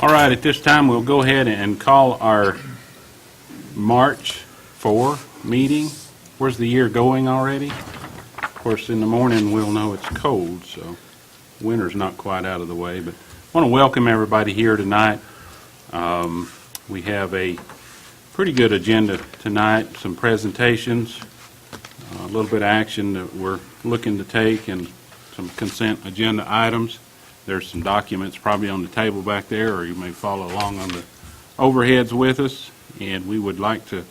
All right, at this time, we'll go ahead and call our March 4 meeting. Where's the year going already? Of course, in the morning, we'll know it's cold, so winter's not quite out of the way. But I want to welcome everybody here tonight. We have a pretty good agenda tonight, some presentations, a little bit of action that we're looking to take, and some consent agenda items. There's some documents probably on the table back there, or you may follow along on the overheads with us. And we would like to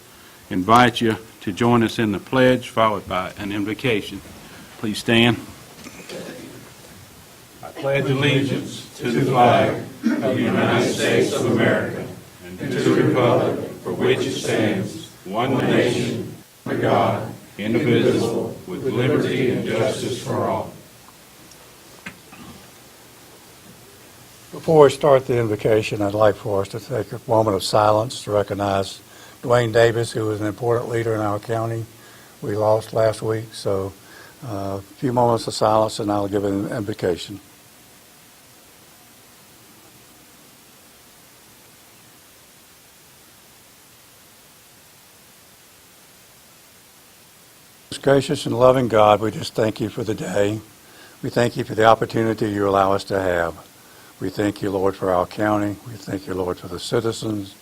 invite you to join us in the pledge, followed by an invocation. Please stand. I pledge allegiance to the flag of the United States of America and to the republic for which it stands, one nation, under God, indivisible, with liberty and justice for all. Before we start the invocation, I'd like for us to take a moment of silence to recognize Dwayne Davis, who was an important leader in our county. We lost last week, so a few moments of silence and I'll give an invocation. Gracious and loving God, we just thank you for the day. We thank you for the opportunity you allow us to have. We thank you, Lord, for our county. We thank you, Lord, for the citizens.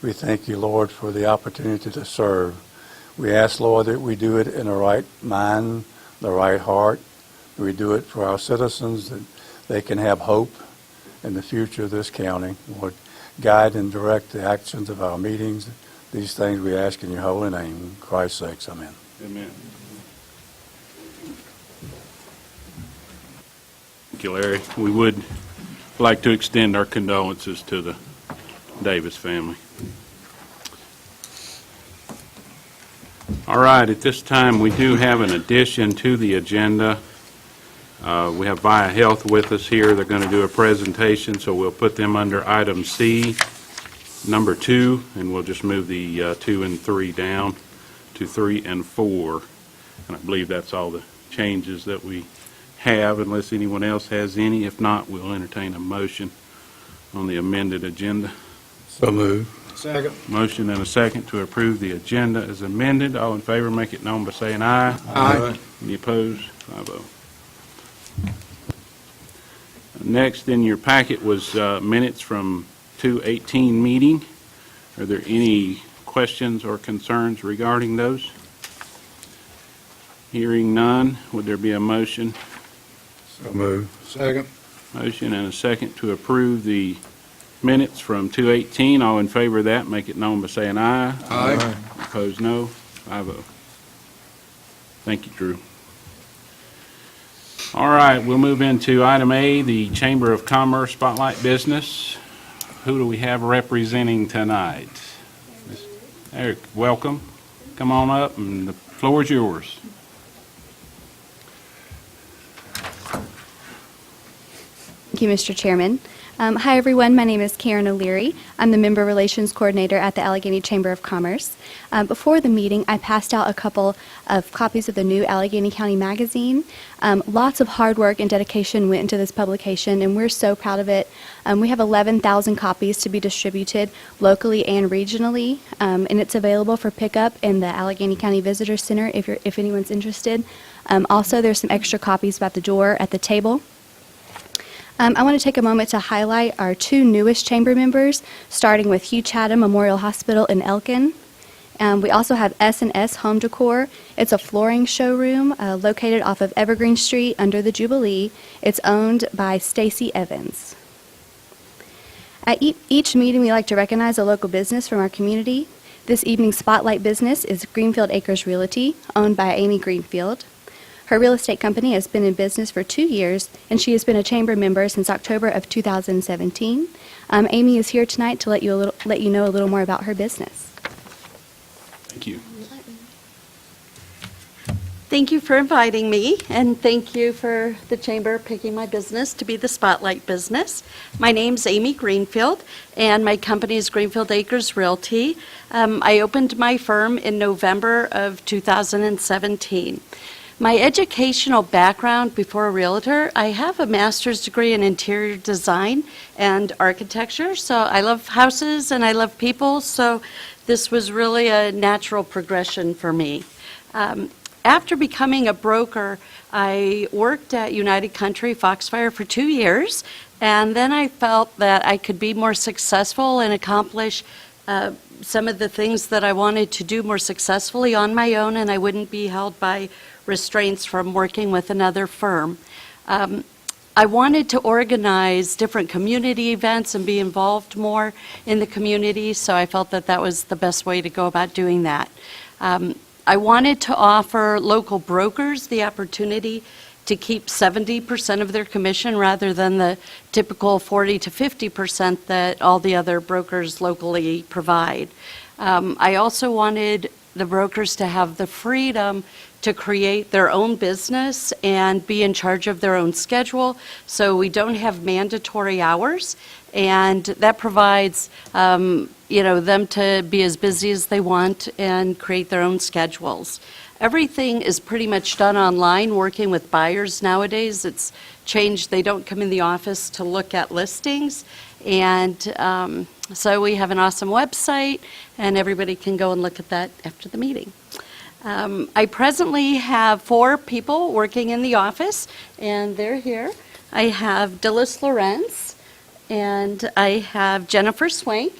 We thank you, Lord, for the opportunity to serve. We ask, Lord, that we do it in the right mind, the right heart. We do it for our citizens, that they can have hope in the future of this county. Lord, guide and direct the actions of our meetings. These things we ask in your holy name. In Christ's sake, amen. Amen. Thank you, Larry. We would like to extend our condolences to the Davis family. All right, at this time we do have an addition to the agenda. We have Via Health with us here. They're going to do a presentation, so we'll put them under item C, number 2, and we'll just move the 2 and 3 down to 3 and 4. And I believe that's all the changes that we have, unless anyone else has any. If not, we'll entertain a motion on the amended agenda. So moved. Second. Motion and a second to approve the agenda as amended. All in favor, make it known by saying aye. Aye. Any opposed? 5-0. Next in your packet was minutes from 2/18 meeting. Are there any questions or concerns regarding those? Hearing none, would there be a motion? So moved. Second. Motion and a second to approve the minutes from 2/18. All in favor of that, make it known by saying aye. Aye. Opposed, no. 5-0. Thank you, Drew. All right, we'll move into item A, the Chamber of Commerce Spotlight Business. Who do we have representing tonight? Eric, welcome. Come on up, and the floor is yours. Thank you, Mr. Chairman. Hi, everyone. My name is Karen O'Leary. I'm the Member Relations Coordinator at the Allegheny Chamber of Commerce. Before the meeting, I passed out a couple of copies of the new Allegheny County magazine. Lots of hard work and dedication went into this publication, and we're so proud of it. We have 11,000 copies to be distributed locally and regionally, and it's available for pickup in the Allegheny County Visitor Center if anyone's interested. Also, there's some extra copies by the door at the table. I want to take a moment to highlight our 2 newest chamber members, starting with Hugh Chatham Memorial Hospital in Elkin. We also have S&S Home Decor. It's a flooring showroom located off of Evergreen Street under the Jubilee. It's owned by Stacy Evans. At each meeting, we like to recognize a local business from our community. This evening's spotlight business is Greenfield Acres Realty, owned by Amy Greenfield. Her real estate company has been in business for 2 years, and she has been a chamber member since October of 2017. Amy is here tonight to let you know a little more about her business. Thank you. Thank you for inviting me, and thank you for the Chamber picking my business to be the Spotlight business. My name's Amy Greenfield, and my company is Greenfield Acres Realty. I opened my firm in November of 2017. My educational background before a realtor, I have a master's degree in interior design and architecture, so I love houses and I love people, so this was really a natural progression for me. After becoming a broker, I worked at United Country Foxfire for 2 years, and then I felt that I could be more successful and accomplish some of the things that I wanted to do more successfully on my own, and I wouldn't be held by restraints from working with another firm. I wanted to organize different community events and be involved more in the community, so I felt that that was the best way to go about doing that. I wanted to offer local brokers the opportunity to keep 70% of their commission rather than the typical 40 to 50% that all the other brokers locally provide. I also wanted the brokers to have the freedom to create their own business and be in charge of their own schedule, so we don't have mandatory hours, and that provides them to be as busy as they want and create their own schedules. Everything is pretty much done online, working with buyers nowadays. It's changed. They don't come in the office to look at listings. And so we have an awesome website, and everybody can go and look at that after the meeting. I presently have 4 people working in the office, and they're here. I have Dillis Lorenz, and I have Jennifer Swank,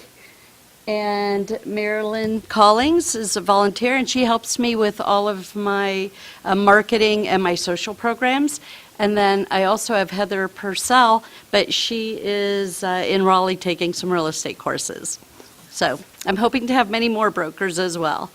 and Marilyn Collings is a volunteer, and she helps me with all of my marketing and my social programs. And then I also have Heather Purcell, but she is in Raleigh taking some real estate courses. So I'm hoping to have many more brokers as well.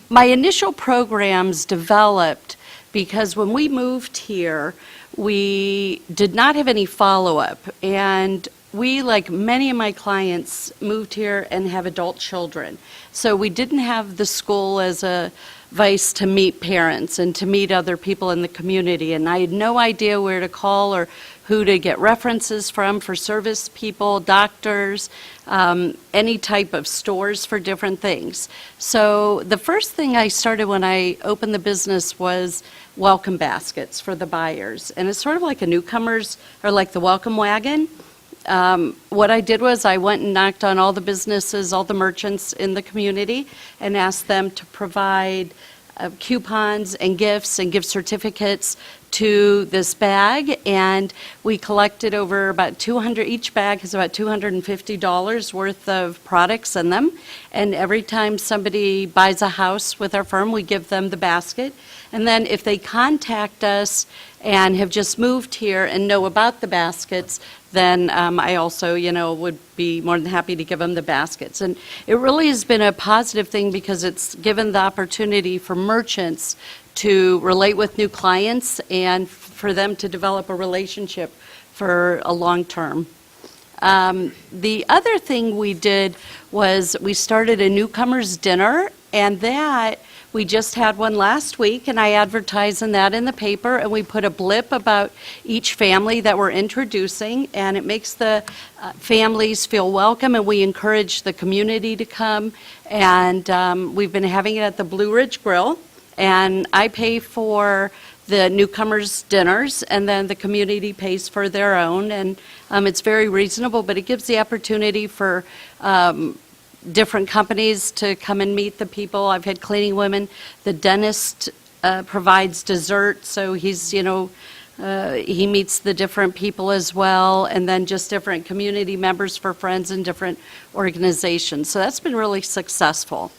My initial programs developed because when we moved here, we did not have any follow-up, and we, like many of my clients, moved here and have adult children. So we didn't have the school as a vice to meet parents and to meet other people in the community, and I had no idea where to call or who to get references from for service people, doctors, any type of stores for different things. So the first thing I started when I opened the business was welcome baskets for the buyers, and it's sort of like a Newcomers or like the welcome wagon. What I did was I went and knocked on all the businesses, all the merchants in the community, and asked them to provide coupons and gifts and gift certificates to this bag, and we collected over about 200, each bag has about $250 worth of products in them, and every time somebody buys a house with our firm, we give them the basket. And then if they contact us and have just moved here and know about the baskets, then I also, would be more than happy to give them the baskets. And it really has been a positive thing because it's given the opportunity for merchants to relate with new clients and for them to develop a relationship for a long term. The other thing we did was we started a Newcomers dinner, and that we just had one last week, and I advertised that in the paper, and we put a blip about each family that we're introducing, and it makes the families feel welcome, and we encourage the community to come. And we've been having it at the Blue Ridge Grill, and I pay for the Newcomers dinners, and then the community pays for their own, and it's very reasonable, but it gives the opportunity for different companies to come and meet the people. I've had cleaning women. The dentist provides dessert, so he's, he meets the different people as well, and then just different community members for friends and different organizations. So that's been really successful.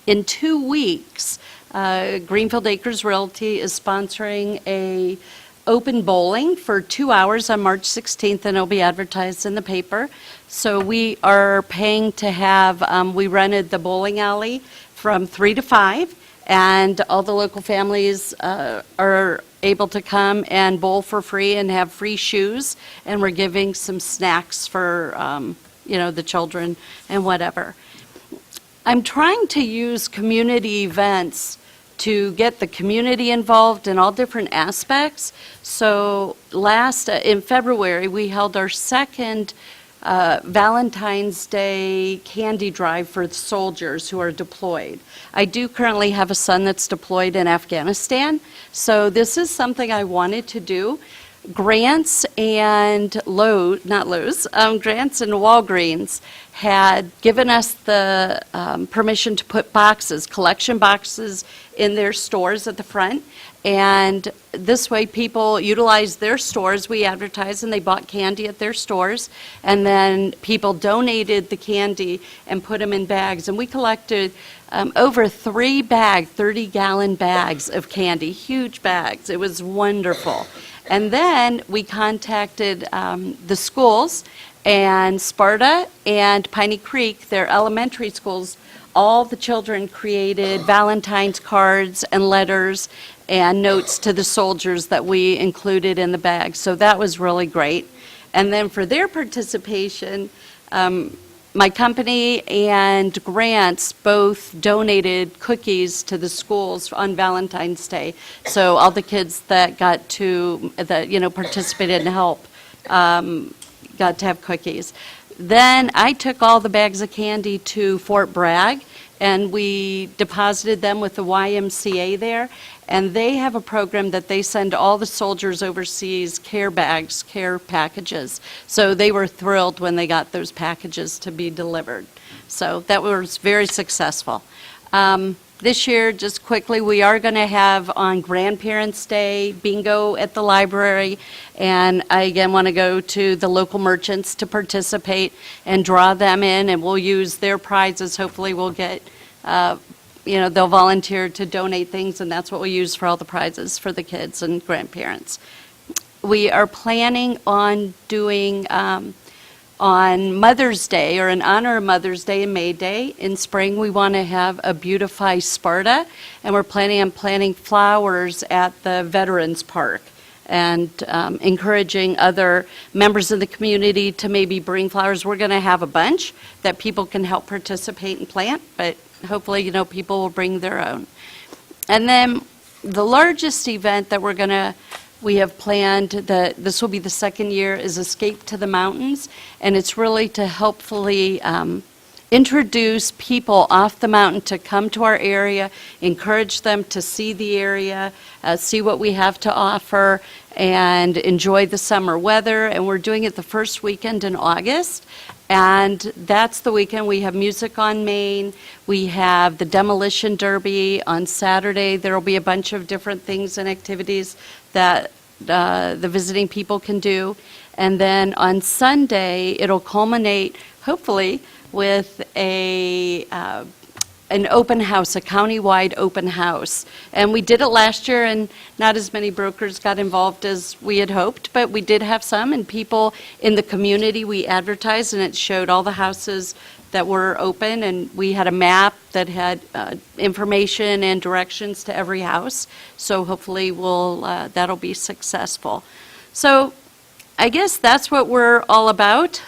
In 2 weeks, Greenfield Acres Realty is sponsoring a open bowling for 2 hours on March 16th, and it'll be advertised in the paper. So we are paying to have, we rented the bowling alley from 3 to 5, and all the local families are able to come and bowl for free and have free shoes, and we're giving some snacks for, the children and whatever. I'm trying to use community events to get the community involved in all different aspects. So in February, we held our second Valentine's Day candy drive for soldiers who are deployed. I do currently have a son that's deployed in Afghanistan, so this is something I wanted to do. Grants and Grants and Walgreens had given us the permission to put collection boxes in their stores at the front. And this way people utilized their stores. We advertised and they bought candy at their stores. And then people donated the candy and put them in bags. And we collected over 3 30-gallon bags of candy, huge bags. It was wonderful. And then we contacted the schools, and Sparta and Piney Creek, their elementary schools. All the children created Valentine's cards and letters and notes to the soldiers that we included in the bag. So that was really great. And then for their participation, my company and Grants both donated cookies to the schools on Valentine's Day. So all the kids that participated and helped got to have cookies. Then I took all the bags of candy to Fort Bragg, and we deposited them with the YMCA there. And they have a program that they send all the soldiers overseas care packages. So they were thrilled when they got those packages to be delivered. So that was very successful. This year, just quickly, we are going to have on Grandparents' Day bingo at the library. And I, again, want to go to the local merchants to participate and draw them in, and we'll use their prizes. Hopefully we'll get, they'll volunteer to donate things, and that's what we use for all the prizes for the kids and grandparents. We are planning on doing on Mother's Day, or in honor of Mother's Day and May Day, in spring, we want to have a Beautify Sparta, and we're planning on planting flowers at the Veterans Park and encouraging other members of the community to maybe bring flowers. We're going to have a bunch that people can help participate and plant, but hopefully, people will bring their own. And then the largest event that we have planned, that this will be the second year, is Escape to the Mountains, and it's really to helpfully introduce people off the mountain to come to our area, encourage them to see the area, see what we have to offer, and enjoy the summer weather. And we're doing it the first weekend in August. And that's the weekend we have Music on Main. We have the Demolition Derby on Saturday. There will be a bunch of different things and activities that the visiting people can do. And then on Sunday, it'll culminate, hopefully, with an open house, a countywide open house. And we did it last year, and not as many brokers got involved as we had hoped, but we did have some, and people in the community, we advertised, and it showed all the houses that were open, and we had a map that had information and directions to every house. So hopefully that'll be successful. So I guess that's what we're all about.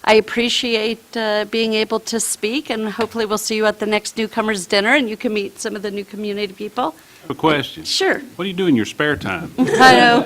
I appreciate being able to speak, and hopefully we'll see you at the next Newcomers dinner, and you can meet some of the new community people. I have a question. Sure. What do you do in your spare time? I know.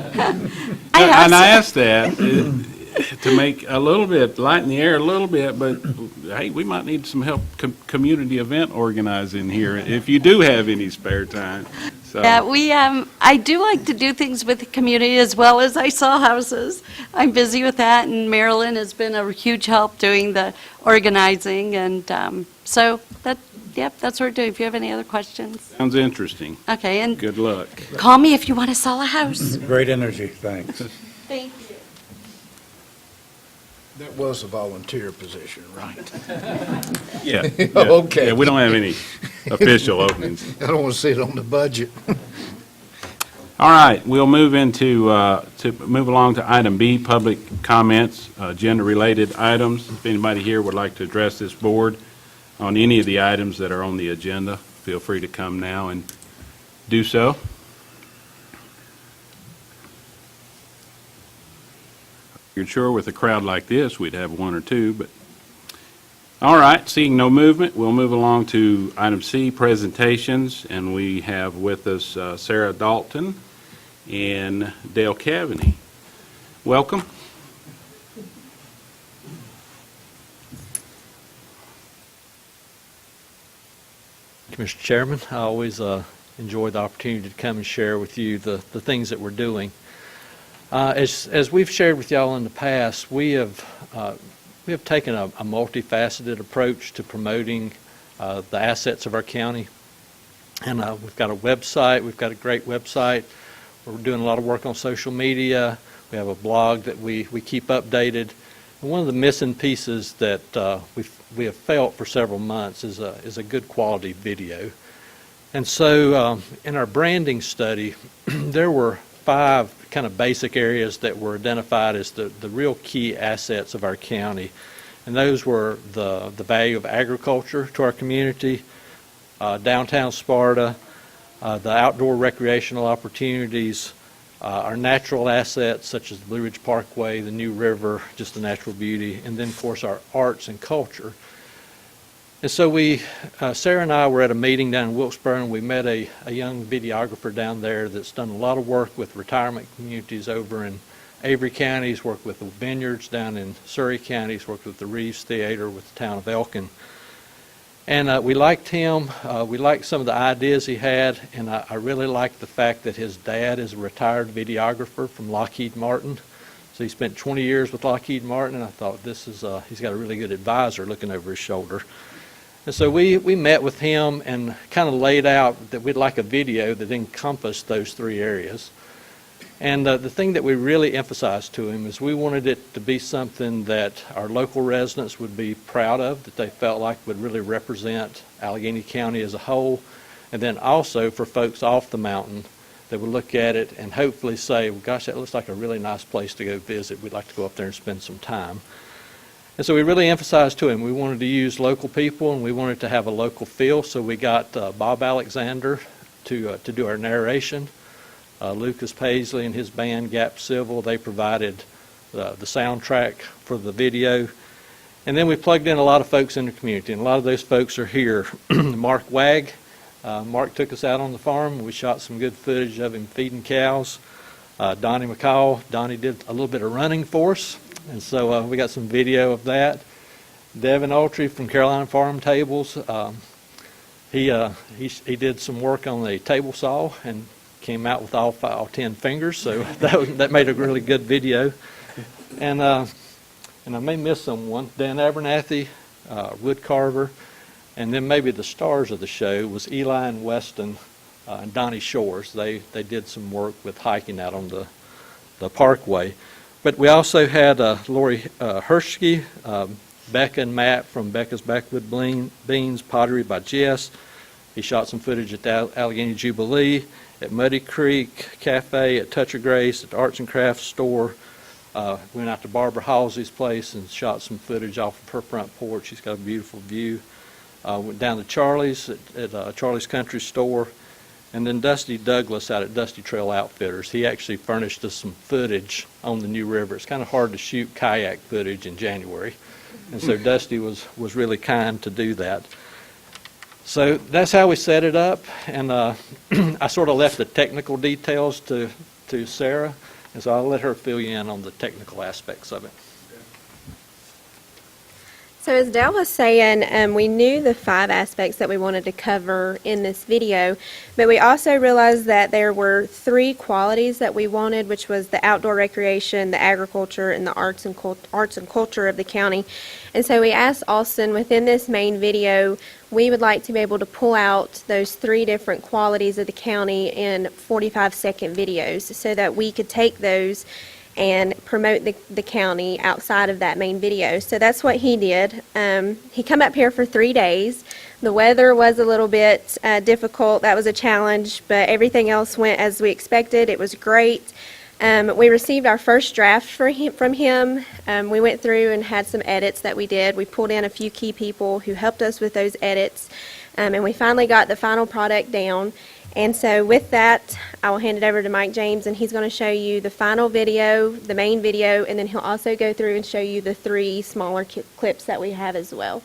And I asked that to make a little bit, lighten the air a little bit, but hey, we might need some help community event organizing here if you do have any spare time. So. Yeah, I do like to do things with the community as well as I sell houses. I'm busy with that, and Marilyn has been a huge help doing the organizing, and so that's what we're doing. If you have any other questions. Sounds interesting. Okay, and Good luck. call me if you want to sell a house. Great energy, thanks. Thank you. That was a volunteer position, right? Yeah. Okay. Yeah, we don't have any official openings. I don't want to see it on the budget. All right, we'll move into, move along to item B, public comments, agenda-related items. If anybody here would like to address this board on any of the items that are on the agenda, feel free to come now and do so. You're sure with a crowd like this, we'd have one or two, but all right, seeing no movement, we'll move along to item C, presentations, and we have with us Sara Dalton and Dale Cavaney. Welcome. Mr. Chairman. I always enjoy the opportunity to come and share with you the things that we're doing. As we've shared with y'all in the past, we have taken a multifaceted approach to promoting the assets of our county. And we've got a website. We've got a great website. We're doing a lot of work on social media. We have a blog that we keep updated. And one of the missing pieces that we have felt for several months is a good quality video. And so in our branding study, there were 5 kind of basic areas that were identified as the real key assets of our county. And those were the value of agriculture to our community, downtown Sparta, the outdoor recreational opportunities, our natural assets such as the Blue Ridge Parkway, the New River, just the natural beauty, and then of course our arts and culture. And so Sara and I were at a meeting down in Wilkesboro, and we met a young videographer down there that's done a lot of work with retirement communities over in Avery County. He's worked with the Vineyards down in Surrey County. He's worked with the Reeves Theater with the town of Elkin. And we liked him. We liked some of the ideas he had, and I really liked the fact that his dad is a retired videographer from Lockheed Martin. So he spent 20 years with Lockheed Martin, and I thought he's got a really good advisor looking over his shoulder. And so we met with him and kind of laid out that we'd like a video that encompassed those 3 areas. And the thing that we really emphasized to him is we wanted it to be something that our local residents would be proud of, that they felt like would really represent Allegheny County as a whole, and then also for folks off the mountain that would look at it and hopefully say, well, gosh, that looks like a really nice place to go visit. We'd like to go up there and spend some time. And so we really emphasized to him we wanted to use local people and we wanted to have a local feel. So we got Bob Alexander to do our narration. Lucas Paisley and his band Gap Civil, they provided the soundtrack for the video. And then we plugged in a lot of folks in the community, and a lot of those folks are here. Mark Wagg. Mark took us out on the farm. We shot some good footage of him feeding cows. Donnie McCall. Donnie did a little bit of running for us. And so we got some video of that. Devin Autry from Carolina Farm Tables. He did some work on the table saw and came out with all 10 fingers. So that made a really good video. And I may miss someone. Dan Abernathy, wood carver, and then maybe the stars of the show was Eli and Weston and Donnie Shores. They did some work with hiking out on the Parkway. But we also had Lori Hershke, Becca and Matt from Becca's Backwood Beans, Pottery by Jess. He shot some footage at the Allegheny Jubilee, at Muddy Creek Cafe, at Touch of Grace, at the Arts and Crafts store. Went out to Barbara Halsey's place and shot some footage off of her front porch. She's got a beautiful view. Went down to Charlie's at Charlie's Country Store. And then Dusty Douglas out at Dusty Trail Outfitters. He actually furnished us some footage on the New River. It's kind of hard to shoot kayak footage in January. And so Dusty was really kind to do that. So that's how we set it up. And I sort of left the technical details to Sara. And so I'll let her fill you in on the technical aspects of it. So as Dale was saying, we knew the 5 aspects that we wanted to cover in this video, but we also realized that there were 3 qualities that we wanted, which was the outdoor recreation, the agriculture, and the arts and culture of the county. And so we asked Olsen, within this main video, we would like to be able to pull out those 3 different qualities of the county in 45-second videos so that we could take those and promote the county outside of that main video. So that's what he did. He come up here for 3 days. The weather was a little bit difficult. That was a challenge, but everything else went as we expected. It was great. We received our first draft from him. We went through and had some edits that we did. We pulled in a few key people who helped us with those edits, and we finally got the final product down. And so with that, I will hand it over to Mike James, and he's going to show you the final video, the main video, and then he'll also go through and show you the 3 smaller clips that we have as well.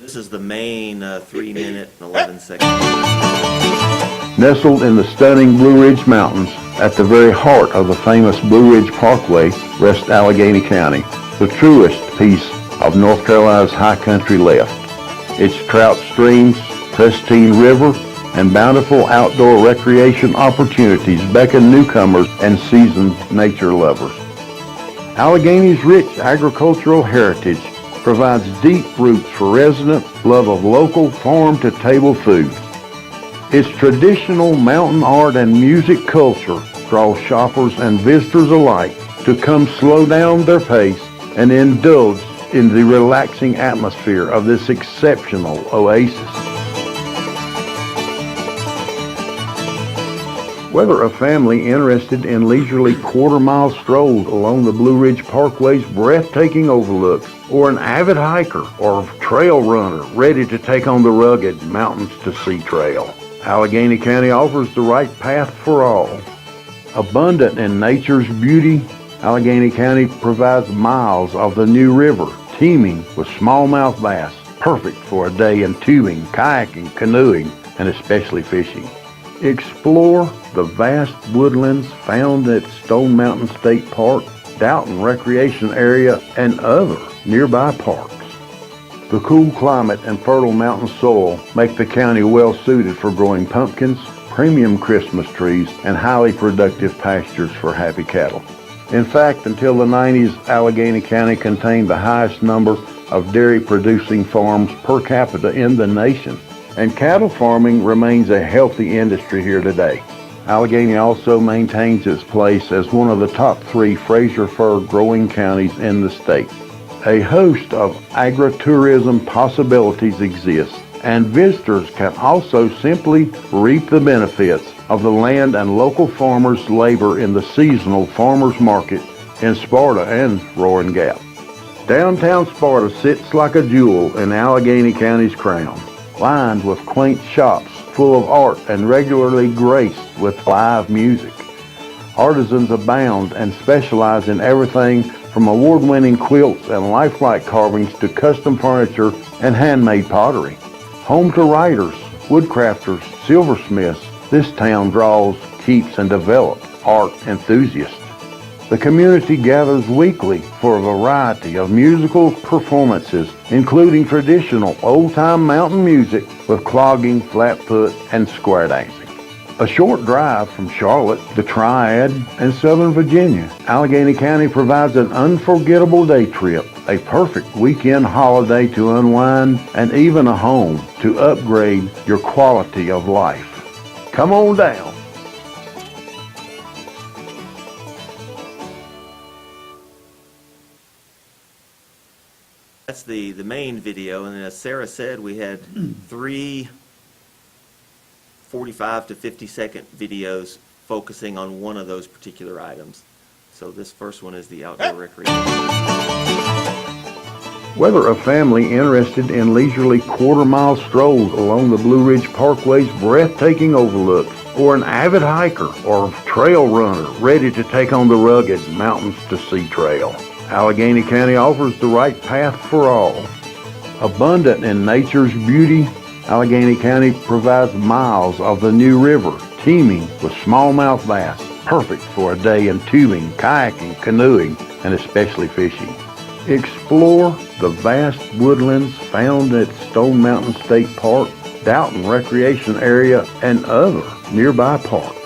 This is the main 3-minute and 11-second. Nestled in the stunning Blue Ridge Mountains, at the very heart of the famous Blue Ridge Parkway, rests Allegheny County, the truest piece of North Carolina's high country left. its trout streams, pristine river, and bountiful outdoor recreation opportunities beckon newcomers and seasoned nature lovers. Allegheny's rich agricultural heritage provides deep roots for residents' love of local farm-to-table food. Its traditional mountain art and music culture draws shoppers and visitors alike to come slow down their pace and indulge in the relaxing atmosphere of this exceptional oasis. Whether a family interested in leisurely quarter-mile strolls along the Blue Ridge Parkway's breathtaking overlooks, or an avid hiker or trail runner ready to take on the rugged Mountains to Sea Trail, Allegheny County offers the right path for all. Abundant in nature's beauty, Allegheny County provides miles of the new river, teeming with smallmouth bass, perfect for a day in tubing, kayaking, canoeing, and especially fishing. Explore the vast woodlands found at Stone Mountain State Park, Dalton Recreation Area, and other nearby parks. The cool climate and fertile mountain soil make the county well suited for growing pumpkins, premium Christmas trees, and highly productive pastures for happy cattle. In fact, until the 90s, Allegheny County contained the highest number of dairy-producing farms per capita in the nation, and cattle farming remains a healthy industry here today. Allegheny also maintains its place as one of the top 3 Fraser fir growing counties in the state. A host of agritourism possibilities exist, and visitors can also simply reap the benefits of the land and local farmers' labor in the seasonal farmers market in Sparta and Roaring Gap. Downtown Sparta sits like a jewel in Allegheny County's crown, lined with quaint shops full of art and regularly graced with live music. Artisans abound and specialize in everything from award-winning quilts and lifelike carvings to custom furniture and handmade pottery. Home to writers, woodcrafters, silversmiths, this town draws, keeps, and develops art enthusiasts. The community gathers weekly for a variety of musical performances, including traditional old-time mountain music with clogging, flatfoot, and square dancing. A short drive from Charlotte, the Triad, and Southern Virginia, Allegheny County provides an unforgettable day trip, a perfect weekend holiday to unwind, and even a home to upgrade your quality of life. Come on down. That's the main video, and as Sara said, we had 3 45 to 50-second videos focusing on one of those particular items. So this first one is the outdoor recreation. Whether a family interested in leisurely quarter-mile strolls along the Blue Ridge Parkway's breathtaking overlooks, or an avid hiker or trail runner ready to take on the rugged Mountains to Sea Trail, Allegheny County offers the right path for all. Abundant in nature's beauty, Allegheny County provides miles of the new river, teeming with smallmouth bass, perfect for a day in tubing, kayaking, canoeing, and especially fishing. Explore the vast woodlands found at Stone Mountain State Park, Dalton Recreation Area, and other nearby parks.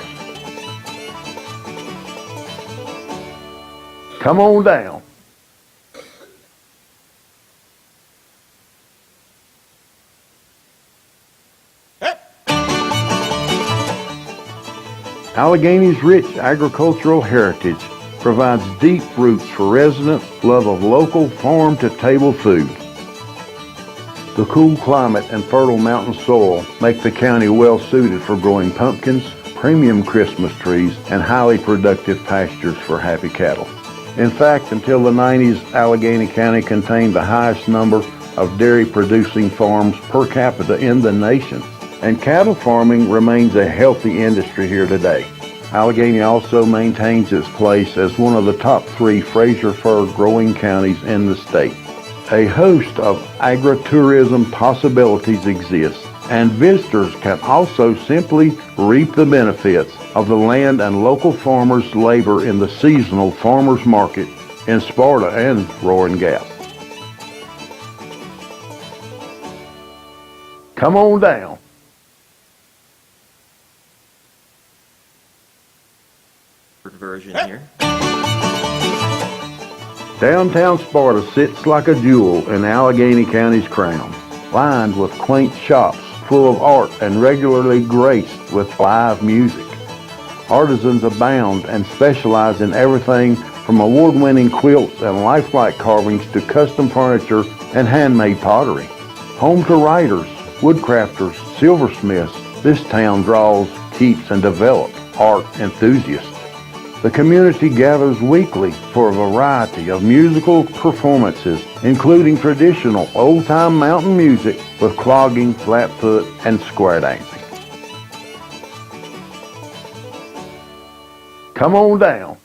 Come on down. Allegheny's rich agricultural heritage provides deep roots for residents' love of local farm-to-table foods. The cool climate and fertile mountain soil make the county well suited for growing pumpkins, premium Christmas trees, and highly productive pastures for happy cattle. In fact, until the 90s, Allegheny County contained the highest number of dairy-producing farms per capita in the nation, and cattle farming remains a healthy industry here today. Allegheny also maintains its place as one of the top 3 Fraser fir growing counties in the state. A host of agritourism possibilities exist, and visitors can also simply reap the benefits of the land and local farmers' labor in the seasonal farmers market in Sparta and Roaring Gap. Come on down. Version here. Downtown Sparta sits like a jewel in Allegheny County's crown, lined with quaint shops full of art and regularly graced with live music. Artisans abound and specialize in everything from award-winning quilts and lifelike carvings to custom furniture and handmade pottery. Home to writers, woodcrafters, silversmiths, this town draws, keeps, and develops art enthusiasts. The community gathers weekly for a variety of musical performances, including traditional old-time mountain music with clogging, flatfoot, and square dancing. Come on down.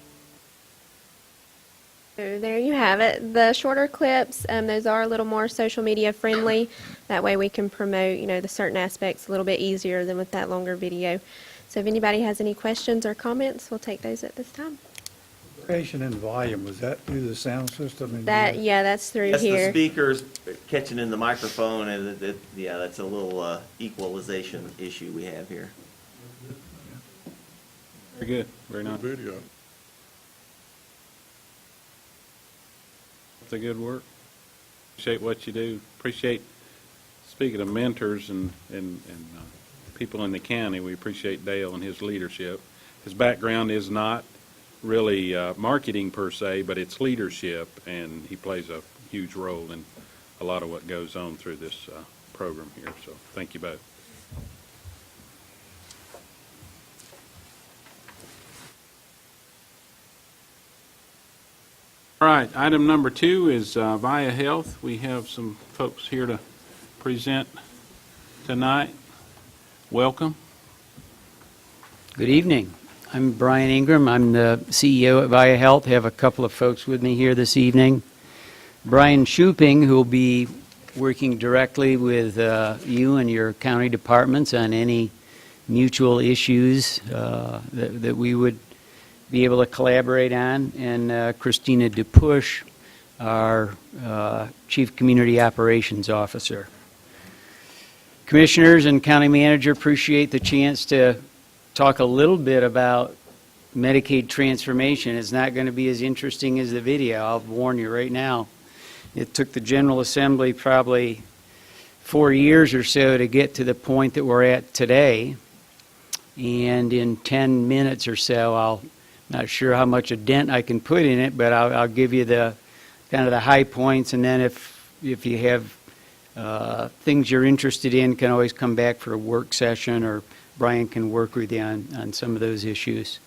So there you have it. The shorter clips, those are a little more social media friendly. That way we can promote, the certain aspects a little bit easier than with that longer video. So if anybody has any questions or comments, we'll take those at this time. Variation in volume, was that through the sound system? That's through That's the here. speakers catching in the microphone, and that's a little equalization issue we have here. Very good, very nice. Video. It's a good work. Appreciate what you do. Appreciate, speaking of mentors and people in the county, we appreciate Dale and his leadership. His background is not really marketing per se, but it's leadership, and he plays a huge role in a lot of what goes on through this program here. So thank you both. All right, item number 2 is Via Health. We have some folks here to present tonight. Welcome. Good evening. I'm Brian Ingram. I'm the CEO at Via Health. I have a couple of folks with me here this evening. Brian Shuping, who will be working directly with you and your county departments on any mutual issues that we would be able to collaborate on, and Christina DePush, our Chief Community Operations Officer. Commissioners and County Manager, appreciate the chance to talk a little bit about Medicaid transformation. It's not going to be as interesting as the video, I'll warn you right now. It took the General Assembly probably 4 years or so to get to the point that we're at today, and in 10 minutes or so, not sure how much a dent I can put in it, but I'll give you the kind of the high points, and then if you have things you're interested in, can always come back for a work session, or Brian can work with you on some of those issues.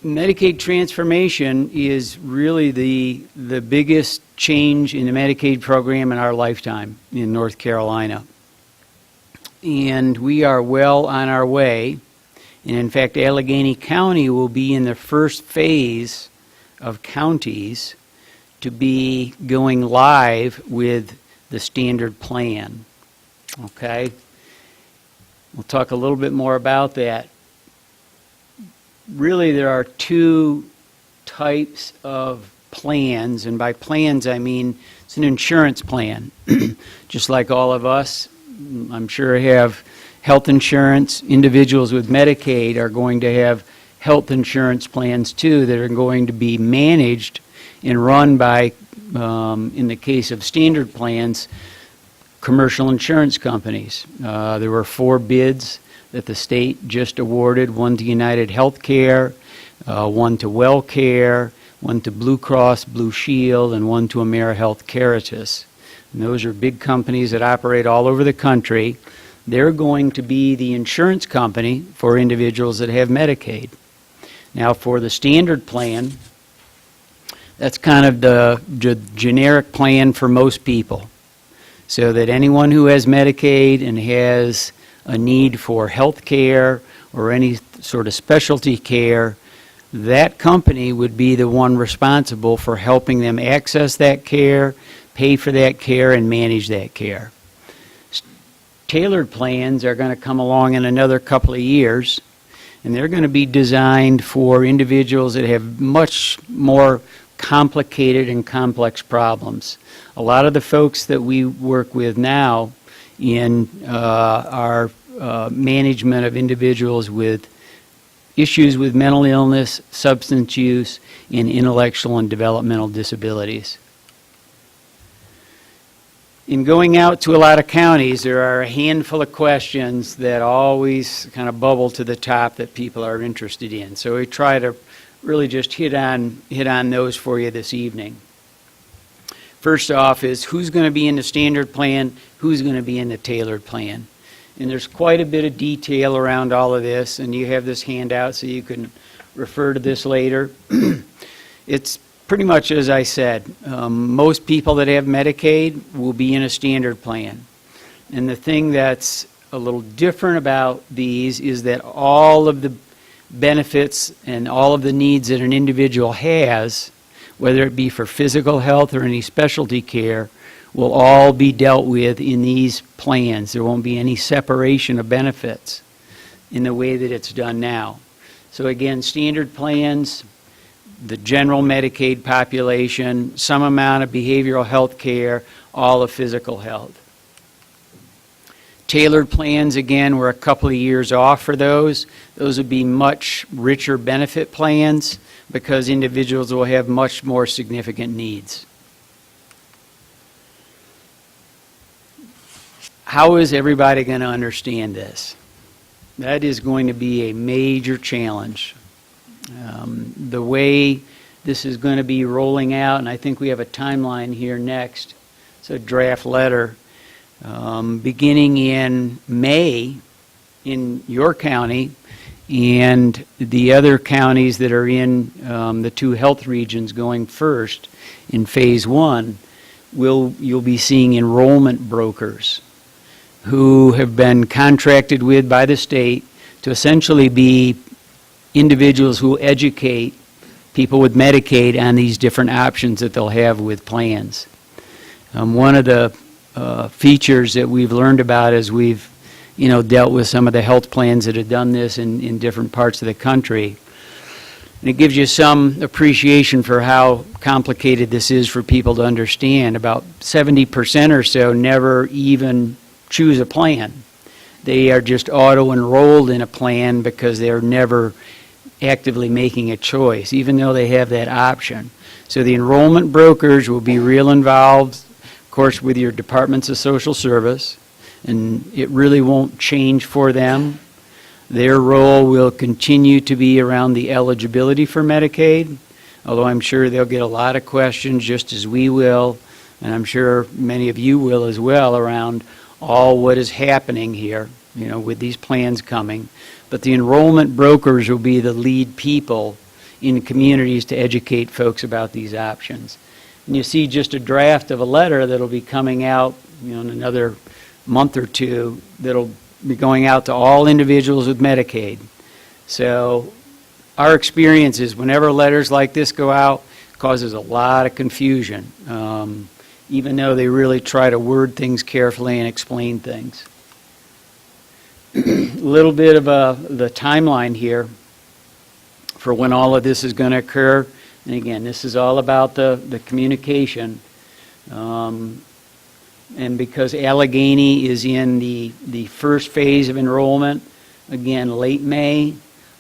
Medicaid transformation is really the biggest change in the Medicaid program in our lifetime in North Carolina. And we are well on our way. And in fact, Allegheny County will be in the first phase of counties to be going live with the standard plan. Okay? We'll talk a little bit more about that. Really, there are two types of plans, and by plans I mean it's an insurance plan. Just like all of us, I'm sure, have health insurance. Individuals with Medicaid are going to have health insurance plans too that are going to be managed and run by, in the case of standard plans, commercial insurance companies. There were 4 bids that the state just awarded, one to United Healthcare, one to WellCare, one to Blue Cross Blue Shield, and one to AmeriHealth Caritas. And those are big companies that operate all over the country. They're going to be the insurance company for individuals that have Medicaid. Now, for the standard plan, that's kind of the generic plan for most people, so that anyone who has Medicaid and has a need for health care or any sort of specialty care, that company would be the one responsible for helping them access that care, pay for that care, and manage that care. Tailored plans are going to come along in another couple of years, and they're going to be designed for individuals that have much more complicated and complex problems. A lot of the folks that we work with now in our management of individuals with issues with mental illness, substance use, and intellectual and developmental disabilities. In going out to a lot of counties, there are a handful of questions that always kind of bubble to the top that people are interested in. So we try to really just hit on those for you this evening. First off is who's going to be in the standard plan, who's going to be in the tailored plan. And there's quite a bit of detail around all of this, and you have this handout so you can refer to this later. It's pretty much as I said. Most people that have Medicaid will be in a standard plan. And the thing that's a little different about these is that all of the benefits and all of the needs that an individual has, whether it be for physical health or any specialty care, will all be dealt with in these plans. There won't be any separation of benefits in the way that it's done now. So again, standard plans, the general Medicaid population, some amount of behavioral health care, all of physical health. Tailored plans, again, we're a couple of years off for those. Those would be much richer benefit plans because individuals will have much more significant needs. How is everybody going to understand this? That is going to be a major challenge. The way this is going to be rolling out, and I think we have a timeline here next. It's a draft letter. Beginning in May in your county and the other counties that are in the two health regions going first in phase one, you'll be seeing enrollment brokers who have been contracted with by the state to essentially be individuals who educate people with Medicaid on these different options that they'll have with plans. One of the features that we've learned about as we've dealt with some of the health plans that have done this in different parts of the country. And it gives you some appreciation for how complicated this is for people to understand. About 70% or so never even choose a plan. They are just auto-enrolled in a plan because they're never actively making a choice, even though they have that option. So the enrollment brokers will be real involved, of course, with your departments of social service, and it really won't change for them. Their role will continue to be around the eligibility for Medicaid, although I'm sure they'll get a lot of questions, just as we will, and I'm sure many of you will as well, around all what is happening here, with these plans coming. But the enrollment brokers will be the lead people in communities to educate folks about these options. And you see just a draft of a letter that'll be coming out in another month or two that'll be going out to all individuals with Medicaid. So our experience is whenever letters like this go out, it causes a lot of confusion, even though they really try to word things carefully and explain things. A little bit of the timeline here for when all of this is going to occur. And again, this is all about the communication. And because Allegheny is in the first phase of enrollment, again, late May,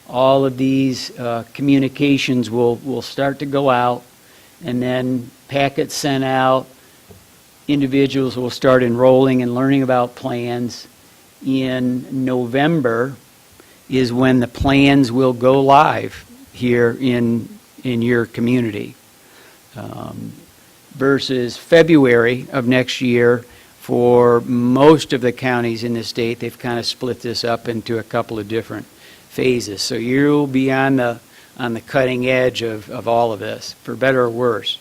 all of these communications will start to go out, and then packets sent out. Individuals will start enrolling and learning about plans. In November is when the plans will go live here in your community. Versus February of next year, for most of the counties in the state, they've kind of split this up into a couple of different phases. So you'll be on the cutting edge of all of this, for better or worse.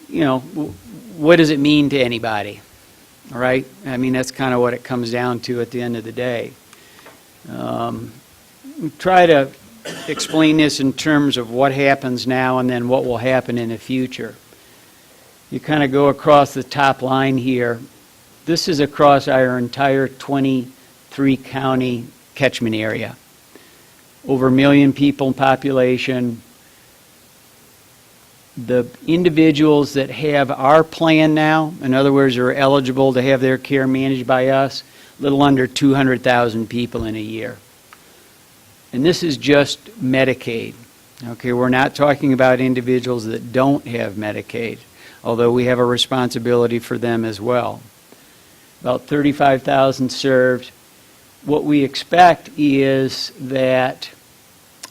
What does it mean to anybody? All right? I mean, that's kind of what it comes down to at the end of the day. Try to explain this in terms of what happens now and then what will happen in the future. You kind of go across the top line here. This is across our entire 23-county catchment area. over 1 million people in population. The individuals that have our plan now, in other words, are eligible to have their care managed by us, a little under 200,000 people in a year. And this is just Medicaid. Okay, we're not talking about individuals that don't have Medicaid, although we have a responsibility for them as well. About 35,000 served. What we expect is that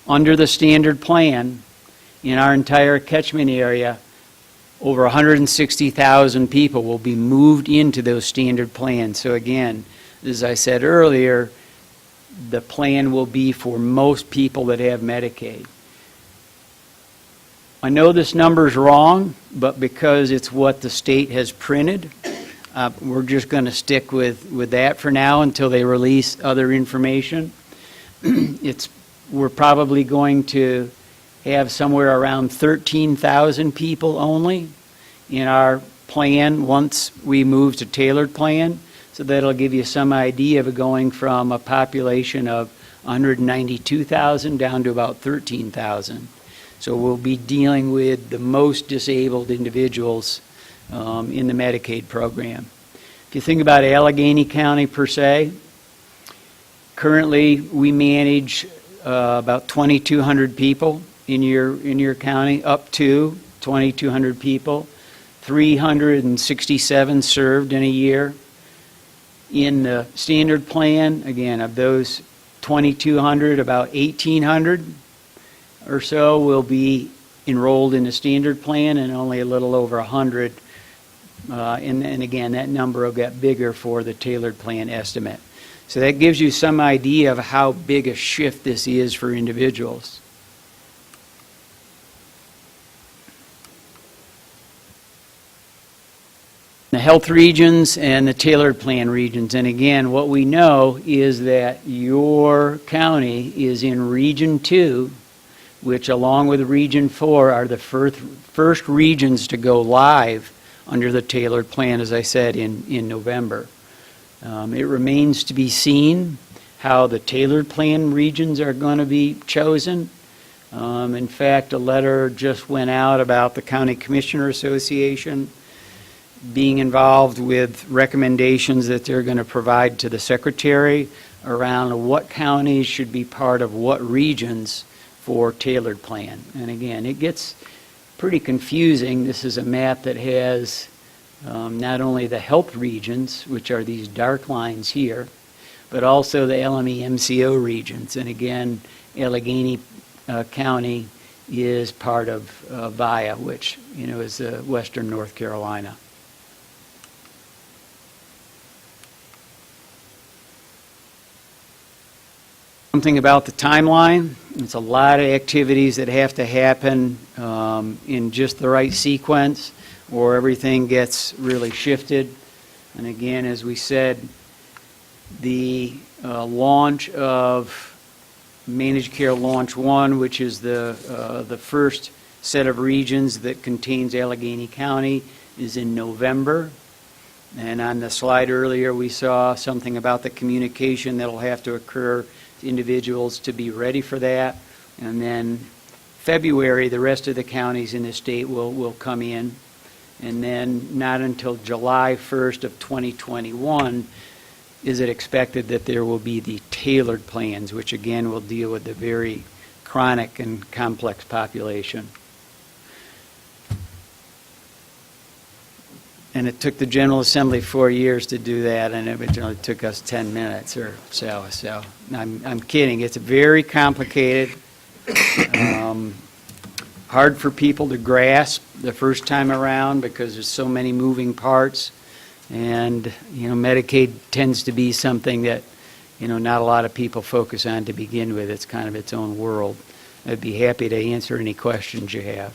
under the standard plan, in our entire catchment area, over 160,000 people will be moved into those standard plans. So again, as I said earlier, the plan will be for most people that have Medicaid. I know this number's wrong, but because it's what the state has printed, we're just going to stick with that for now until they release other information. We're probably going to have somewhere around 13,000 people only in our plan once we move to tailored plan. So that'll give you some idea of going from a population of 192,000 down to about 13,000. So we'll be dealing with the most disabled individuals in the Medicaid program. If you think about Allegheny County per se, currently we manage about 2,200 people in your county, up to 2,200 people, 367 served in a year. In the standard plan, again, of those 2,200, about 1,800 or so will be enrolled in the standard plan, and only a little over 100. And again, that number will get bigger for the tailored plan estimate. So that gives you some idea of how big a shift this is for individuals. The health regions and the tailored plan regions. And again, what we know is that your county is in Region 2, which along with Region 4 are the first regions to go live under the tailored plan, as I said, in November. It remains to be seen how the tailored plan regions are going to be chosen. In fact, a letter just went out about the County Commissioner Association being involved with recommendations that they're going to provide to the Secretary around what counties should be part of what regions for tailored plan. And again, it gets pretty confusing. This is a map that has not only the health regions, which are these dark lines here, but also the LME MCO regions. And again, Allegheny County is part of VIA, which is Western North Carolina. Something about the timeline. It's a lot of activities that have to happen in just the right sequence, or everything gets really shifted. And again, as we said, the launch of Managed Care Launch 1, which is the first set of regions that contains Allegheny County, is in November. And on the slide earlier, we saw something about the communication that will have to occur to individuals to be ready for that. And then February, the rest of the counties in the state will come in. And then not until July 1st of 2021 is it expected that there will be the tailored plans, which again will deal with the very chronic and complex population. And it took the General Assembly 4 years to do that, and it only took us 10 minutes or so. So I'm kidding. It's very complicated, hard for people to grasp the first time around because there's so many moving parts. And, Medicaid tends to be something that, not a lot of people focus on to begin with. It's kind of its own world. I'd be happy to answer any questions you have.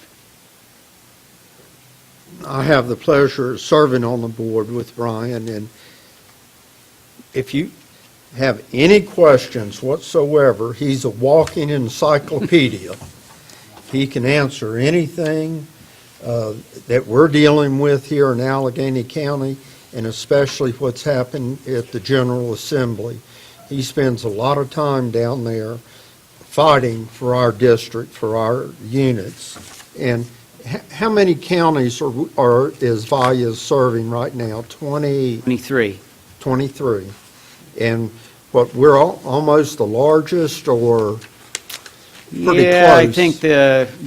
I have the pleasure of serving on the board with Brian, and if you have any questions whatsoever, he's a walking encyclopedia. He can answer anything that we're dealing with here in Allegheny County, and especially what's happened at the General Assembly. He spends a lot of time down there fighting for our district, for our units. And how many counties is VIA serving right now? 23. 23. And what, we're almost the largest, or pretty Yeah, I close? think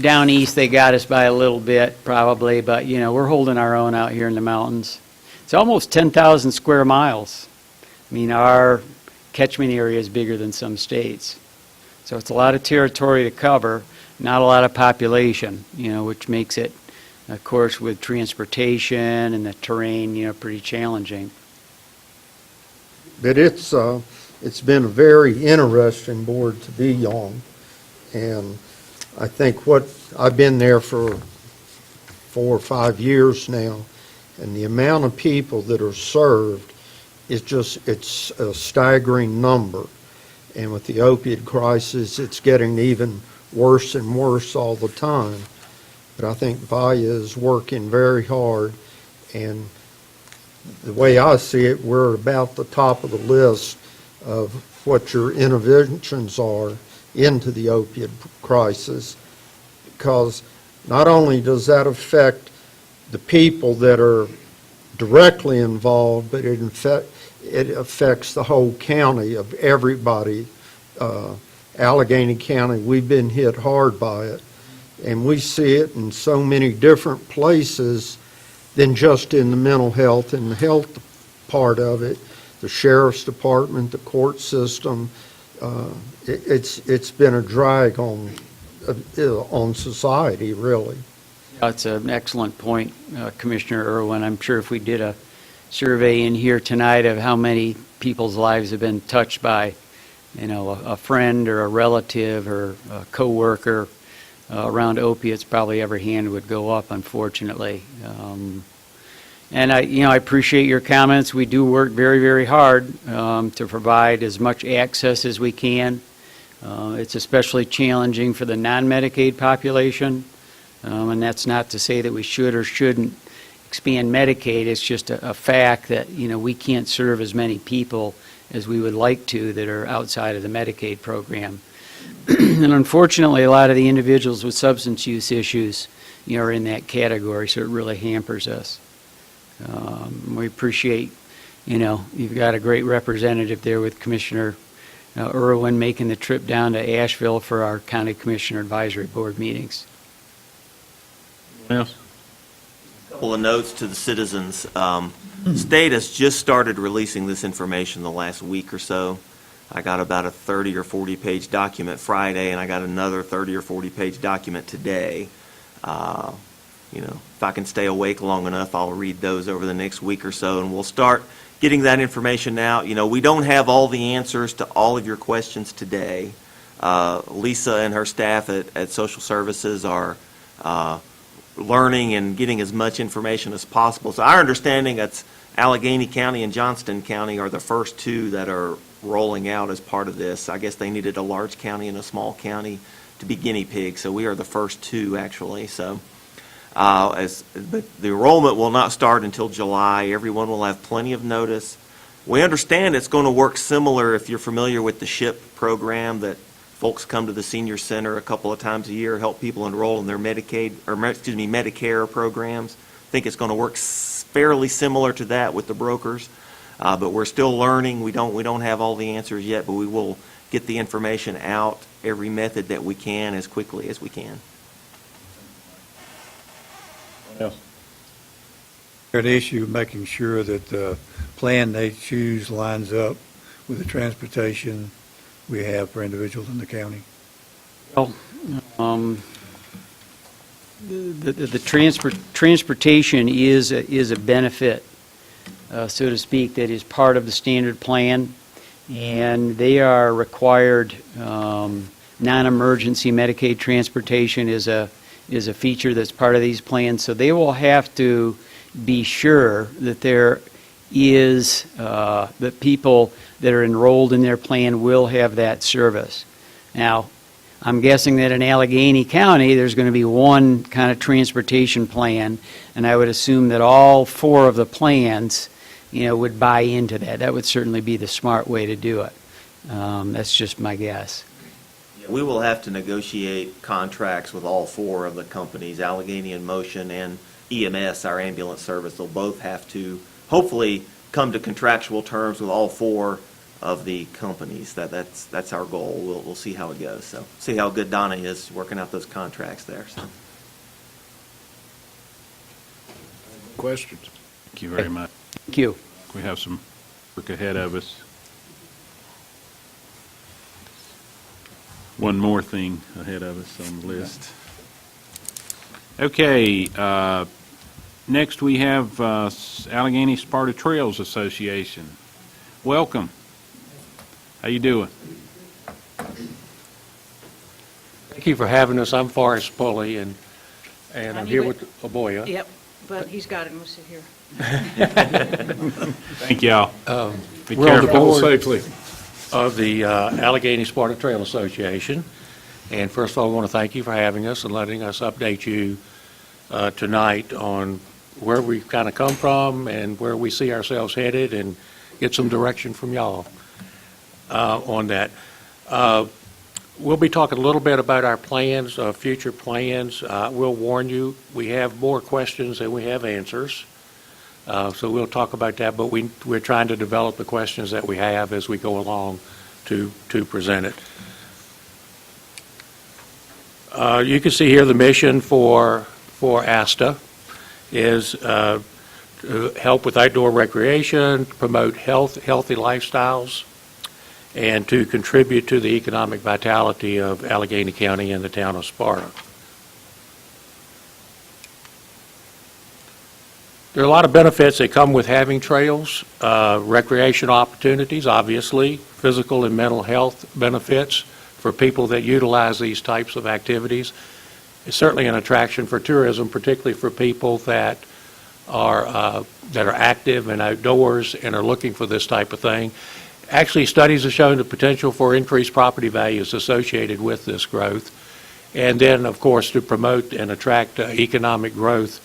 down east, they got us by a little bit, probably, but, we're holding our own out here in the mountains. It's almost 10,000 square miles. I mean, our catchment area is bigger than some states. So it's a lot of territory to cover, not a lot of population, which makes it, of course, with transportation and the terrain, pretty challenging. But it's been a very interesting board to be on. And I think I've been there for 4 or 5 years now, and the amount of people that are served is it's a staggering number. And with the opioid crisis, it's getting even worse and worse all the time. But I think VIA is working very hard, and the way I see it, we're about the top of the list of what your interventions are into the opioid crisis, because not only does that affect the people that are directly involved, but it affects the whole county of everybody. Allegheny County, we've been hit hard by it, and we see it in so many different places than just in the mental health and the health part of it. The sheriff's department, the court system, it's been a drag on society, really. That's an excellent point, Commissioner Irwin. I'm sure if we did a survey in here tonight of how many people's lives have been touched by, a friend or a relative or a coworker around opiates, probably every hand would go up, unfortunately. And I appreciate your comments. We do work very, very hard to provide as much access as we can. It's especially challenging for the non-Medicaid population, and that's not to say that we should or shouldn't expand Medicaid. It's just a fact that we can't serve as many people as we would like to that are outside of the Medicaid program. And unfortunately, a lot of the individuals with substance use issues are in that category, so it really hampers us. We appreciate, you've got a great representative there with Commissioner Irwin making the trip down to Asheville for our County Commissioner Advisory Board meetings. Yes. Couple of notes to the citizens. The state has just started releasing this information the last week or so. I got about a 30 or 40 page document Friday, and I got another 30 or 40 page document today. If I can stay awake long enough, I'll read those over the next week or so, and we'll start getting that information out. We don't have all the answers to all of your questions today. Lisa and her staff at Social Services are learning and getting as much information as possible. So our understanding that's Allegheny County and Johnston County are the first two that are rolling out as part of this. I guess they needed a large county and a small county to be guinea pigs, so we are the first two actually. So, but the enrollment will not start until July. Everyone will have plenty of notice. We understand it's going to work similar if you're familiar with the SHIP program, that folks come to the senior center a couple of times a year, help people enroll in their Medicare programs. I think it's going to work fairly similar to that with the brokers, but we're still learning. We don't have all the answers yet, but we will get the information out, every method that we can, as quickly as we can. Yes. An issue of making sure that the plan they choose lines up with the transportation we have for individuals in the county. Well, the transportation is a benefit, so to speak, that is part of the standard plan, and they are required. Non-emergency Medicaid transportation is a feature that's part of these plans, so they will have to be sure that there is that people that are enrolled in their plan will have that service. Now, I'm guessing that in Allegheny County, there's going to be one kind of transportation plan, and I would assume that all 4 of the plans, would buy into that. That would certainly be the smart way to do it. That's just my guess. Yeah, We will have to negotiate contracts with all four of the companies, Allegheny in Motion and EMS, our ambulance service. They'll both have to hopefully come to contractual terms with all four of the companies. That's our goal. We'll see how it goes. So see how good Donna is working out those contracts there. So. Questions? Thank you very much. Thank you. We have some work ahead of us. One more thing ahead of us on the list. Okay, next we have Allegheny Sparta Trails Association. Welcome. How you doing? Thank you for having us. I'm Forrest Pulley, and I'm here with Aboya. Yep, but he's got it. We'll sit here. Thank y'all. Be We're on the careful. board Safely. of the Allegheny Sparta Trail Association. And first of all, I want to thank you for having us and letting us update you tonight on where we've kind of come from and where we see ourselves headed, and get some direction from y'all on that. We'll be talking a little bit about our plans, future plans. We'll warn you, we have more questions than we have answers. So we'll talk about that, but we're trying to develop the questions that we have as we go along to present it. You can see here the mission for Asta is to help with outdoor recreation, promote healthy lifestyles, and to contribute to the economic vitality of Allegheny County and the town of Sparta. There are a lot of benefits that come with having trails, recreation opportunities, obviously, physical and mental health benefits for people that utilize these types of activities. It's certainly an attraction for tourism, particularly for people that are active and outdoors and are looking for this type of thing. Actually, studies have shown the potential for increased property values associated with this growth, and then, of course, to promote and attract economic growth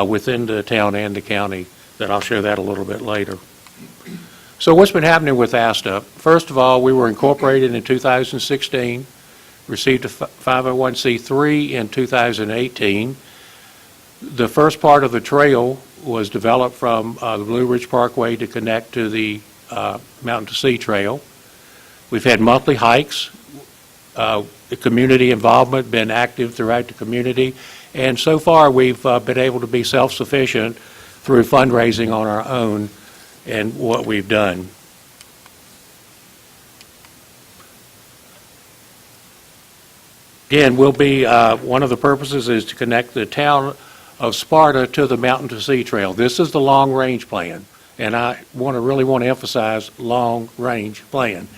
within the town and the county. That I'll show that a little bit later. So what's been happening with Asta? First of all, we were incorporated in 2016, received a 501c3 in 2018. The first part of the trail was developed from the Blue Ridge Parkway to connect to the Mountain to Sea Trail. We've had monthly hikes, the community involvement, been active throughout the community, and so far we've been able to be self-sufficient through fundraising on our own and what we've done. Again, one of the purposes is to connect the town of Sparta to the Mountain to Sea Trail. This is the long-range plan, and I really want to emphasize long-range plan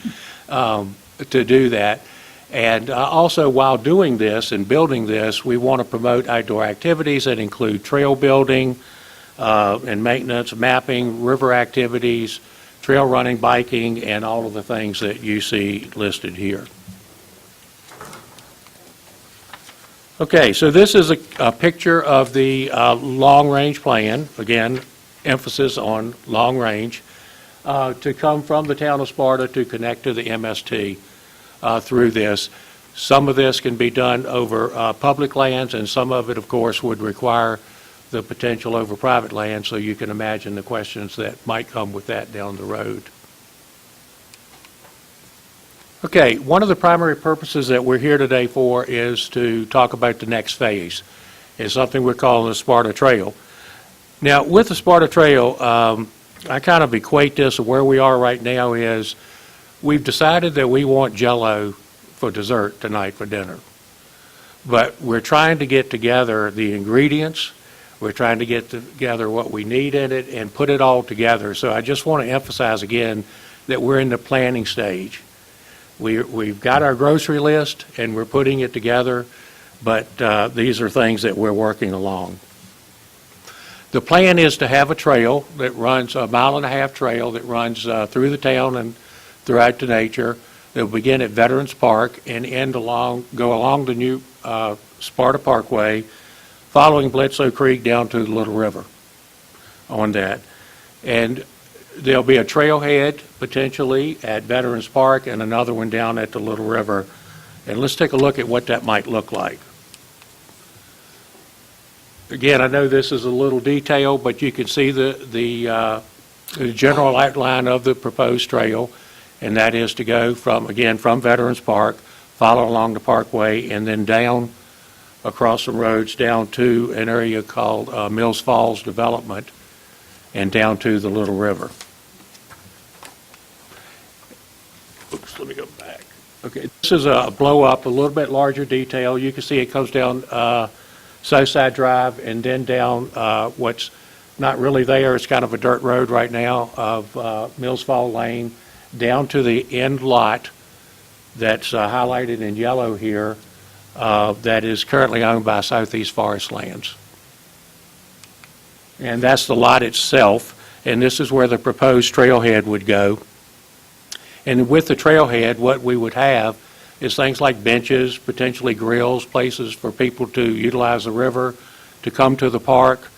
to do that. And also, while doing this and building this, we want to promote outdoor activities that include trail building and maintenance, mapping, river activities, trail running, biking, and all of the things that you see listed here. Okay, so this is a picture of the long-range plan. Again, emphasis on long-range, to come from the town of Sparta to connect to the MST through this. Some of this can be done over public lands, and some of it, of course, would require the potential over private land, so you can imagine the questions that might come with that down the road. Okay, one of the primary purposes that we're here today for is to talk about the next phase. It's something we're calling the Sparta Trail. Now, with the Sparta Trail, I kind of equate this to where we are right now is we've decided that we want Jell-O for dessert tonight for dinner. But we're trying to get together the ingredients. We're trying to get together what we need in it and put it all together. So I just want to emphasize again that we're in the planning stage. We've got our grocery list and we're putting it together, but these are things that we're working along. The plan is to have a trail that runs, a 1.5-mile trail that runs through the town and throughout the nature. They'll begin at Veterans Park and go along the new Sparta Parkway, following Bledsoe Creek down to the Little River on that. And there'll be a trailhead potentially at Veterans Park and another one down at the Little River. And let's take a look at what that might look like. Again, I know this is a little detailed, but you can see the general outline of the proposed trail, and that is to go from Veterans Park, follow along the Parkway, and then down across some roads down to an area called Mills Falls Development and down to the Little River. Oops, let me go back. Okay, this is a blow-up, a little bit larger detail. You can see it comes down Southside Drive and then down what's not really there. It's kind of a dirt road right now of Mills Fall Lane down to the end lot that's highlighted in yellow here that is currently owned by Southeast Forest Lands. And that's the lot itself, and this is where the proposed trailhead would go. And with the trailhead, what we would have is things like benches, potentially grills, places for people to utilize the river, to come to the park,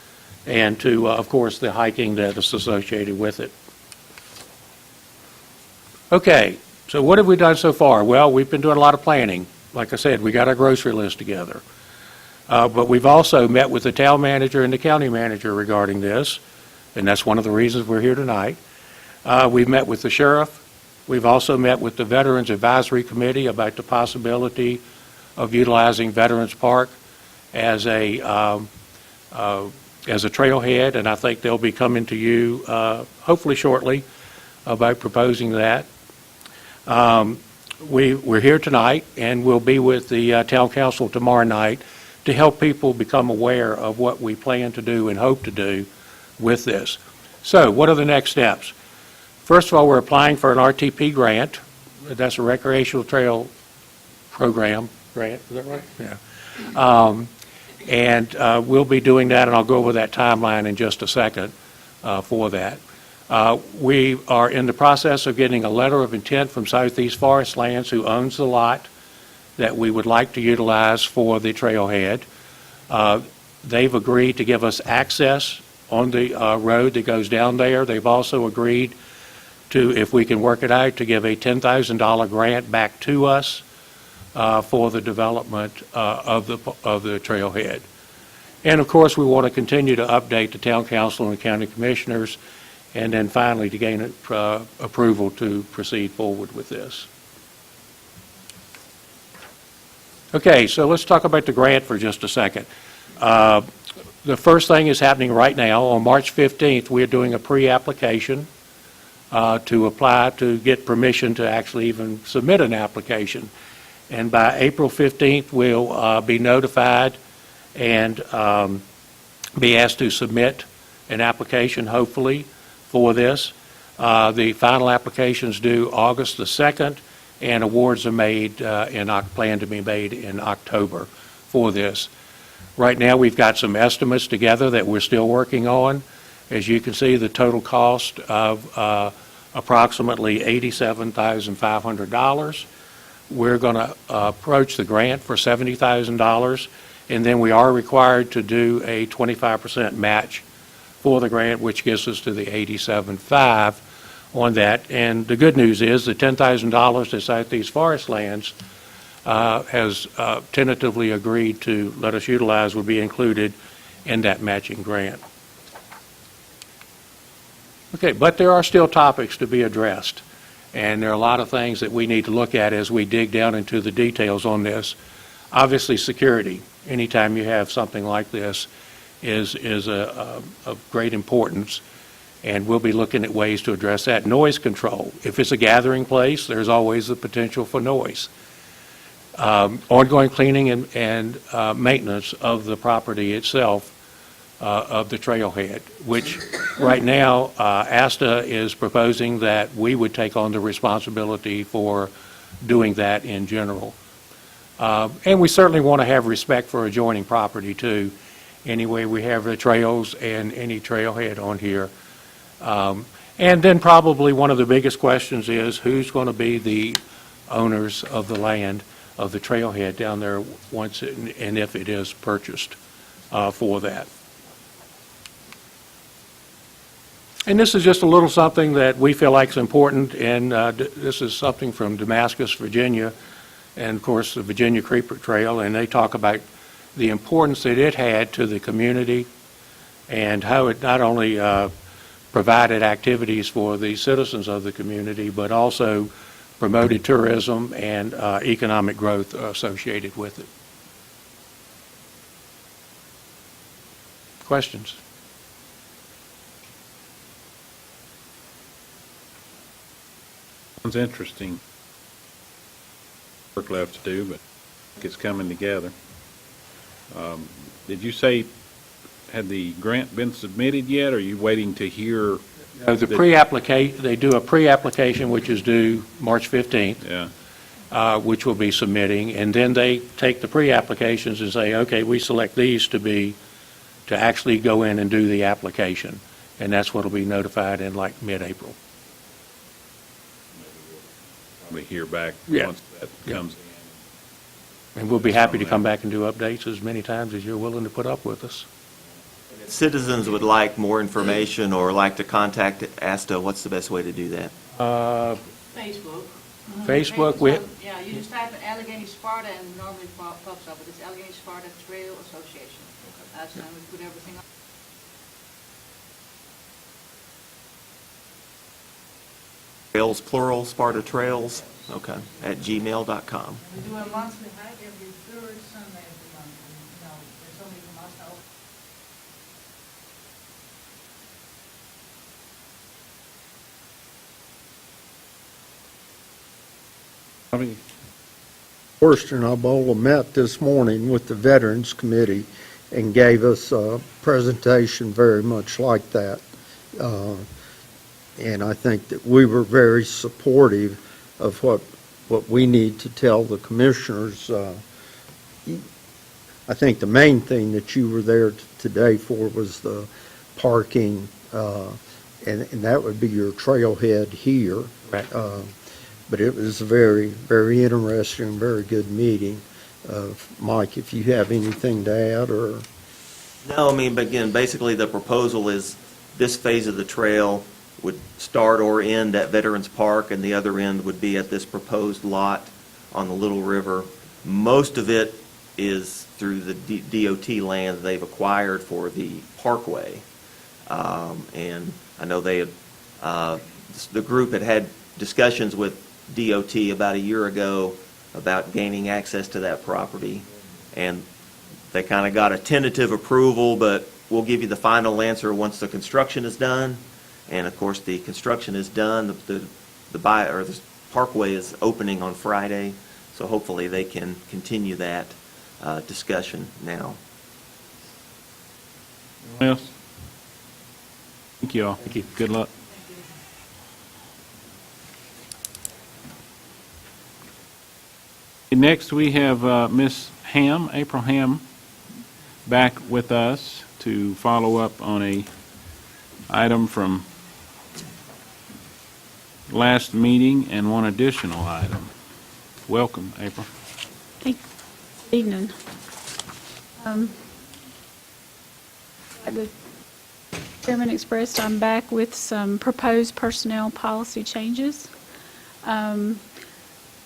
and to, of course, the hiking that is associated with it. Okay, so what have we done so far? Well, we've been doing a lot of planning. Like I said, we got our grocery list together. But we've also met with the town manager and the county manager regarding this, and that's one of the reasons we're here tonight. We've met with the sheriff. We've also met with the Veterans Advisory Committee about the possibility of utilizing Veterans Park as a trailhead, and I think they'll be coming to you hopefully shortly about proposing that. We're here tonight, and we'll be with the town council tomorrow night to help people become aware of what we plan to do and hope to do with this. So what are the next steps? First of all, we're applying for an Rtp grant. That's a recreational trail program grant, is that right? Yeah. And we'll be doing that, and I'll go over that timeline in just a second for that. We are in the process of getting a letter of intent from Southeast Forest Lands, who owns the lot that we would like to utilize for the trailhead. They've agreed to give us access on the road that goes down there. They've also agreed to, if we can work it out, to give a $10,000 grant back to us for the development of the trailhead. And of course, we want to continue to update the town council and the county commissioners, and then finally to gain approval to proceed forward with this. Okay, so let's talk about the grant for just a second. The first thing is happening right now. On March 15th, we're doing a pre-application to apply to get permission to actually even submit an application. And by April 15th, we'll be notified and be asked to submit an application, hopefully, for this. The final application's due August the 2nd, and awards are made plan to be made in October for this. Right now, we've got some estimates together that we're still working on. As you can see, the total cost of approximately $87,500. We're going to approach the grant for $70,000, and then we are required to do a 25% match for the grant, which gets us to the $87,500 on that. And the good news is the $10,000 that Southeast Forest Lands has tentatively agreed to let us utilize will be included in that matching grant. Okay, but there are still topics to be addressed, and there are a lot of things that we need to look at as we dig down into the details on this. Obviously, security, anytime you have something like this, is of great importance, and we'll be looking at ways to address that. Noise control. If it's a gathering place, there's always the potential for noise. Ongoing cleaning and maintenance of the property itself, of the trailhead, which right now Asta is proposing that we would take on the responsibility for doing that in general. And we certainly want to have respect for adjoining property too. Anyway, we have the trails and any trailhead on here. And then probably one of the biggest questions is who's going to be the owners of the land of the trailhead down there once and if it is purchased for that. And this is just a little something that we feel like is important, and this is something from Damascus, Virginia, and of course the Virginia Creeper Trail, and they talk about the importance that it had to the community and how it not only provided activities for the citizens of the community, but also promoted tourism and economic growth associated with it. Questions? Sounds interesting. Work left to do, but it's coming together. Did you say, had the grant been submitted yet, or are you waiting to hear? They do a pre-application, which is due March 15th. Yeah. Which will be submitting, and then they take the pre-applications and say, okay, we select these to actually go in and do the application, and that's what will be notified in like mid-April. Probably hear back Yeah. once that comes in. And we'll be happy to come back and do updates as many times as you're willing to put up with us. If citizens would like more information or like to contact Asta, what's the best way to do that? Facebook. Facebook, Yeah, you just type in Allegheny Sparta and normally pops up, but it's Allegheny Sparta Trail Association. That's when we put everything up. Trails, plural, Sparta Trails, okay, at gmail.com. We do a monthly hike every third Sunday of the month. And, there's somebody from Asta. Horst and Ibola met this morning with the Veterans Committee and gave us a presentation very much like that. And I think that we were very supportive of what we need to tell the commissioners. I think the main thing that you were there today for was the parking, and that would be your trailhead here. Right. But it was a very, very interesting, very good meeting. Mike, if you have anything to add, or? No, I mean, but again, basically the proposal is this phase of the trail would start or end at Veterans Park, and the other end would be at this proposed lot on the Little River. Most of it is through the DOT land that they've acquired for the Parkway. And I know they had, the group had discussions with DOT about a year ago about gaining access to that property, and they kind of got a tentative approval, but we'll give you the final answer once the construction is done. And of course, the construction is done. The Parkway is opening on Friday, so hopefully they can continue that discussion now. Anyone else? Thank you all. Thank you. Good luck. Next, we have Miss Ham, April Ham, back with us to follow up on a item from last meeting and one additional item. Welcome, April. Good evening. Like the chairman expressed, I'm back with some proposed personnel policy changes.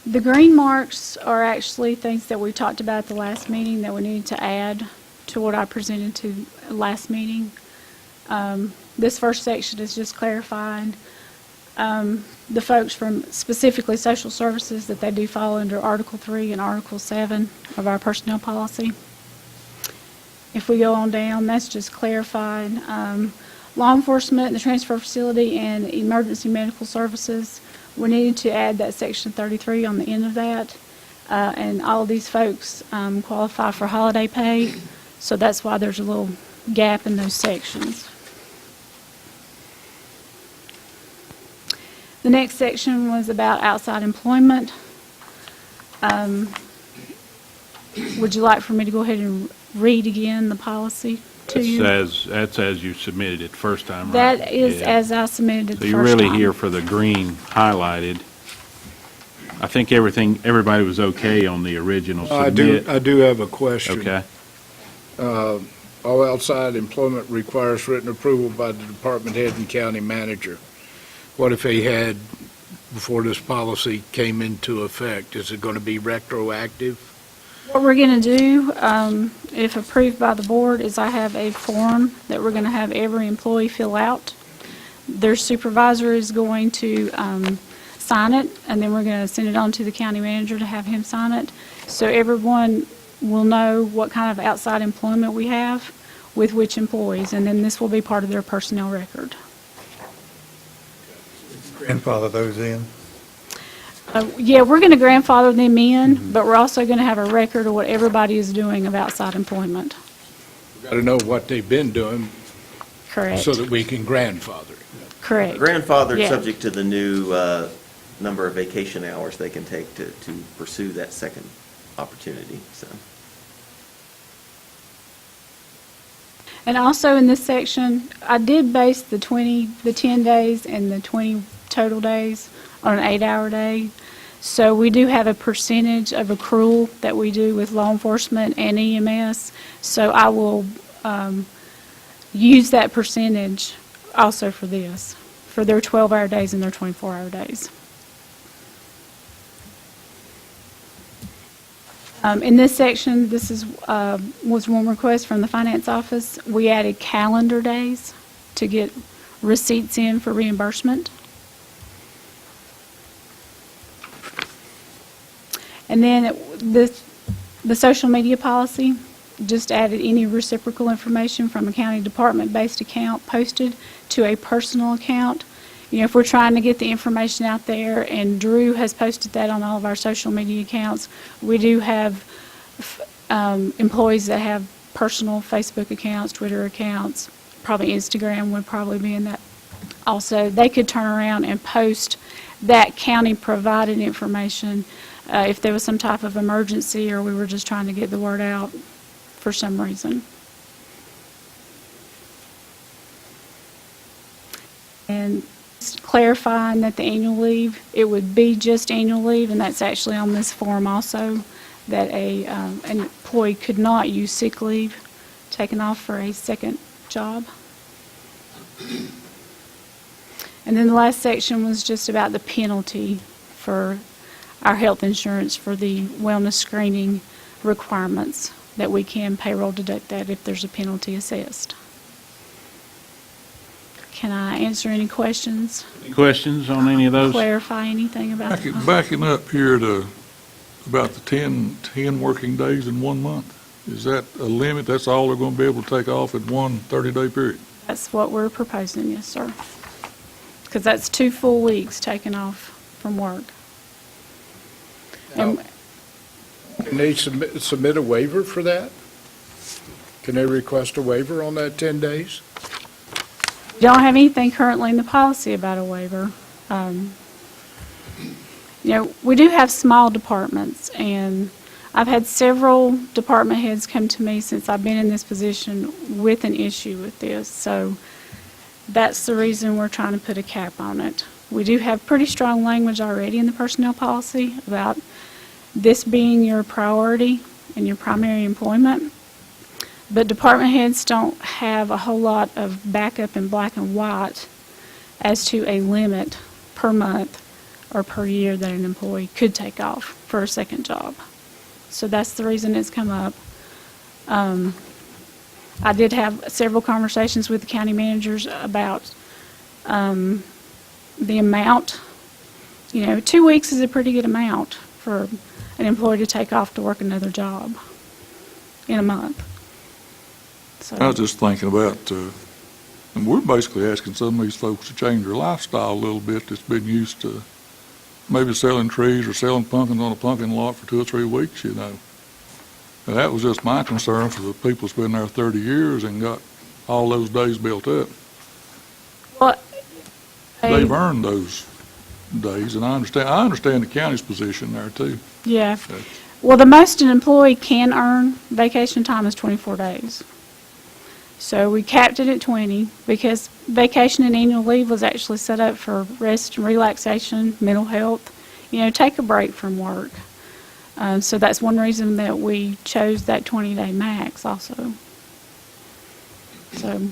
The green marks are actually things that we talked about at the last meeting that we needed to add to what I presented to last meeting. This first section is just clarifying the folks from specifically social services that they do fall under Article 3 and Article 7 of our personnel policy. If we go on down, that's just clarifying law enforcement, the transfer facility, and emergency medical services. We needed to add that section 33 on the end of that, and all of these folks qualify for holiday pay, so that's why there's a little gap in those sections. The next section was about outside employment. Would you like for me to go ahead and read again the policy to you? That's as you submitted it first time, right? That is Yeah. as I submitted it the So first you're time. really here for the green highlighted. I think everybody was okay on the original I submit. do have a question. Okay. All outside employment requires written approval by the department head and county manager. What if he had before this policy came into effect? Is it going to be retroactive? What we're going to do, if approved by the board, is I have a form that we're going to have every employee fill out. Their supervisor is going to sign it, and then we're going to send it on to the county manager to have him sign it. So everyone will know what kind of outside employment we have with which employees, and then this will be part of their personnel record. Grandfather those in. Yeah, we're going to grandfather them in, but we're also going to have a record of what everybody is doing of outside employment. Got to know what they've been doing Correct. so that we can grandfather. Correct. Grandfathered Yeah. subject to the new number of vacation hours they can take to pursue that second opportunity, so. And also in this section, I did base the 10 days and the 20 total days on an 8-hour day. So we do have a percentage of accrual that we do with law enforcement and EMS. So I will use that percentage also for this, for their 12-hour days and their 24-hour days. In this section, this was one request from the finance office. We added calendar days to get receipts in for reimbursement. And then the social media policy just added any reciprocal information from a county department-based account posted to a personal account. You know, if we're trying to get the information out there, and Drew has posted that on all of our social media accounts, we do have employees that have personal Facebook accounts, Twitter accounts, probably Instagram would probably be in that. Also, they could turn around and post that county-provided information if there was some type of emergency or we were just trying to get the word out for some reason. And clarifying that the annual leave, it would be just annual leave, and that's actually on this form also, that an employee could not use sick leave taken off for a second job. And then the last section was just about the penalty for our health insurance for the wellness screening requirements, that we can payroll deduct that if there's a penalty assessed. Can I answer any questions? Any questions on any of those? Clarify anything about that? Backing up here to about the 10 working days in 1 month, is that a limit? That's all they're going to be able to take off in one 30-day period? That's what we're proposing, yes, sir. Because that's 2 full weeks taken off from work. And Can they submit a waiver for that? Can they request a waiver on that 10 days? we don't have anything currently in the policy about a waiver. You know, we do have small departments, and I've had several department heads come to me since I've been in this position with an issue with this. So that's the reason we're trying to put a cap on it. We do have pretty strong language already in the personnel policy about this being your priority and your primary employment. But department heads don't have a whole lot of backup in black and white as to a limit per month or per year that an employee could take off for a second job. So that's the reason it's come up. I did have several conversations with the county managers about the amount. You know, 2 weeks is a pretty good amount for an employee to take off to work another job in a month. So, I was just thinking about, and we're basically asking some of these folks to change their lifestyle a little bit that's been used to maybe selling trees or selling pumpkins on a pumpkin lot for 2 or 3 weeks, you know. And that was just my concern for the people that's been there 30 years and got all those days built up. well, They've earned those days, and I understand the county's position there too. yeah. Well, the most an employee can earn vacation time is 24 days. So we capped it at 20 because vacation and annual leave was actually set up for rest and relaxation, mental health, you know, take a break from work. So that's one reason that we chose that 20-day max also. So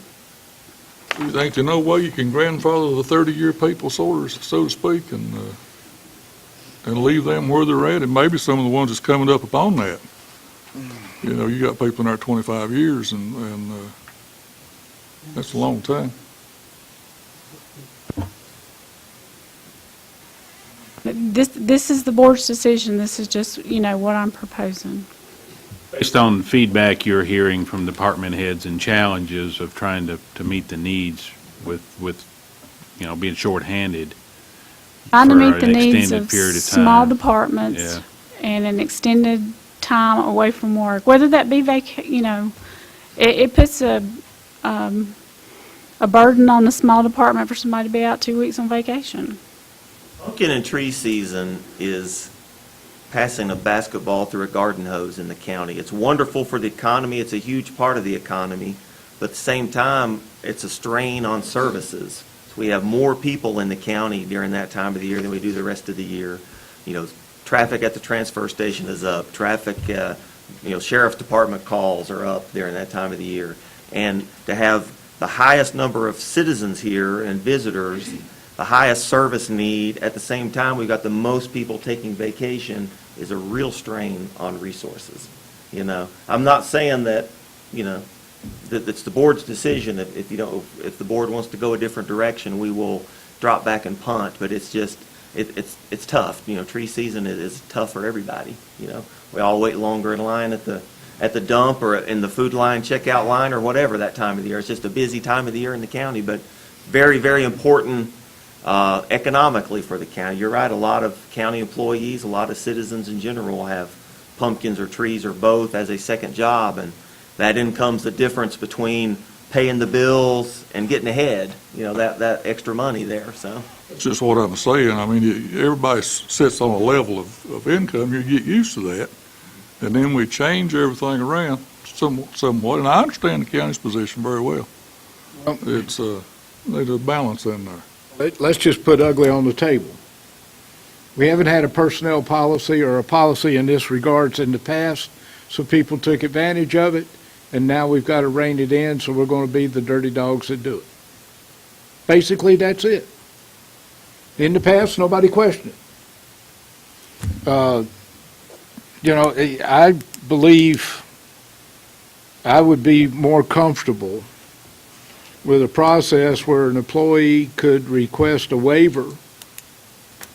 You think there's no way you can grandfather the 30-year people, so to speak, and leave them where they're at, and maybe some of the ones that's coming up upon that. You know, you got people in there 25 years, and that's a long time. This is the board's decision. This is just, what I'm proposing. Based on feedback you're hearing from department heads and challenges of trying to meet the needs with being shorthanded. Trying to for meet the an needs extended of period of small time. departments Yeah. and an extended time away from work, whether that be it puts a burden on the small department for somebody to be out 2 weeks on vacation. Pumpkin and tree season is passing a basketball through a garden hose in the county. It's wonderful for the economy. It's a huge part of the economy. But at the same time, it's a strain on services. So we have more people in the county during that time of the year than we do the rest of the year. Traffic at the transfer station is up. Traffic, sheriff's department calls are up during that time of the year. And to have the highest number of citizens here and visitors, the highest service need, at the same time we've got the most people taking vacation, is a real strain on resources. I'm not saying that, that it's the board's decision. If the board wants to go a different direction, we will drop back and punt. But it's just, it's tough. Tree season is tough for everybody. We all wait longer in line at the dump or in the food line, checkout line, or whatever that time of the year. It's just a busy time of the year in the county, but very, very important economically for the county. You're right, a lot of county employees, a lot of citizens in general have pumpkins or trees or both as a second job, and that income's the difference between paying the bills and getting ahead, that extra money there, so. That's just what I'm saying. I mean, everybody sits on a level of income. You get used to that. And then we change everything around somewhat. And I understand the county's position very well. There's a balance in there. Let's just put ugly on the table. We haven't had a personnel policy or a policy in this regards in the past, so people took advantage of it, and now we've got to rein it in, so we're going to be the dirty dogs that do it. Basically, that's it. In the past, nobody questioned it. I believe I would be more comfortable with a process where an employee could request a waiver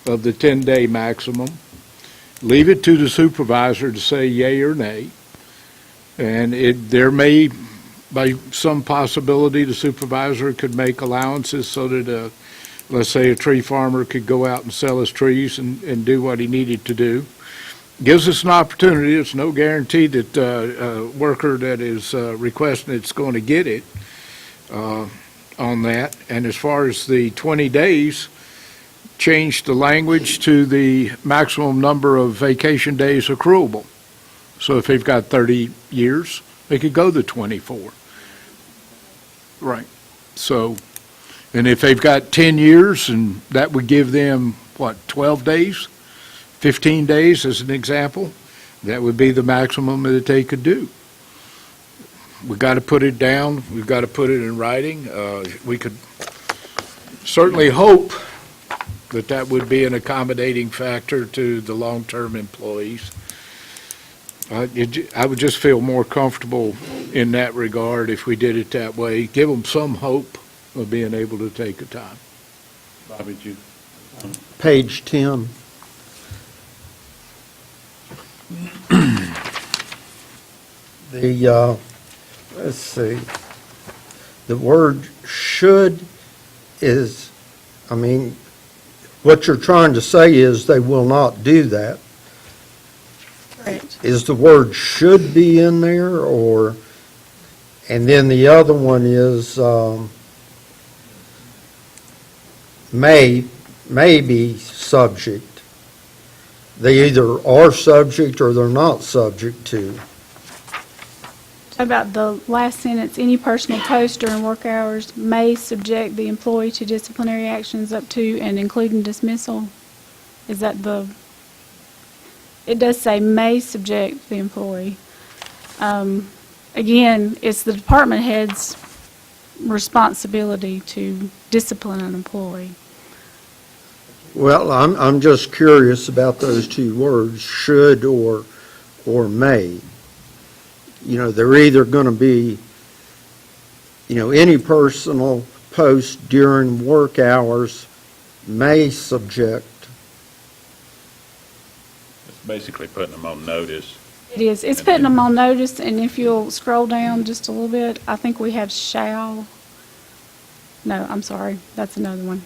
of the 10-day maximum, leave it to the supervisor to say yay or nay, and there may, by some possibility, the supervisor could make allowances so that, let's say, a tree farmer could go out and sell his trees and do what he needed to do. Gives us an opportunity. It's no guarantee that a worker that is requesting it's going to get it on that. And as far as the 20 days, change the language to the maximum number of vacation days accruable. So if they've got 30 years, they could go to 24. Right. So, and if they've got 10 years, and that would give them, 12 days? 15 days as an example, that would be the maximum that they could do. We've got to put it down. We've got to put it in writing. We could certainly hope that would be an accommodating factor to the long-term employees. I would just feel more comfortable in that regard if we did it that way. Give them some hope of being able to take the time. Bobby, you. Page 10. Let's see, the word should is, what you're trying to say is they will not do that. Correct. Is the word should be in there, or, and then the other one is may be subject. They either are subject or they're not subject to. About the last sentence, any personal post during work hours may subject the employee to disciplinary actions up to and including dismissal. Is that it does say may subject the employee. Again, it's the department head's responsibility to discipline an employee. Well, I'm just curious about those two words, should or may. You know, they're either going to be, you know, any personal post during work hours may subject. It's basically putting them on notice. It is. It's putting them on notice, and if you'll scroll down just a little bit, I think we have shall. No, I'm sorry. That's another one.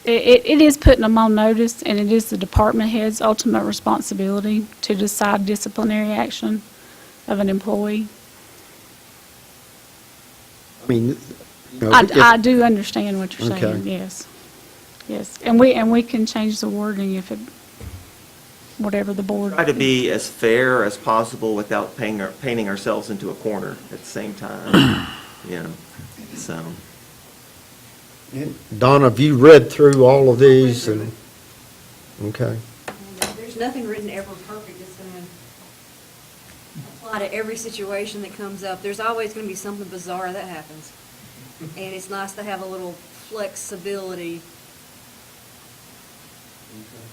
It is putting them on notice, and it is the department head's ultimate responsibility to decide disciplinary action of an employee. I mean, you know, I do understand what you're saying, Okay. yes. Yes, and we can change the wording if it, whatever the board. Try to be as fair as possible without painting ourselves into a corner at the same time, you know, so. Donna, have you read through all of these? And okay. There's nothing written ever perfect that's going to apply to every situation that comes up. There's always going to be something bizarre that happens. And it's nice to have a little flexibility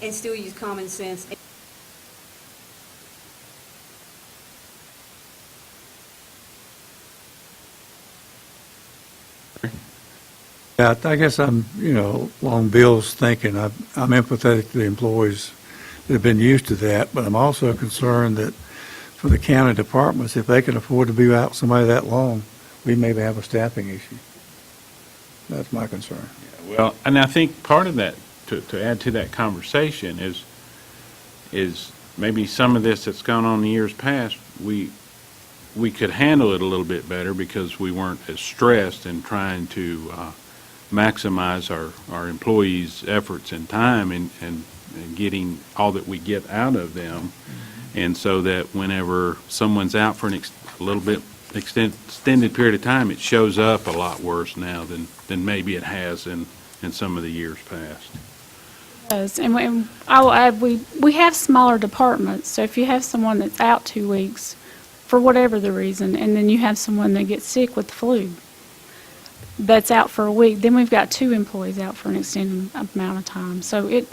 and still use common sense. Yeah, I guess I'm, along Bill's thinking, I'm empathetic to the employees that have been used to that, but I'm also concerned that for the county departments, if they can afford to be out somebody that long, we maybe have a staffing issue. That's my concern. Well, and I think part of that, to add to that conversation, is maybe some of this that's gone on in years past, we could handle it a little bit better because we weren't as stressed in trying to maximize our employees' efforts and time and getting all that we get out of them. And so that whenever someone's out for a little bit extended period of time, it shows up a lot worse now than maybe it has in some of the years past. Yes, and I'll add, we have smaller departments, so if you have someone that's out 2 weeks, for whatever the reason, and then you have someone that gets sick with the flu, that's out for a week, then we've got 2 employees out for an extended amount of time. So it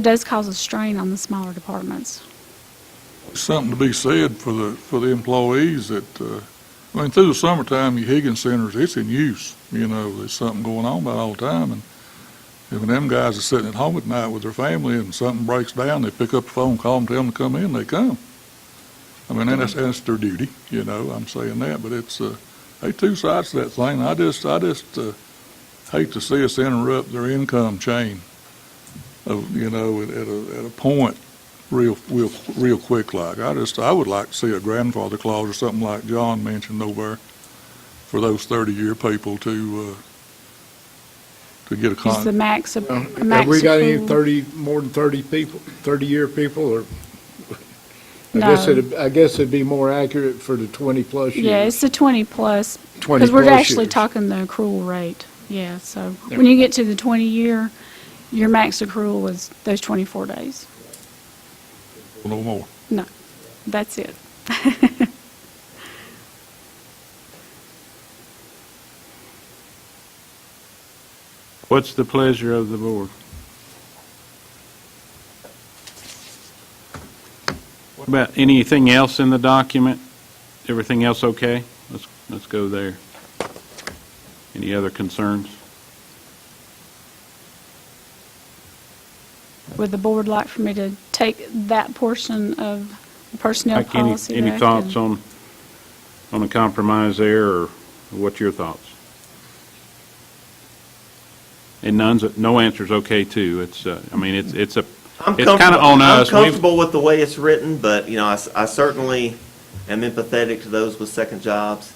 does cause a strain on the smaller departments. Something to be said for the employees that, through the summertime, your Higgins centers, it's in use. There's something going on about all the time. And when them guys are sitting at home at night with their family and something breaks down, they pick up the phone, call them, tell them to come in, they come. And that's their duty, I'm saying that, but it's, hey, two sides to that thing. I just hate to see us interrupt their income chain of, at a point real quick like. I would like to see a grandfather clause or something like John mentioned over there for those 30-year people to get a Is con. the max of Have we got any approval. more than 30-year people, or? No. I guess it'd be more accurate for the 20-plus years. Yeah, it's the 20 plus, 20 because we're plus actually years. talking the accrual rate. Yeah, so when you get to the 20-year, your max accrual is those 24 days. No more. No, that's it. What's the pleasure of the board? What about anything else in the document? Everything else okay? Let's go there. Any other concerns? Would the board like for me to take that portion of the personnel Like any policy any back thoughts and- on a compromise there, or what's your thoughts? And no answer's okay too. It's it's kind of on us. I'm comfortable with the way it's written, but, I certainly am empathetic to those with second jobs.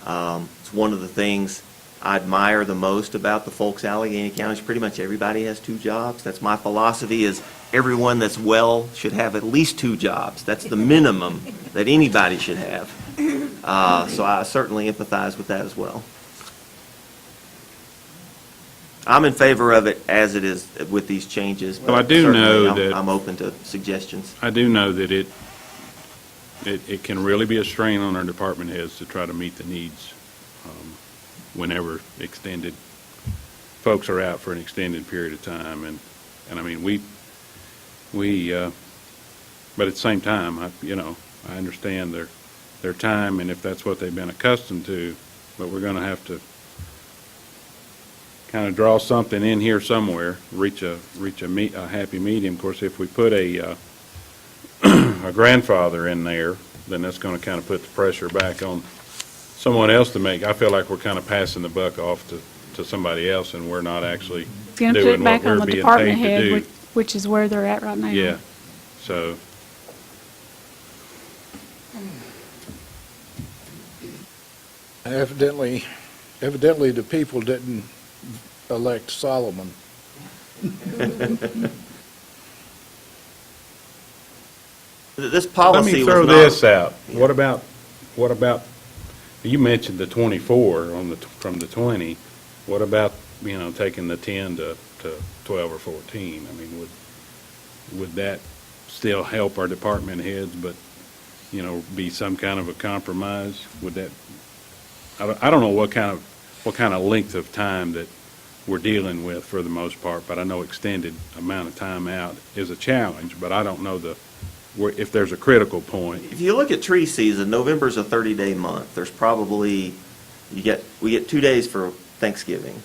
It's one of the things I admire the most about the folks in Allegheny County is pretty much everybody has 2 jobs. That's my philosophy, is everyone that's well should have at least 2 jobs. That's the minimum that anybody should have. So I certainly empathize with that as well. I'm in favor of it as it is with these changes. Well, I but do certainly know I'm- that- I'm open to suggestions. I do know that it can really be a strain on our department heads to try to meet the needs whenever folks are out for an extended period of time. And I mean, but at the same time, I understand their time, and if that's what they've been accustomed to, but we're going to have to kind of draw something in here somewhere, reach a happy medium. Of course, if we put a grandfather in there, then that's going to kind of put the pressure back on someone else to make. I feel like we're kind of passing the buck off to somebody else, and we're not actually It's going to put doing it what back on we're the being department paid to head, do. which is where they're at right now. Yeah, so. Evidently, the people didn't elect Solomon. This Let policy me was throw not- this out. What about, you mentioned the 24 from the 20. What about, taking the 10 to 12 or 14? I mean, would that still help our department heads, but, be some kind of a compromise? Would that, I don't know what kind of length of time that we're dealing with for the most part, but I know extended amount of time out is a challenge, but I don't know if there's a critical point. If you look at tree season, November's a 30-day month. There's probably, we get 2 days for Thanksgiving.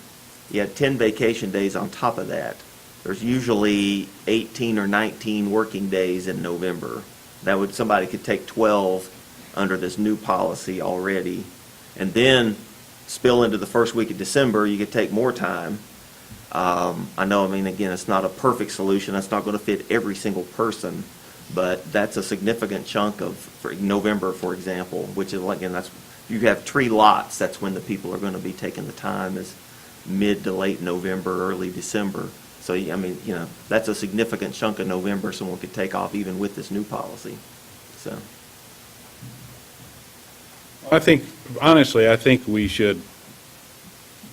You had 10 vacation days on top of that. There's usually 18 or 19 working days in November. Somebody could take 12 under this new policy already. And then spill into the first week of December, you could take more time. Again, it's not a perfect solution. That's not going to fit every single person. But that's a significant chunk for November, for example, which is, again, you have tree lots. That's when the people are going to be taking the time, is mid to late November, early December. So, that's a significant chunk of November someone could take off even with this new policy. So, Honestly, I think we should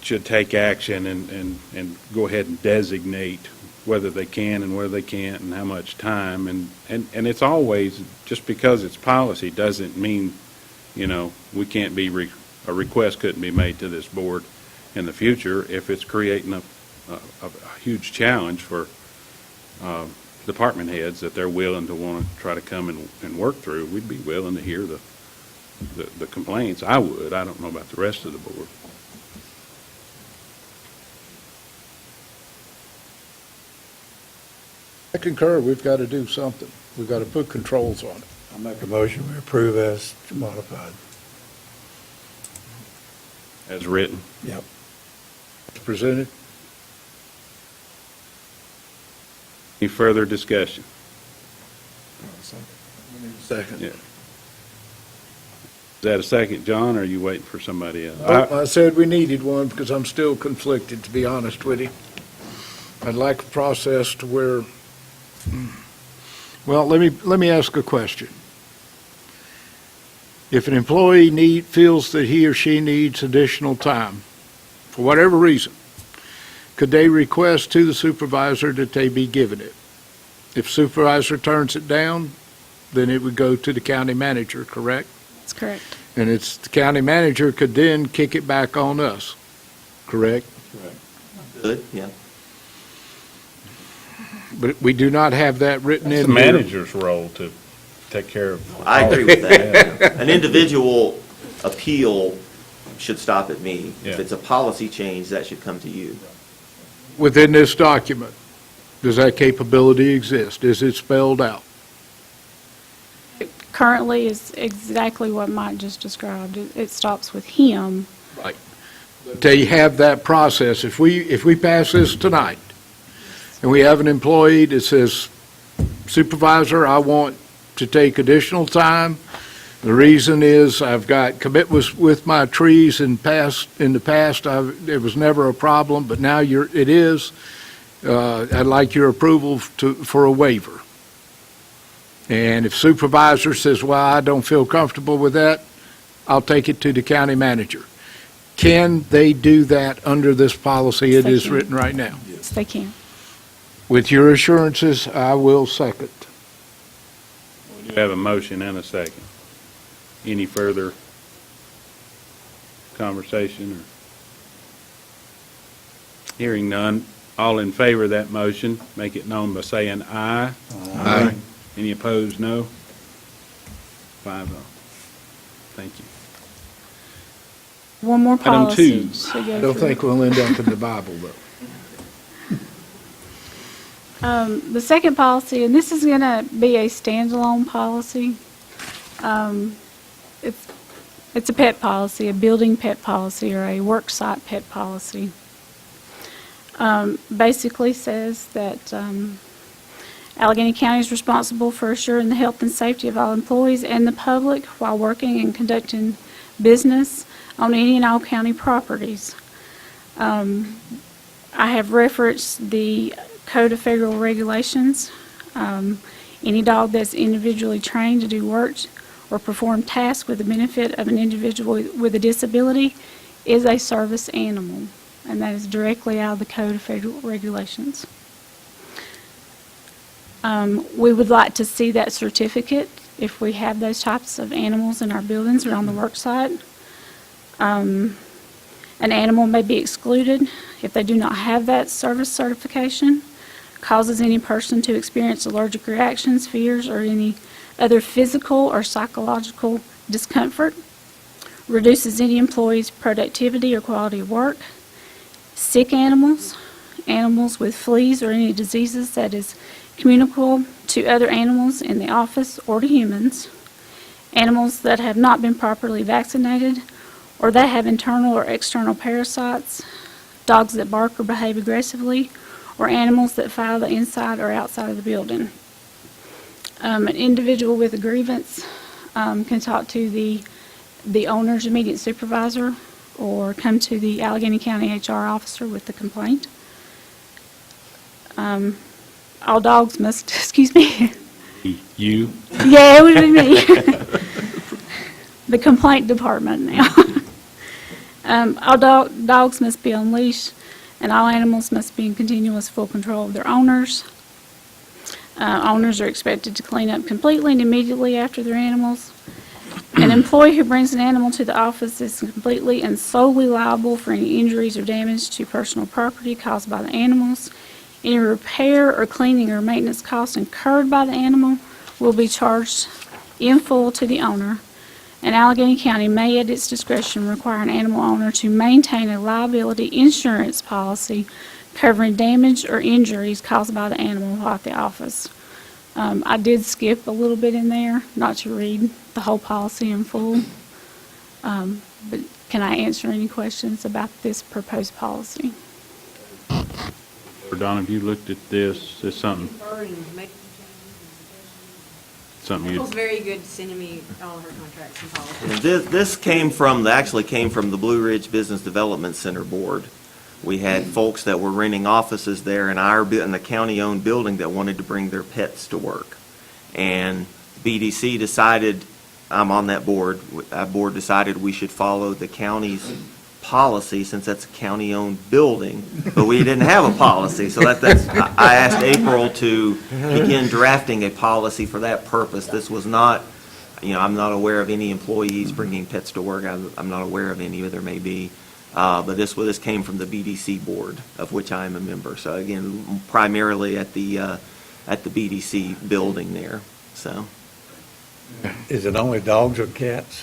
take action and go ahead and designate whether they can and whether they can't and how much time. And it's always, just because it's policy doesn't mean, we can't be, a request couldn't be made to this board in the future if it's creating a huge challenge for department heads that they're willing to want to try to come and work through. We'd be willing to hear the complaints. I would. I don't know about the rest of the board. I concur, we've got to do something. We've got to put controls on it. I'll make a motion we approve as modified. As written. Yep. It's presented. Any further discussion? Second. Yeah. Is that a second, John, or are you waiting for somebody else? I said we needed one because I'm still conflicted, to be honest with you. I'd like a process to where, well, let me ask a question. If an employee feels that he or she needs additional time, for whatever reason, could they request to the supervisor that they be given it? If supervisor turns it down, then it would go to the county manager, correct? That's correct. And the county manager could then kick it back on us, correct? good, yeah. But we do not have that written It's in the here. manager's role to take care of. I agree with that. An individual appeal should stop at me. If Yeah. it's a policy change, that should come to you. Within this document, does that capability exist? Is it spelled out? Currently is exactly what Mike just described. It stops with him. Right. They have that process. If we pass this tonight, and we have an employee that says, Supervisor, I want to take additional time. The reason is I've got commitments with my trees in the past. It was never a problem, but now it is. I'd like your approval for a waiver. And if supervisor says, well, I don't feel comfortable with that, I'll take it to the county manager. Can they do that under this policy it They is can. written right now? Yes, they can. With your assurances, I will second. We do have a motion and a second. Any further conversation? Or hearing none, all in favor of that motion, make it known by saying aye. Aye. Any opposed, no? 5-0. Thank you. One more Item policy. 2. to go I don't through. think we'll end up in the Bible, though. The second policy, and this is going to be a standalone policy. It's a pet policy, a building pet policy, or a work site pet policy. Basically says that Allegheny County is responsible for assuring the health and safety of all employees and the public while working and conducting business on any and all county properties. I have referenced the Code of Federal Regulations. Any dog that's individually trained to do work or perform tasks with the benefit of an individual with a disability is a service animal, and that is directly out of the Code of Federal Regulations. We would like to see that certificate if we have those types of animals in our buildings or on the work site. An animal may be excluded if they do not have that service certification, causes any person to experience allergic reactions, fears, or any other physical or psychological discomfort, reduces any employee's productivity or quality of work, sick animals, animals with fleas or any diseases that is communicable to other animals in the office or to humans, animals that have not been properly vaccinated or that have internal or external parasites, dogs that bark or behave aggressively, or animals that foul the inside or outside of the building. An individual with a grievance can talk to the owner's immediate supervisor or come to the Allegheny County HR officer with the complaint. All dogs must, excuse me. You? Yeah, it would be me. The complaint department now. All dogs must be on leash, and all animals must be in continuous full control of their owners. Owners are expected to clean up completely and immediately after their animals. An employee who brings an animal to the office is completely and solely liable for any injuries or damage to personal property caused by the animals. Any repair or cleaning or maintenance costs incurred by the animal will be charged in full to the owner. And Allegheny County may, at its discretion, require an animal owner to maintain a liability insurance policy covering damage or injuries caused by the animal while at the office. I did skip a little bit in there, not to read the whole policy in full. But can I answer any questions about this proposed policy? Donna, have you looked at this? Is something you... Michael's very good sending me all of her contracts and policies. This actually came from the Blue Ridge Business Development Center Board. We had folks that were renting offices there in the county-owned building that wanted to bring their pets to work. And BDC decided, I'm on that board, that board decided we should follow the county's policy since that's a county-owned building, but we didn't have a policy. So I asked April to begin drafting a policy for that purpose. This was not, I'm not aware of any employees bringing pets to work. I'm not aware of any, but there may be. But this came from the BDC board, of which I am a member. So again, primarily at the BDC building there. So, Is it only dogs or cats?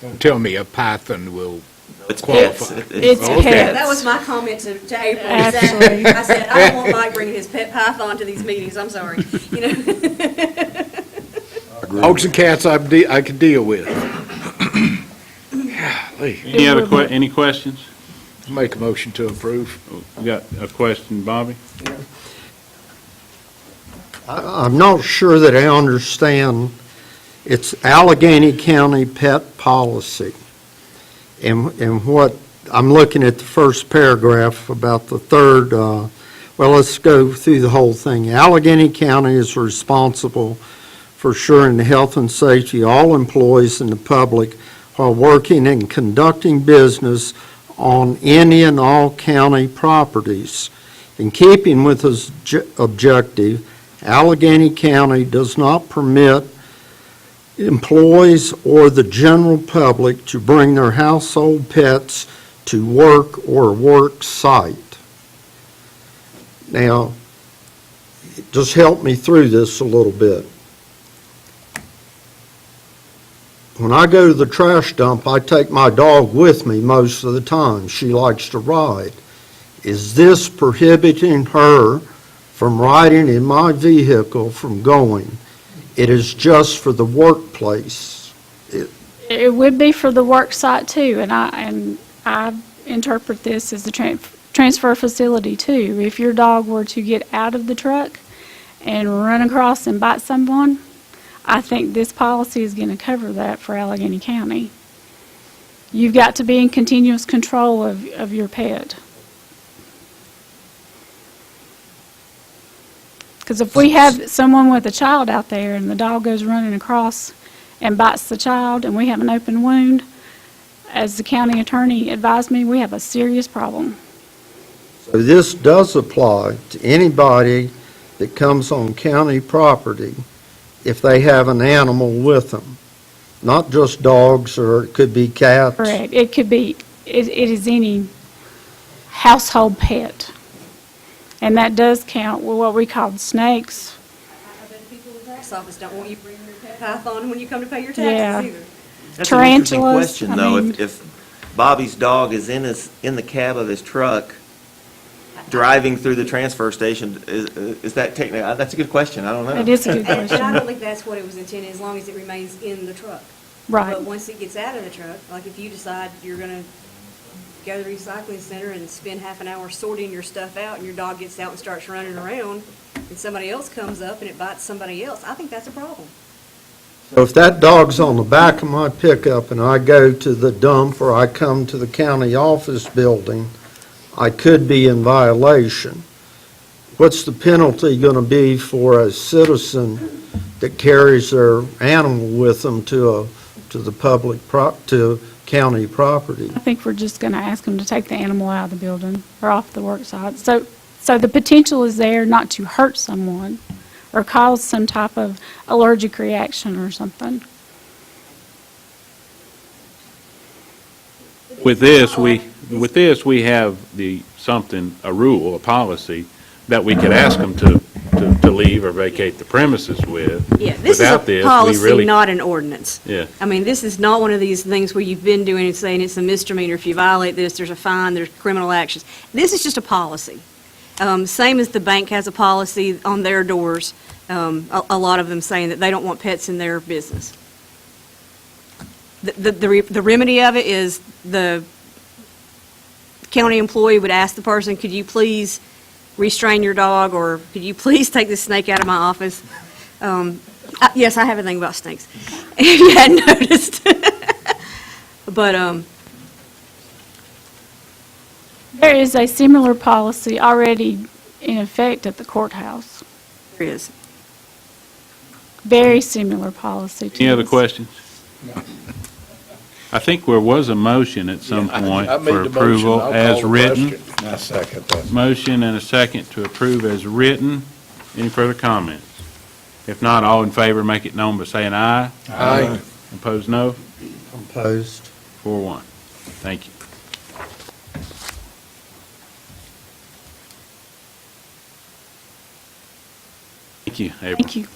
Don't tell me a python will it's qualify. pets. It's all pets. That was my comment to April. Absolutely. I said, I don't want Mike bringing his pet python to these meetings. I'm sorry. Dogs and cats I could deal with. Golly. Any questions? Make a motion to approve. We got a question, Bobby? I'm not sure that I understand. It's Allegheny County pet policy. And what, I'm looking at the first paragraph about the third, well, let's go through the whole thing. Allegheny County is responsible for ensuring the health and safety of all employees and the public while working and conducting business on any and all county properties. In keeping with this objective, Allegheny County does not permit employees or the general public to bring their household pets to work or work site. Now, just help me through this a little bit. When I go to the trash dump, I take my dog with me most of the time. She likes to ride. Is this prohibiting her from riding in my vehicle from going? It is just for the workplace. It would be for the work site too, and I interpret this as a transfer facility too. If your dog were to get out of the truck and run across and bite someone, I think this policy is going to cover that for Allegheny County. You've got to be in continuous control of your pet. Because if we have someone with a child out there and the dog goes running across and bites the child and we have an open wound, as the county attorney advised me, we have a serious problem. So this does apply to anybody that comes on county property if they have an animal with them, not just dogs, or it could be cats. Correct. It could be, it is any household pet. And that does count with what we call snakes. I bet people in the tax office don't want you bringing your pet python when you come to pay your Yeah. taxes either. That's an interesting Tarantulas, question, I though. mean- If Bobby's dog is in the cab of his truck, driving through the transfer station, is that technically, that's a good question, I don't know. It is a good And I question. don't think that's what it was intended, as long as it remains in the truck. Right. But once it gets out of the truck, like if you decide you're gonna go to the recycling center and spend half an hour sorting your stuff out, and your dog gets out and starts running around, and somebody else comes up and it bites somebody else, I think that's a problem. So if that dog's on the back of my pickup and I go to the dump or I come to the county office building, I could be in violation. What's the penalty going to be for a citizen that carries their animal with them to the public, to county property? I think we're just going to ask them to take the animal out of the building or off the work site. So the potential is there not to hurt someone or cause some type of allergic reaction or something. With this, we have a rule, a policy, that we could ask them to leave or vacate the premises with. Yeah, this is Without a this, we policy, really- not an ordinance. Yeah. I mean, this is not one of these things where you've been doing and saying it's a misdemeanor. If you violate this, there's a fine, there's criminal actions. This is just a policy. Same as the bank has a policy on their doors, a lot of them saying that they don't want pets in their business. The remedy of it is the county employee would ask the person, could you please restrain your dog, or could you please take this snake out of my office? Yes, I have a thing about snakes, if you hadn't noticed. But, There is a similar policy already in effect at the courthouse. there is. Very similar policy to Any other this. questions? I think there was a motion at some point I made for the motion. approval I'll as call the written. question. I second that. Motion and a second to approve as written. Any further comments? If not, all in favor, make it known by saying aye. Aye. Opposed, no. Opposed? 4-1. Thank you. Thank you, April. Thank you.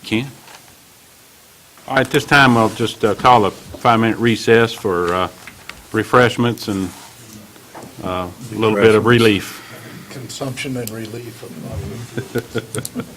Ken? All right, this time I'll just call a 5-minute recess for refreshments and a little bit of relief. Consumption and relief of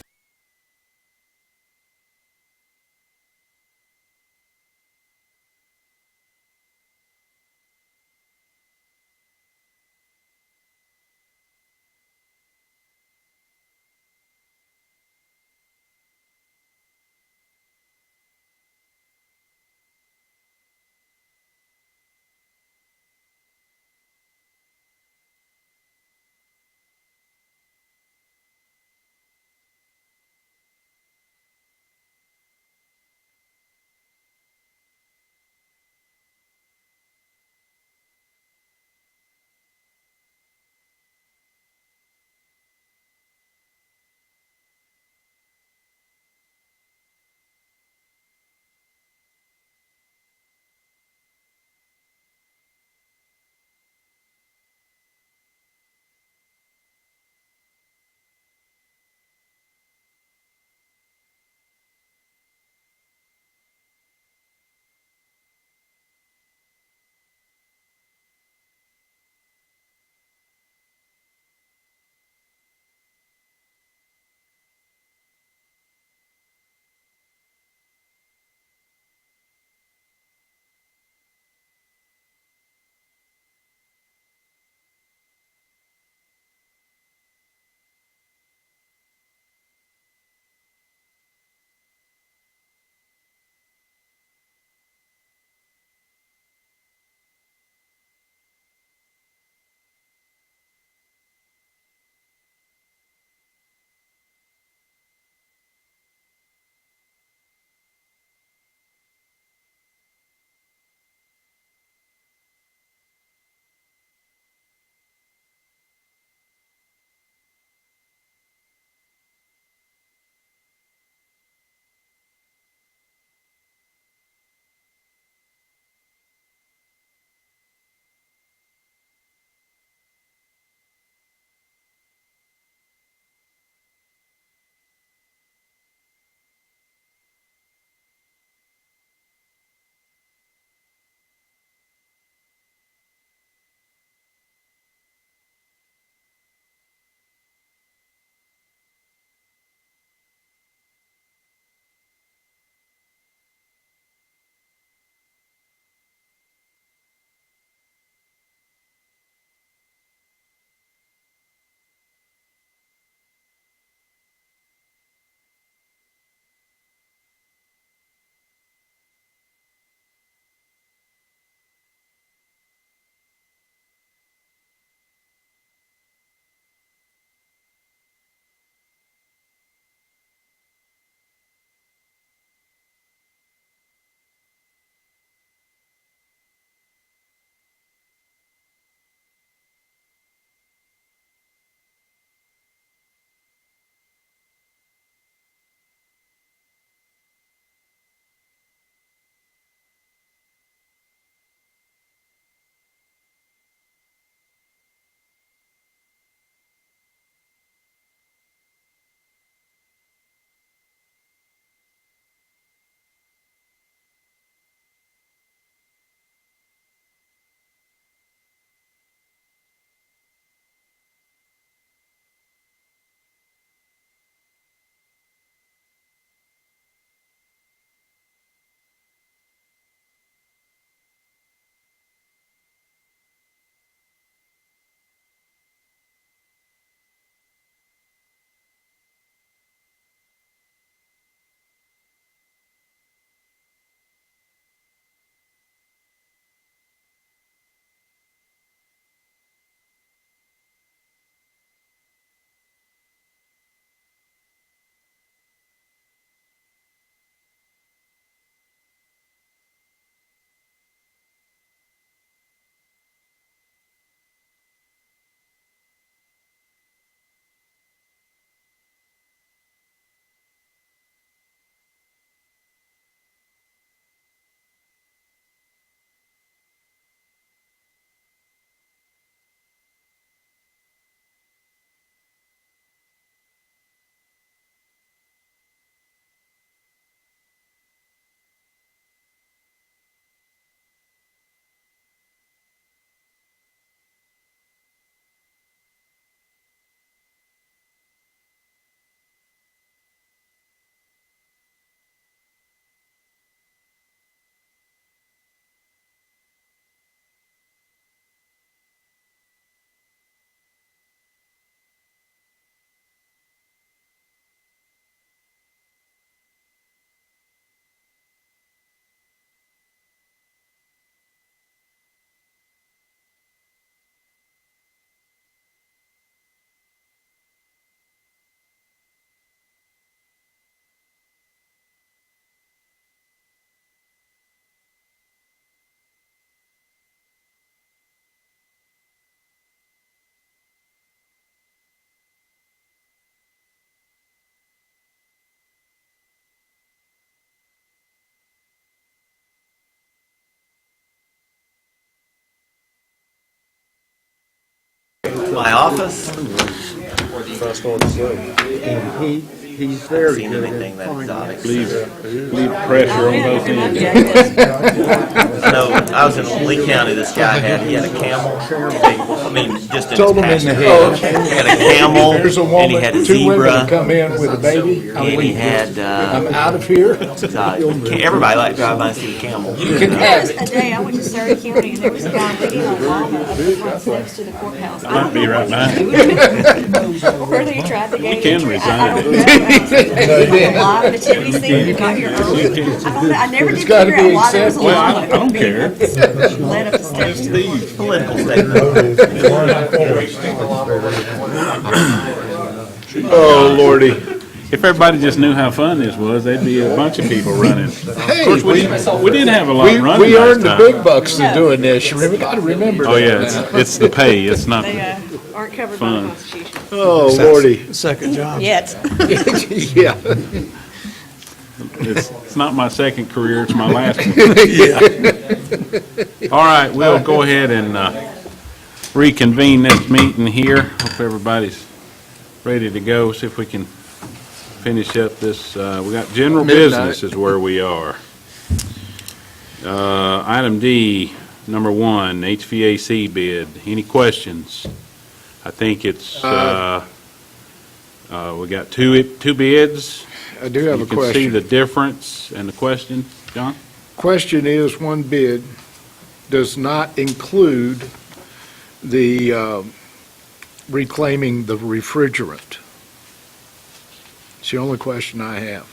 My office? And he's very Haven't seen good anything at that finding. exotic. Leave pressure on both ends. I know, I was in Lee County, this guy he had a camel. I mean, just in Told his him in the pasture. head. He had a camel, There's a and woman, he had a 2 women that zebra, come in with a baby. and he had, I'm out of here. everybody liked to drive by and see the camel. You can have A day, I went to Surrey County, and there was a guy waiting on llama up the front steps to the courthouse. I Might don't be know right behind. whether he tried to gain You can entry. resign. I don't know. Live nativity scene, you got your own. I never did It's gotta figure be out why there was a accepted. Well, llama. I don't care. Led up the steps. Political statement. Oh, Lordy. If everybody just knew how fun this was, there'd be a bunch of people running. Hey, Of course, we did have a lot running we last earned the time. big bucks for doing this. We got to remember Oh, that yeah, now. it's the pay, it's not They the aren't covered by the fun. Constitution. Oh, Lordy. Second job. Yet. Yeah. It's not my second career, it's my last one. All right, we'll go ahead and reconvene this meeting here. Hope everybody's ready to go, see if we can finish up this. We got general Midnight. business is where we are. Item D, number 1, HVAC bid. Any questions? I think it's, we got two bids. I do have a You can see question. the difference and the question, John? Question is, one bid does not include the reclaiming the refrigerant. It's the only question I have.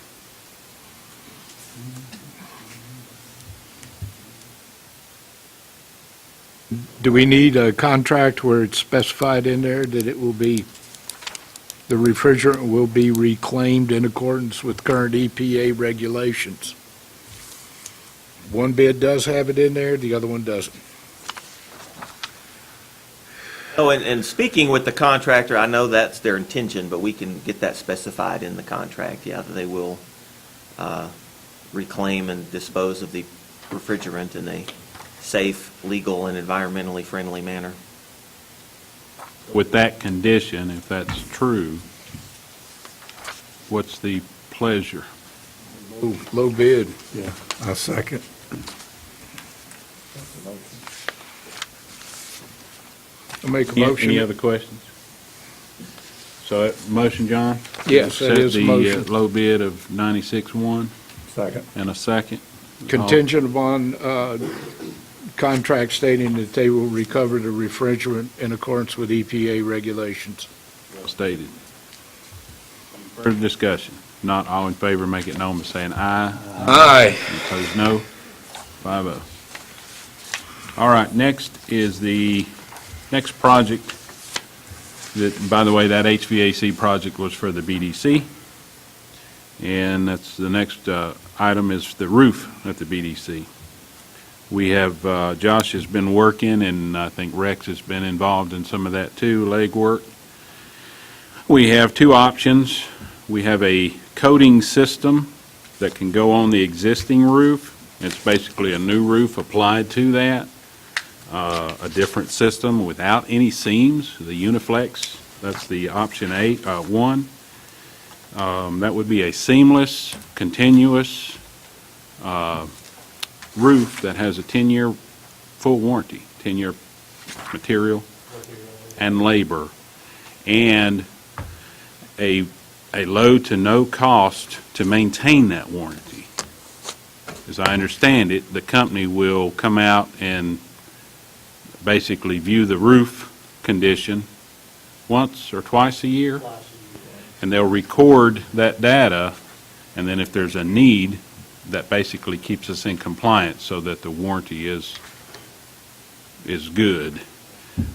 Do we need a contract where it's specified in there that it will be, the refrigerant will be reclaimed in accordance with current EPA regulations? One bid does have it in there, the other one doesn't. Oh, and speaking with the contractor, I know that's their intention, but we can get that specified in the contract, yeah, that they will reclaim and dispose of the refrigerant in a safe, legal, and environmentally friendly manner. With that condition, if that's true, what's the pleasure? Low bid. Yeah, I second. I'll make a Any motion. other questions? So, motion, John? Yes, that is a motion. Set the low bid of 96.1 Second. and a second. Contingent upon contract stating that they will recover the refrigerant in accordance with EPA regulations. Well stated. Further discussion? Not all in favor, make it known by saying aye. Aye. Opposed, no. 5-0. All right, next is the next project that, by the way, that HVAC project was for the BDC. And that's the next item is the roof at the BDC. We have, Josh has been working, and I think Rex has been involved in some of that too, legwork. We have two options. We have a coating system that can go on the existing roof. It's basically a new roof applied to that. A different system without any seams, the Uniflex. That's the option one. That would be a seamless, continuous roof that has a 10-year full warranty, 10-year material and labor, and a low to no cost to maintain that warranty. As I understand it, the company will come out and basically view the roof condition once or twice a year, and they'll record that data, and then if there's a need, that basically keeps us in compliance so that the warranty is good.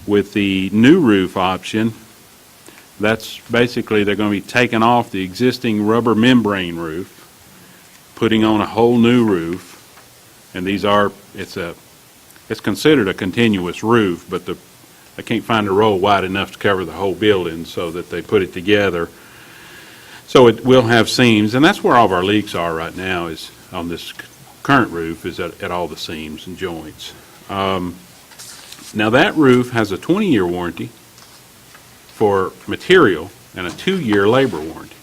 With the new roof option, that's basically they're going to be taking off the existing rubber membrane roof, putting on a whole new roof, and it's considered a continuous roof, but they can't find a roll wide enough to cover the whole building, so that they put it together. So it will have seams, and that's where all of our leaks are right now, is on this current roof, is at all the seams and joints. Now that roof has a 20-year warranty, for material and a 2-year labor warranty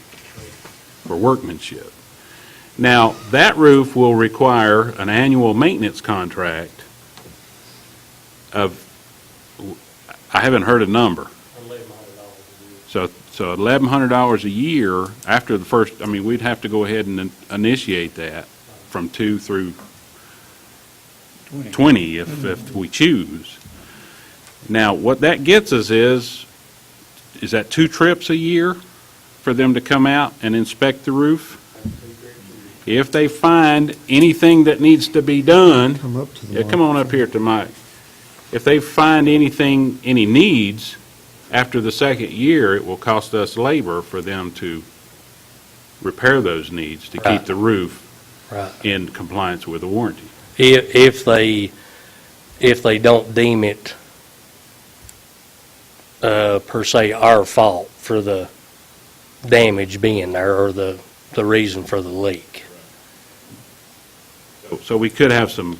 for workmanship. Now, that roof will require an annual maintenance contract of, I haven't heard a number. So $1,100 a year after the first, I mean, we'd have to go ahead and initiate that from 2 through 20 if we choose. Now, what that gets us is that 2 trips a year for them to come out and inspect the roof? If they find anything that needs to be done, Come up to the yeah, come on up here to Mike. If they find anything, any needs, after the second year, it will cost us labor for them to repair those needs to keep the roof in compliance with the warranty. If they don't deem it per se our fault for the damage being there or the reason for the leak. So we could have some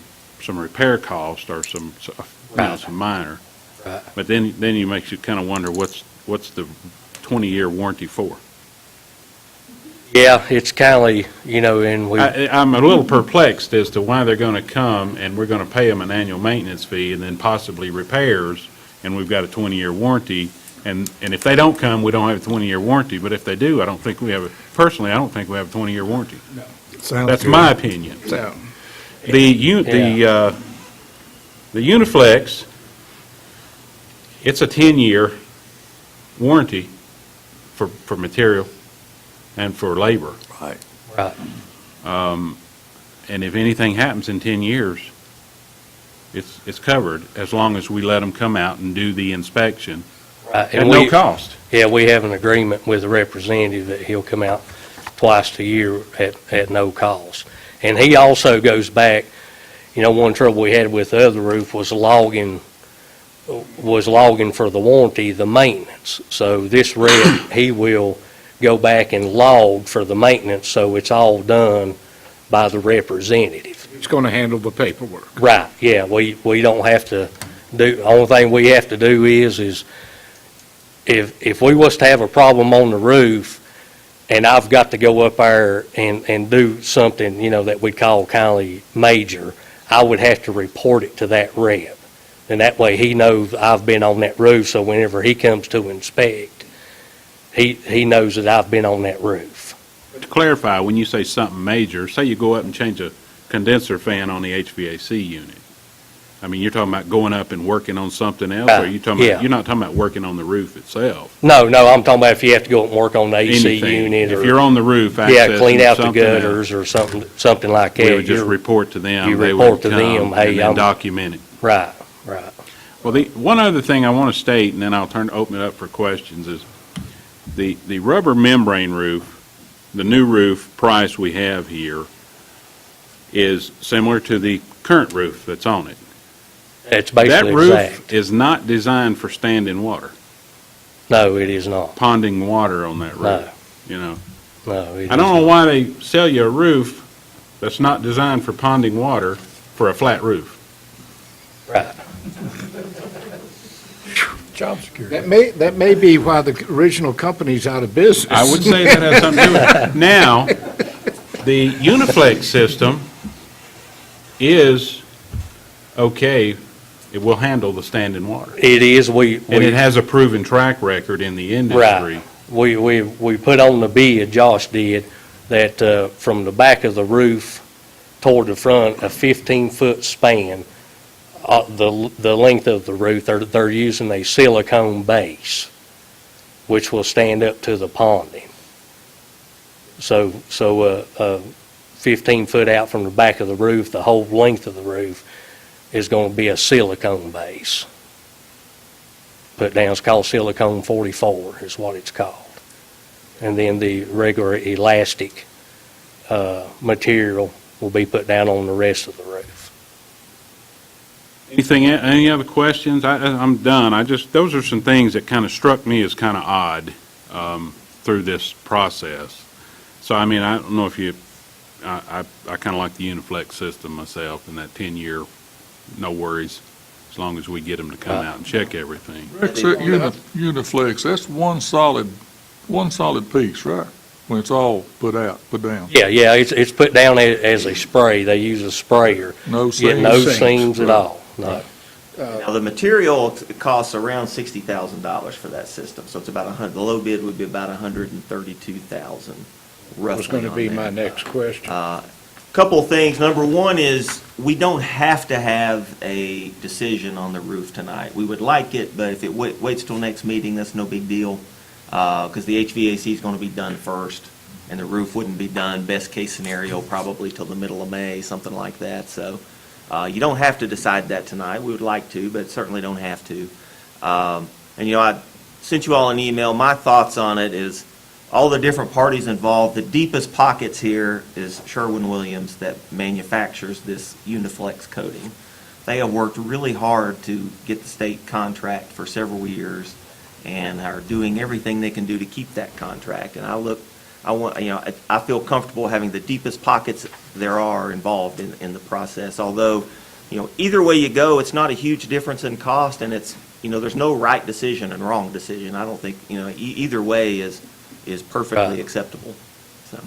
repair cost or some minor. Right. But then it makes you kind of wonder what's the 20-year warranty for? Yeah, it's kind of, and I'm a little perplexed as to why they're going to come and we're going to pay them an annual maintenance fee and then possibly repairs, and we've got a 20-year warranty. And if they don't come, we don't have a 20-year warranty. But if they do, I don't think we have a 20-year warranty. No. That's my opinion. So, The Uniflex, it's a 10-year warranty for material and for labor. Right. And if anything happens in 10 years, it's covered as long as we let them come out and do the inspection Right. at no cost. Yeah, we have an agreement with the representative that he'll come out twice a year at no cost. And he also goes back, one trouble we had with the other roof was logging for the warranty, the maintenance. So this rep, he will go back and log for the maintenance, so it's all done by the representative. it's going to handle the paperwork. Right, yeah, we don't have to do, the only thing we have to do is if we was to have a problem on the roof, and I've got to go up there and do something, that we call kind of major, I would have to report it to that rep. And that way he knows I've been on that roof, so whenever he comes to inspect, he knows that I've been on that roof. To clarify, when you say something major, say you go up and change a condenser fan on the HVAC unit. I mean, you're talking about going up and working on something else, or are you talking yeah. about, you're not talking about working on the roof itself? No, I'm talking about if you have to go and work on the AC Anything. unit. If you're on the roof, yeah, clean accessing out the something else, gutters or something like that. we would just You're- report to them. you They report would to come them, hey, and then I'm- document it. Right. Well, one other thing I want to state, and then I'll open it up for questions, is the rubber membrane roof, the new roof price we have here is similar to the current roof that's on it. It's basically That roof exact. is not designed for standing water, No, it is not. ponding water on that No. roof, No, it I is don't know not. why they sell you a roof that's not designed for ponding water for a flat roof. Right. Job security. That may be why the original company's out of business. I would say that has something to do with it. Now, the Uniflex system is okay. It will handle the standing water. It is, And it has a proven track record in the industry. Right. We put on the bid, Josh did, that from the back of the roof toward the front, a 15-foot span, the length of the roof, they're using a silicone base, which will stand up to the ponding. So 15 foot out from the back of the roof, the whole length of the roof is going to be a silicone base. Put down, it's called silicone 44 is what it's called. And then the regular elastic material will be put down on the rest of the roof. Any other questions? I'm done. Those are some things that kind of struck me as kind of odd through this process. So, I mean, I don't know if I kind of like the Uniflex system myself and that 10-year, no worries. as long as we get them to come out and check everything. Rex, that Uniflex, that's one solid piece, right? When it's all put down. Yeah, it's put down as a spray. They use a sprayer. No Get no seams. seams at all, no. Now, the material costs around $60,000 for that system, so it's about the low bid would be about $132,000 roughly. Was going to on be that. my next question. Couple of things. Number one is, we don't have to have a decision on the roof tonight. We would like it, but if it waits till next meeting, that's no big deal, because the HVAC is going to be done first, and the roof wouldn't be done, best case scenario, probably till the middle of May, something like that. So you don't have to decide that tonight. We would like to, but certainly don't have to. And, I sent you all an email. My thoughts on it is, all the different parties involved, the deepest pockets here is Sherwin-Williams that manufactures this Uniflex coating. They have worked really hard to get the state contract for several years and are doing everything they can do to keep that contract. And I feel comfortable having the deepest pockets there are involved in the process. Although, either way you go, it's not a huge difference in cost, and it's, there's no right decision and wrong decision. I don't think, either way is perfectly acceptable. So.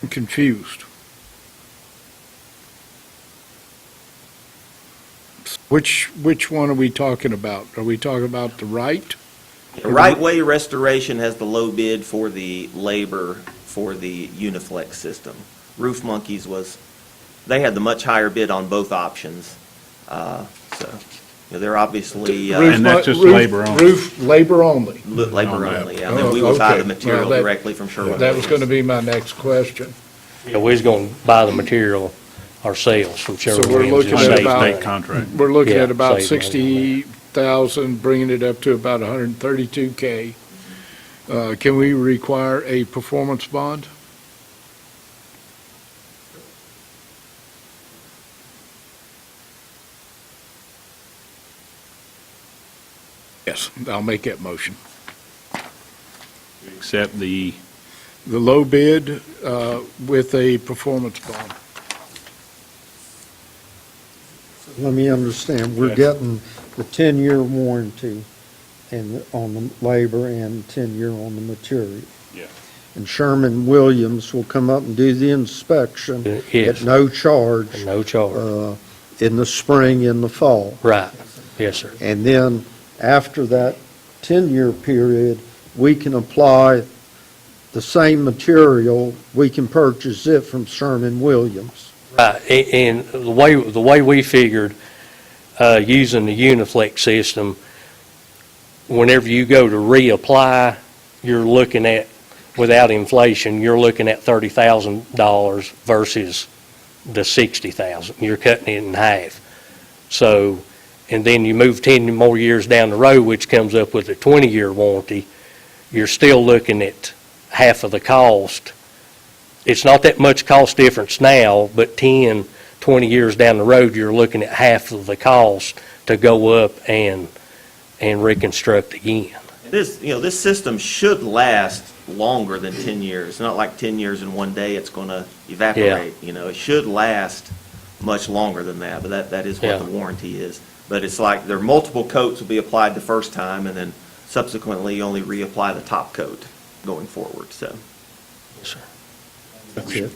I'm confused. Which one are we talking about? Are we talking about the right? The Right Way Restoration has the low bid for the labor for the Uniflex system. Roof Monkeys they had the much higher bid on both options. They're obviously. And that's just labor only. Roof labor only. Labor only, yeah. And then we would buy the material Well, directly from Sherwin. That was going to be my next question. Yeah, we was going to buy the material ourselves from So Sherwin we're Williams. looking and at save money. State contract. We're looking Yeah, at about save money. 60,000, bringing it up to about 132K. Can we require a performance bond? Yes, I'll make that motion. Accept the The low bid with a performance bond. Let me understand, we're getting the 10-year warranty on the labor and 10-year on the material. Yeah. And Sherwin-Williams will come up and do the inspection Yes. at no charge And no charge. in the spring, in the fall. Right, yes, sir. And then, after that 10-year period, we can apply the same material, we can purchase it from Sherwin-Williams. Right, and the way we figured, using the Uniflex system, whenever you go to reapply, you're looking at, without inflation, you're looking at $30,000 versus the $60,000. You're cutting it in half. So, and then you move 10 more years down the road, which comes up with a 20-year warranty, you're still looking at half of the cost. It's not that much cost difference now, but 10, 20 years down the road, you're looking at half of the cost to go up and reconstruct again. This system should last longer than 10 years. It's not like 10 years in one day it's going to evaporate. It should last much longer than that, but that is what the warranty is. But it's like there are multiple coats will be applied the first time, and then subsequently you only reapply the top coat going forward. So. Yes, sir. That's it.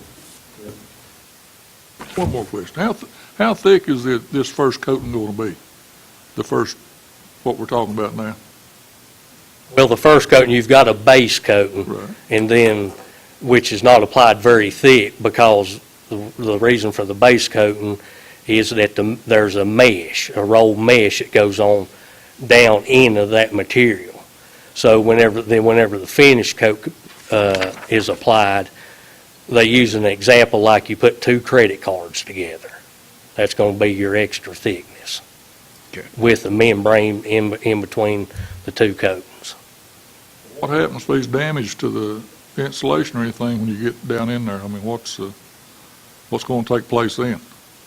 One more question. How thick is this first coating going to be? The first, what we're talking about now? Well, the first coating, you've got a base coating, Right. and then, which is not applied very thick, because the reason for the base coating is that there's a mesh, a rolled mesh that goes on down into that material. So whenever the finish coat is applied, they use an example like you put two credit cards together. That's going to be your extra thickness. Okay. With the membrane in between the two coatings. What happens if there's damage to the insulation or anything when you get down in there? I mean, what's going to take place then?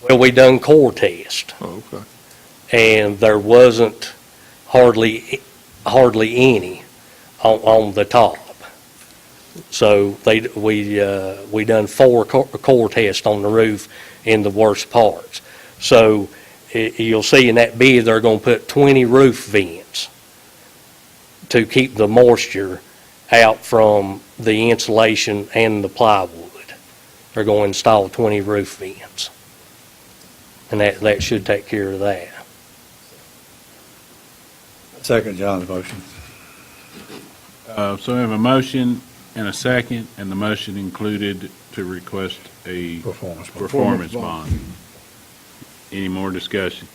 Well, we done core test, Oh, okay. and there wasn't hardly any on the top. So we done 4 core tests on the roof in the worst parts. So you'll see in that bid, they're going to put 20 roof vents to keep the moisture out from the insulation and the plywood. They're going to install 20 roof vents. And that should take care of that. Second John's motion. So we have a motion and a second, and the motion included to request a performance bond. Any more discussion?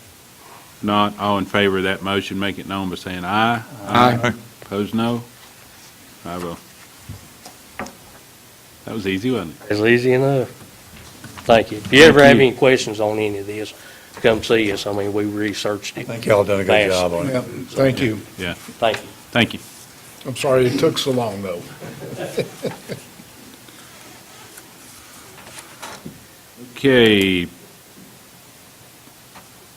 Not, all in favor of that motion, make it known by saying aye. Aye. Opposed, no. I will. That was easy, wasn't it? It's easy enough. Thank you. If you ever have any questions on any of this, come see us. I mean, we researched it. I think y'all done a good job on it. Yeah, thank you. Yeah. Thank you. Thank you. I'm sorry it took so long, though. Okay.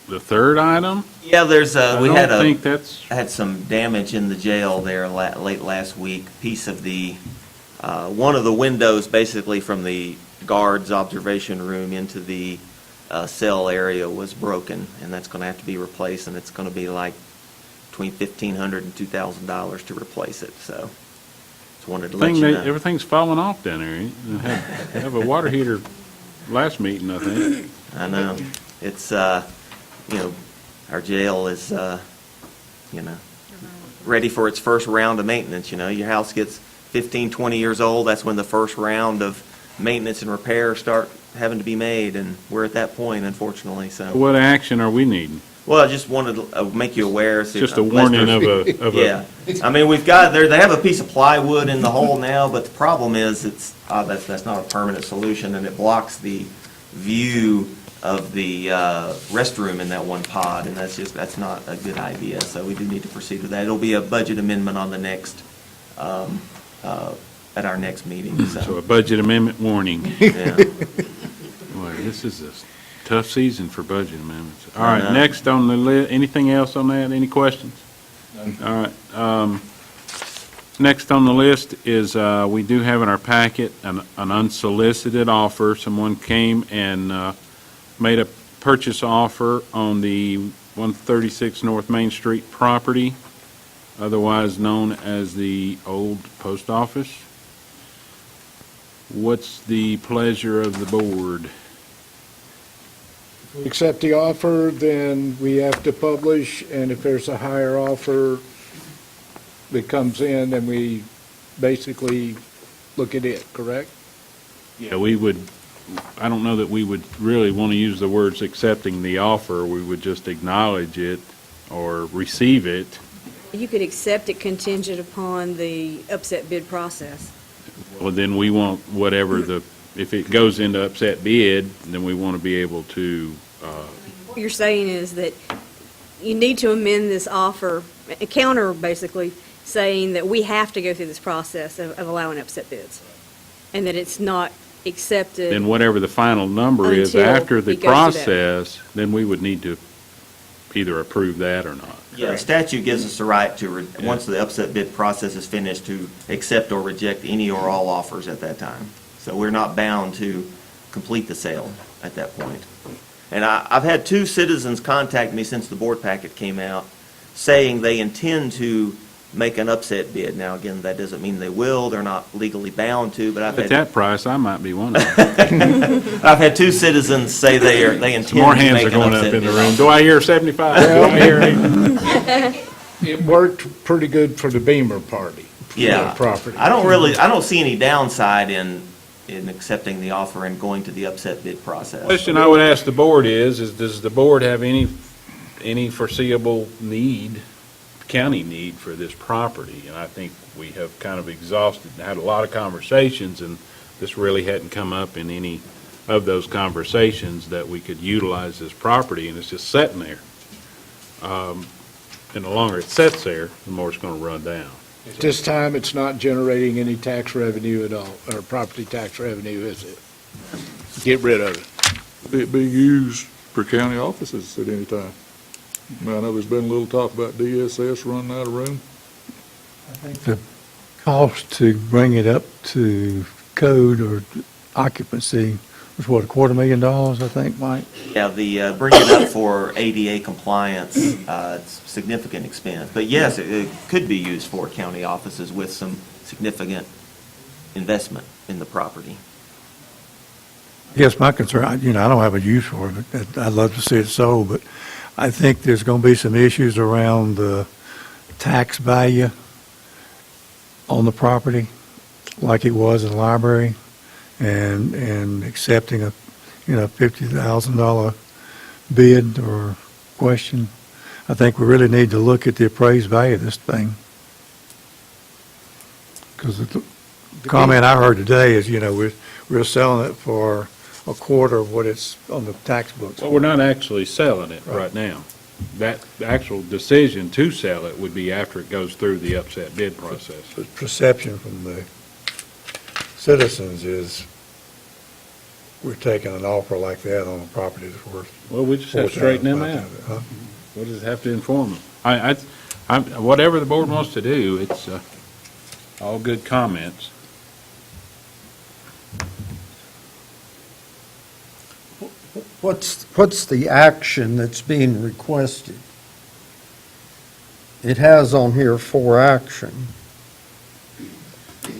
The third item? Yeah, there's I we don't think that's, had some damage in the jail there late last week. Piece of the one of the windows, basically from the guards' observation room into the cell area, was broken, and that's going to have to be replaced, and it's going to be like between $1,500 and $2,000 to replace it. So, just wanted to let you know. everything's falling off down there. You have a water heater last meeting, I think. I know. It's, our jail is, ready for its first round of maintenance. Your house gets 15, 20 years old. That's when the first round of maintenance and repair start having to be made, and we're at that point, unfortunately. So, What action are we needing? well, I just wanted to make you aware. So, Just a warning of a. yeah. I mean, we've got there. They have a piece of plywood in the hole now, but the problem is that's not a permanent solution, and it blocks the view of the restroom in that one pod, and that's not a good idea. So we do need to proceed with that. It'll be a budget amendment on the next at our next meeting. So a budget amendment warning. Yeah. Boy, this is a tough season for budget amendments. All right, next on the list, anything else on that? Any questions? All right. Next on the list is, we do have in our packet an unsolicited offer. Someone came and made a purchase offer on the 136 North Main Street property, otherwise known as the old post office. What's the pleasure of the board? If we accept the offer, then we have to publish, and if there's a higher offer that comes in, then we basically look at it, correct? Yeah, we would, I don't know that we would really want to use the words accepting the offer. We would just acknowledge it or receive it. You could accept it contingent upon the upset bid process. Well, then we want whatever if it goes into upset bid, then we want to be able to, What you're saying is that you need to amend this offer, a counter basically, saying that we have to go through this process of allowing upset bids, and that it's not accepted. then whatever the final number is Until after the it goes to that. process, then we would need to either approve that or not. Yeah, the statute gives us the right to, once the upset bid process is finished, to accept or reject any or all offers at that time. So we're not bound to complete the sale at that point. And I've had 2 citizens contact me since the board packet came out, saying they intend to make an upset bid. Now, again, that doesn't mean they will. They're not legally bound to, but I've At had that price, I might be one of them. I've had 2 citizens say they intend Some more to hands make are an going up upset in the bid. room. Do I hear 75? Do I hear any? It worked pretty good for the Beamer party. for Yeah. that property. I don't see any downside in accepting the offer and going to the upset bid process. Question I would ask the board is does the board have any foreseeable need, county need for this property? And I think we have kind of exhausted, had a lot of conversations, and this really hadn't come up in any of those conversations that we could utilize this property, and it's just sitting there. And the longer it sits there, the more it's going to run down. At this time, it's not generating any tax revenue at all, or property tax revenue, is it? Get rid of it. It be used for county offices at any time. I know there's been a little talk about DSS running out of room. I think the Cost to bring it up to code or occupancy was what, $250,000, I think, Mike? Yeah, the, bring it up for ADA compliance, it's significant expense. But yes, it could be used for county offices with some significant investment in the property. Yes, my concern, I don't have a use for it, but I'd love to see it sold, but I think there's going to be some issues around the tax value on the property, like it was in the library, and accepting a, $50,000 bid or question. I think we really need to look at the appraised value of this thing. Because the comment I heard today is, we're selling it for a quarter of what it's on the tax books. Well, we're not actually selling it right now. The actual decision to sell it would be after it goes through the upset bid process. The perception from the citizens is we're taking an offer like that on a property that's worth. Well, we just have to straighten them out. Huh? We'll just have to inform them. Whatever the board wants to do, it's all good comments. What's the action that's being requested? It has on here for action.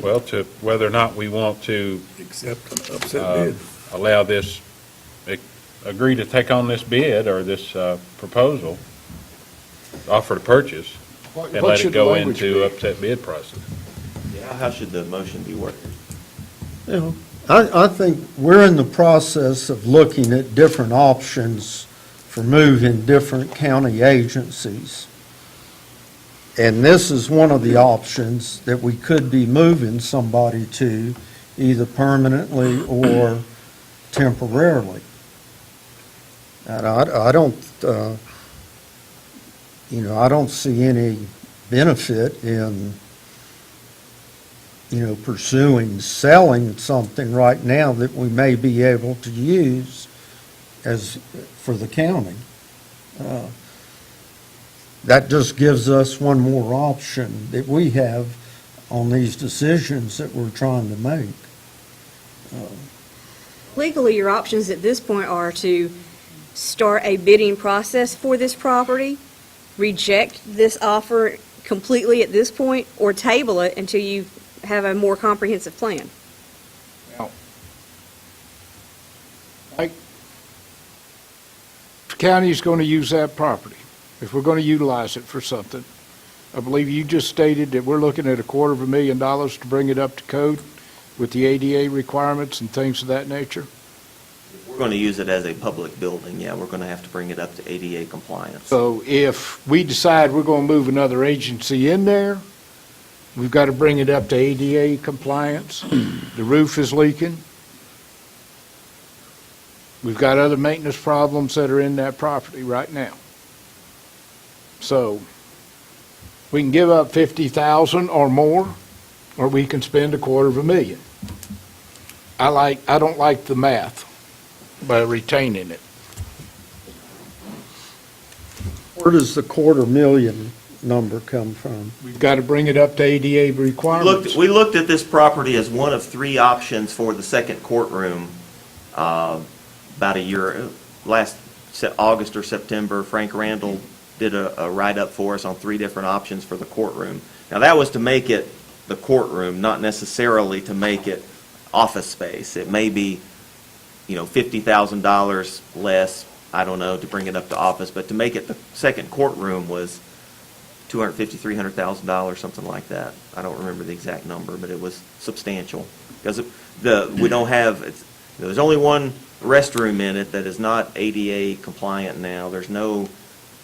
Well, to whether or not we want to Accept an upset bid. allow this, agree to take on this bid or this proposal, offer to purchase, and What let should it the go language into be? upset bid process. Yeah, how should the motion be worded? I think we're in the process of looking at different options for moving different county agencies. And this is one of the options that we could be moving somebody to, either permanently or temporarily. And I don't see any benefit in pursuing selling something right now that we may be able to use for the county. That just gives us one more option that we have on these decisions that we're trying to make. Legally, your options at this point are to start a bidding process for this property, reject this offer completely at this point, or table it until you have a more comprehensive plan. Like, the county's going to use that property, if we're going to utilize it for something. I believe you just stated that we're looking at $250,000 to bring it up to code with the ADA requirements and things of that nature. If we're going to use it as a public building, yeah, we're going to have to bring it up to ADA compliance. So if we decide we're going to move another agency in there, we've got to bring it up to ADA compliance. The roof is leaking. We've got other maintenance problems that are in that property right now. So we can give up $50,000 or more, or we can spend $250,000. I don't like the math by retaining it. Where does the $250,000 number come from? We've got to bring it up to ADA requirements. We looked at this property as one of three options for the second courtroom about a year, last August or September. Frank Randall did a write-up for us on three different options for the courtroom. Now, that was to make it the courtroom, not necessarily to make it office space. It may be, $50,000 less, I don't know, to bring it up to office, but to make it the second courtroom was $250,000, $300,000, something like that. I don't remember the exact number, but it was substantial. Because we don't have, there's only one restroom in it that is not ADA compliant now. There's no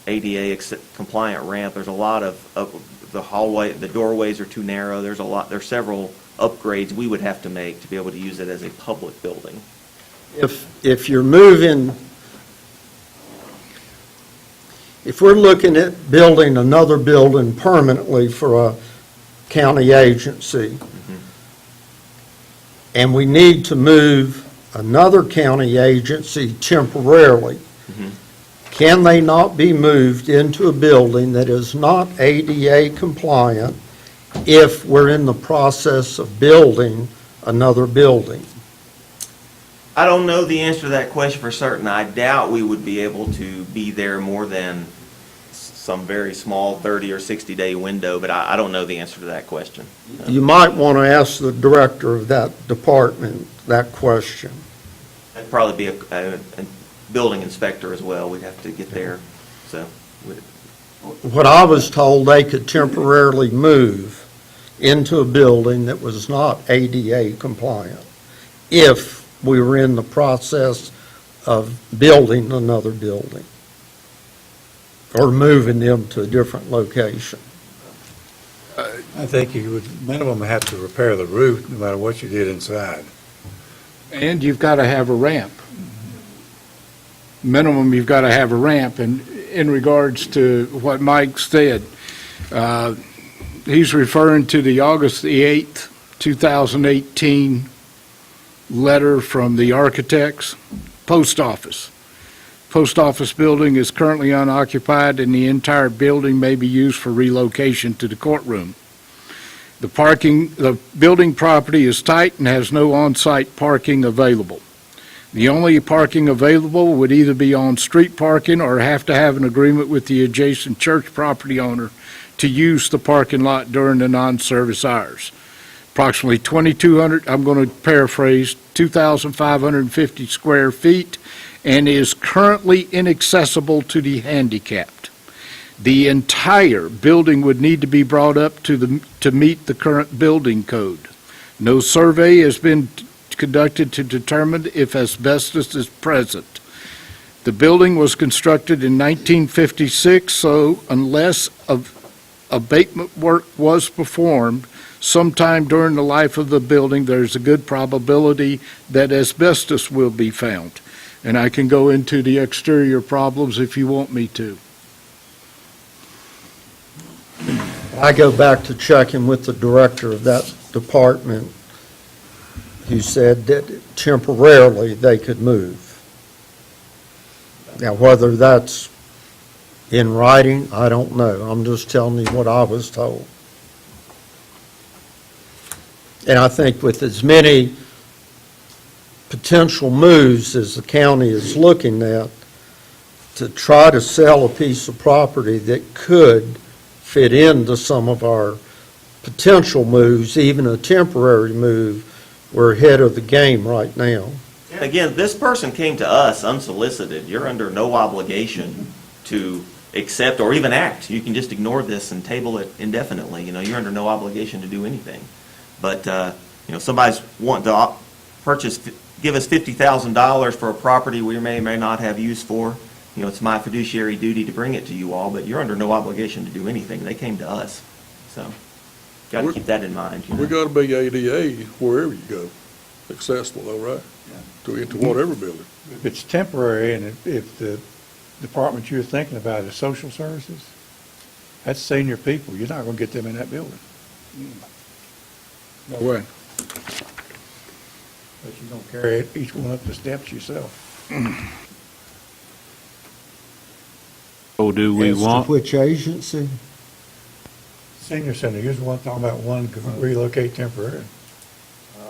ADA compliant ramp. There's a lot of the hallway, the doorways are too narrow. There's several upgrades we would have to make to be able to use it as a public building. If you're moving, if we're looking at building another building permanently for a county agency, and we need to move another county agency temporarily, can they not be moved into a building that is not ADA compliant if we're in the process of building another building? I don't know the answer to that question for certain. I doubt we would be able to be there more than some very small 30 or 60-day window, but I don't know the answer to that question. You might want to ask the director of that department that question. That'd probably be a building inspector as well. We'd have to get there, so. What I was told, they could temporarily move into a building that was not ADA compliant if we were in the process of building another building or moving them to a different location. I think you would minimum have to repair the roof no matter what you did inside. And you've got to have a ramp. Minimum, you've got to have a ramp. And in regards to what Mike said, he's referring to the August the 8th, 2018 letter from the architects, post office. Post office building is currently unoccupied and the entire building may be used for relocation to the courtroom. The building property is tight and has no on-site parking available. The only parking available would either be on-street parking or have to have an agreement with the adjacent church property owner to use the parking lot during the non-service hours. Approximately 2,200, I'm going to paraphrase, 2,550 square feet, and is currently inaccessible to the handicapped. The entire building would need to be brought up to meet the current building code. No survey has been conducted to determine if asbestos is present. The building was constructed in 1956, so unless abatement work was performed sometime during the life of the building, there's a good probability that asbestos will be found. And I can go into the exterior problems if you want me to. I go back to checking with the director of that department, who said that temporarily they could move. Now, whether that's in writing, I don't know. I'm just telling you what I was told. And I think with as many potential moves as the county is looking at, to try to sell a piece of property that could fit into some of our potential moves, even a temporary move, we're ahead of the game right now. And again, this person came to us unsolicited. You're under no obligation to accept or even act. You can just ignore this and table it indefinitely. You're under no obligation to do anything. But, somebody's wanting to give us $50,000 for a property we may or may not have use for. It's my fiduciary duty to bring it to you all, but you're under no obligation to do anything. They came to us. So, got to keep that in mind. We got to be ADA wherever you go, accessible though, right? To whatever building. If it's temporary and if the department you're thinking about is social services, that's senior people. You're not going to get them in that building. No way. But you're going to carry each one up the steps yourself. So do we As to want, which agency? Senior center, here's one talking about one could relocate temporarily.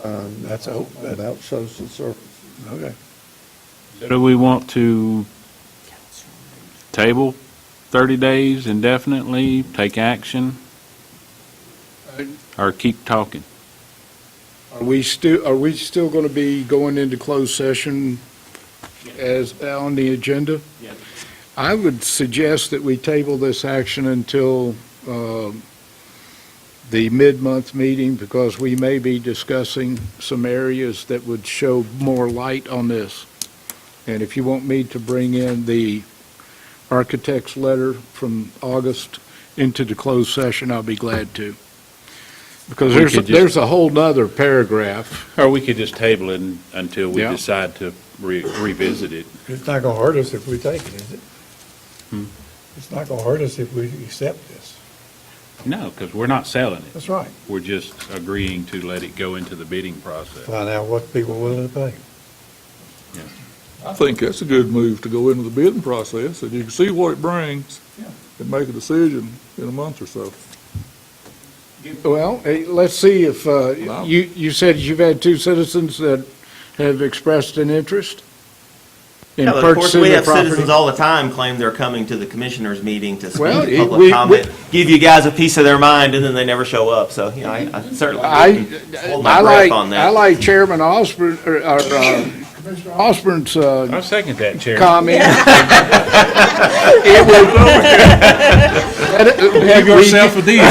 That's About social services. okay. do we want to table 30 days indefinitely, take action, or keep talking? Are we still going to be going into closed session as on the agenda? Yes. I would suggest that we table this action until the mid-month meeting, because we may be discussing some areas that would show more light on this. And if you want me to bring in the architect's letter from August into the closed session, I'll be glad to. Because We could just- there's a whole nother paragraph. Or we could just table it until we Yeah. decide to revisit it. It's not going to hurt us if we take it, is it? It's not going to hurt us if we accept this. No, because we're not selling it. That's right. We're just agreeing to let it go into the bidding process. Find out what people are willing to pay. I think that's a good move to go into the bidding process, and you can see what it brings and make a decision in a month or so. Well, let's see if, you said you've had two citizens that have expressed an interest in Yeah, but of course, purchasing we the have property. citizens all the time claim they're coming to the commissioners' meeting to speak Well, to we- public comment, give you guys a piece of their mind, and then they never show up. So, you know, I certainly wouldn't hold my breath on that. I like Chairman Osborne, or Commissioner Osborne's, I second that, Chair. comment. It would- Have yourself a deal.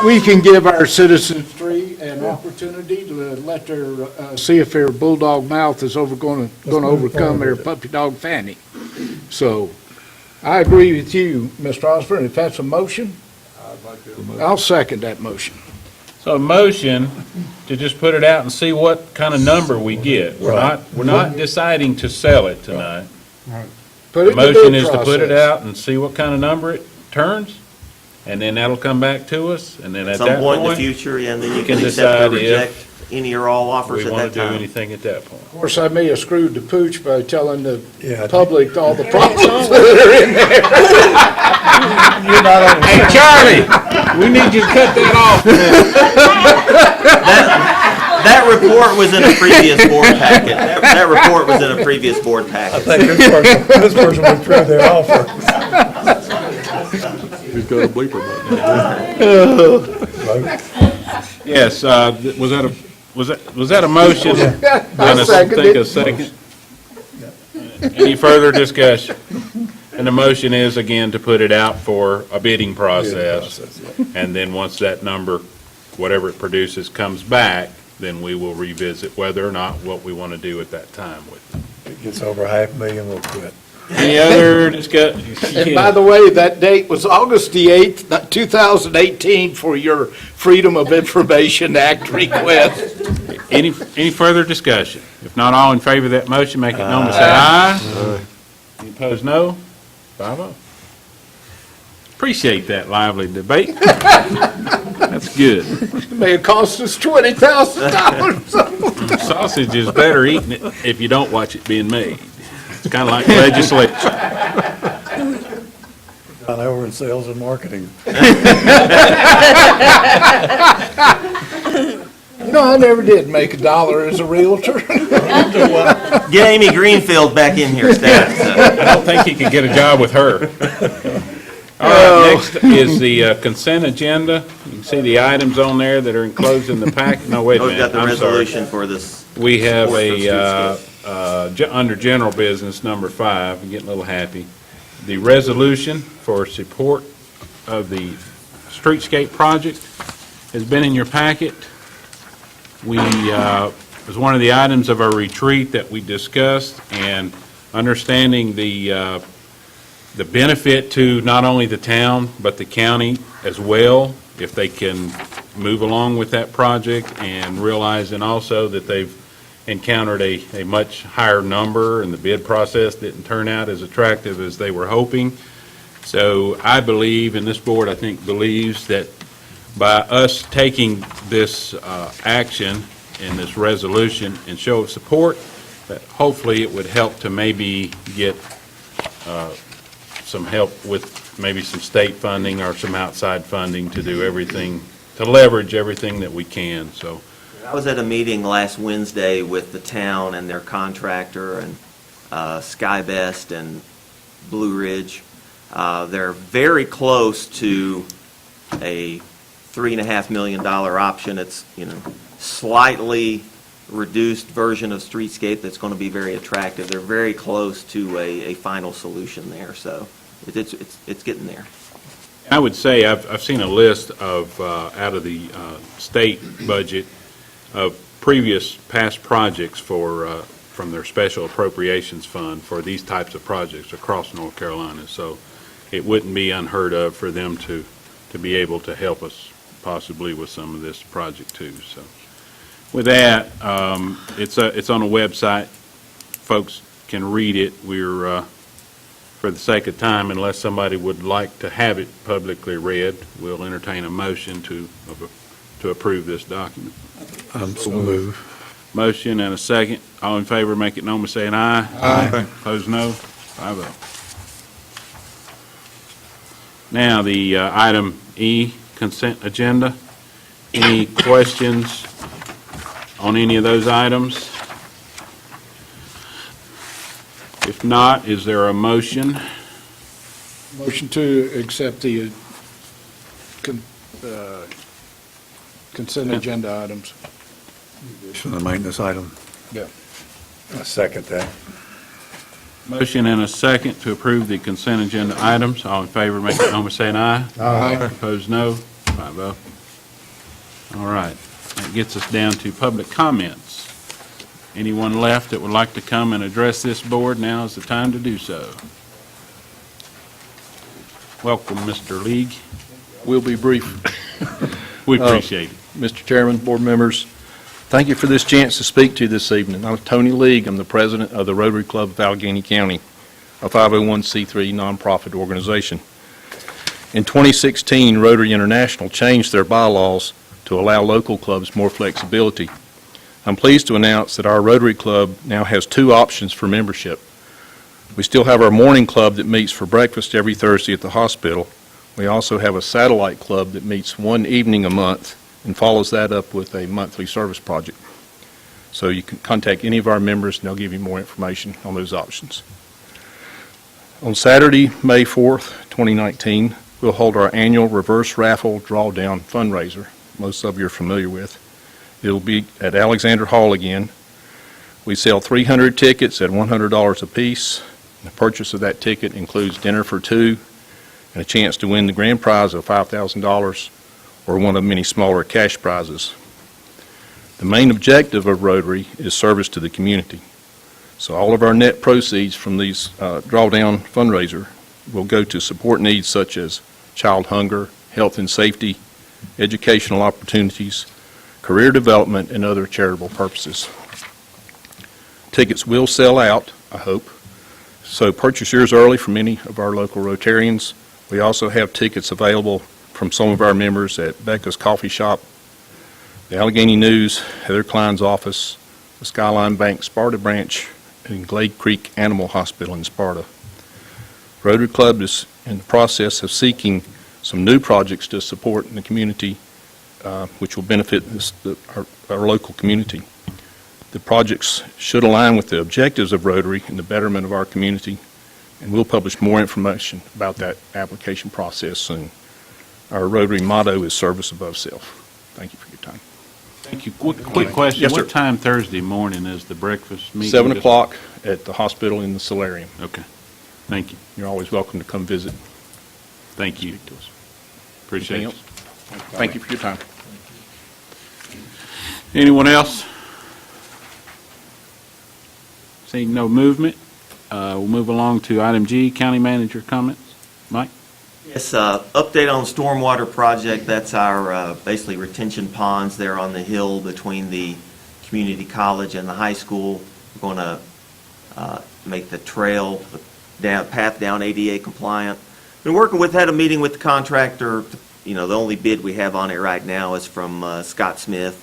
We can give our citizenry an opportunity to let their, see if their bulldog mouth is going to overcome their puppy dog fanning. So, I agree with you, Mr. Osborne. If that's a motion, I'll second that motion. So a motion to just put it out and see what kind of number we get. We're not deciding to sell it tonight. Put it The in motion bid is to put it process. out and see what kind of number it turns, and then that'll come back to us, and then At at some that point in the point, future, yeah, and then you we can can accept or decide reject if any or all offers we at want that to do time. anything at that point. Of course, I may have screwed the pooch by telling the Yeah. public all the problems that are in there. You're not on Hey, Charlie, we need you to cut that off. That report was in a previous board packet. That report was in a previous board I packet. think this person withdrew their offer. He's got a bleeper button. Yes, was that a motion? And I second think it. a second. Any further discussion? And the motion is, again, to put it out for a bidding process. And then once that number, whatever it produces, comes back, then we will revisit whether or not what we want to do at that time with it. If it gets over $500,000, we'll quit. Any other discussion? And by the way, that date was August the 8th, 2018, for your Freedom of Information Act request. Any further discussion? If not, all in favor of that motion, make it known by saying aye. Any opposed, no. 5-0. Appreciate that lively debate. That's good. It may have cost us $20,000. Sausage is better eating it if you don't watch it being made. It's kind of like legislation. Gone over in sales and marketing. You know, I never did make $1 as a realtor. Get Amy Greenfield back in here, staff. I don't think you could get a job with her. All right, next is the consent agenda. You can see the items on there that are enclosed in the packet. No, wait a We've got minute, the I'm sorry. resolution for this. We have Support under general business, number 5, I'm getting a little happy. The resolution for support of the streetscape project has been in your packet. We, was one of the items of our retreat that we discussed, and understanding the benefit to not only the town, but the county as well, if they can move along with that project, and realizing also that they've encountered a much higher number, and the bid process didn't turn out as attractive as they were hoping. So I believe, and this board, I think, believes that by us taking this action in this resolution and show of support, that hopefully it would help to maybe get some help with maybe some state funding or some outside funding to do everything, to leverage everything that we can, so. I was at a meeting last Wednesday with the town and their contractor and SkyBest and Blue Ridge. They're very close to a $3.5 million option. It's, slightly reduced version of streetscape that's going to be very attractive. They're very close to a final solution there, so it's getting there. I would say I've seen a list of, out of the state budget, of previous past projects from their special appropriations fund for these types of projects across North Carolina. So it wouldn't be unheard of for them to be able to help us possibly with some of this project too. So with that, it's on a website. Folks can read it. We're, for the sake of time, unless somebody would like to have it publicly read, we'll entertain a motion to approve this document. So move. Motion and a second. All in favor, make it known by saying aye. Aye. Opposed, no. 5-0. Now, the item E, consent agenda. Any questions on any of those items? If not, is there a motion? Motion to accept the consent agenda items. Addition to the maintenance item. Yeah. I second that. Motion and a second to approve the consent agenda items. All in favor, make it known by saying aye. Aye. Opposed, no. 5-0. All right. That gets us down to public comments. Anyone left that would like to come and address this board, now is the time to do so. Welcome, Mr. League. We'll be brief. We appreciate it. Mr. Chairman, board members, thank you for this chance to speak to you this evening. I'm Tony League. I'm the president of the Rotary Club of Allegheny County, a 501c3 nonprofit organization. In 2016, Rotary International changed their bylaws to allow local clubs more flexibility. I'm pleased to announce that our Rotary Club now has 2 options for membership. We still have our morning club that meets for breakfast every Thursday at the hospital. We also have a satellite club that meets one evening a month and follows that up with a monthly service project. So you can contact any of our members and they'll give you more information on those options. On Saturday, May 4th, 2019, we'll hold our annual reverse raffle drawdown fundraiser, most of you are familiar with. It'll be at Alexander Hall again. We sell 300 tickets at $100 apiece. The purchase of that ticket includes dinner for 2 and a chance to win the grand prize of $5,000 or one of many smaller cash prizes. The main objective of Rotary is service to the community. So all of our net proceeds from these drawdown fundraiser will go to support needs such as child hunger, health and safety, educational opportunities, career development, and other charitable purposes. Tickets will sell out, I hope, so purchase yours early from any of our local Rotarians. We also have tickets available from some of our members at Becca's Coffee Shop, the Allegheny News, Heather Klein's office, the Skyline Bank Sparta branch, and Glade Creek Animal Hospital in Sparta. Rotary Club is in the process of seeking some new projects to support in the community, which will benefit our local community. The projects should align with the objectives of Rotary and the betterment of our community, and we'll publish more information about that application process soon. Our Rotary motto is service above self. Thank you for your time. Thank you. Quick question. Yes, sir. What time Thursday morning is the breakfast meeting? 7 o'clock at the hospital in the solarium. Okay. Thank you. You're always welcome to come visit. Thank you. Speak to us. Appreciate Anything it. else? Thank you for your time. Anyone else? Seeing no movement, we'll move along to item G, County Manager comments. Mike? Yes, update on the stormwater project. That's our basically retention ponds there on the hill between the community college and the high school. We're going to make the trail, path down ADA compliant. Been working with, had a meeting with the contractor. You know, the only bid we have on it right now is from Scott Smith.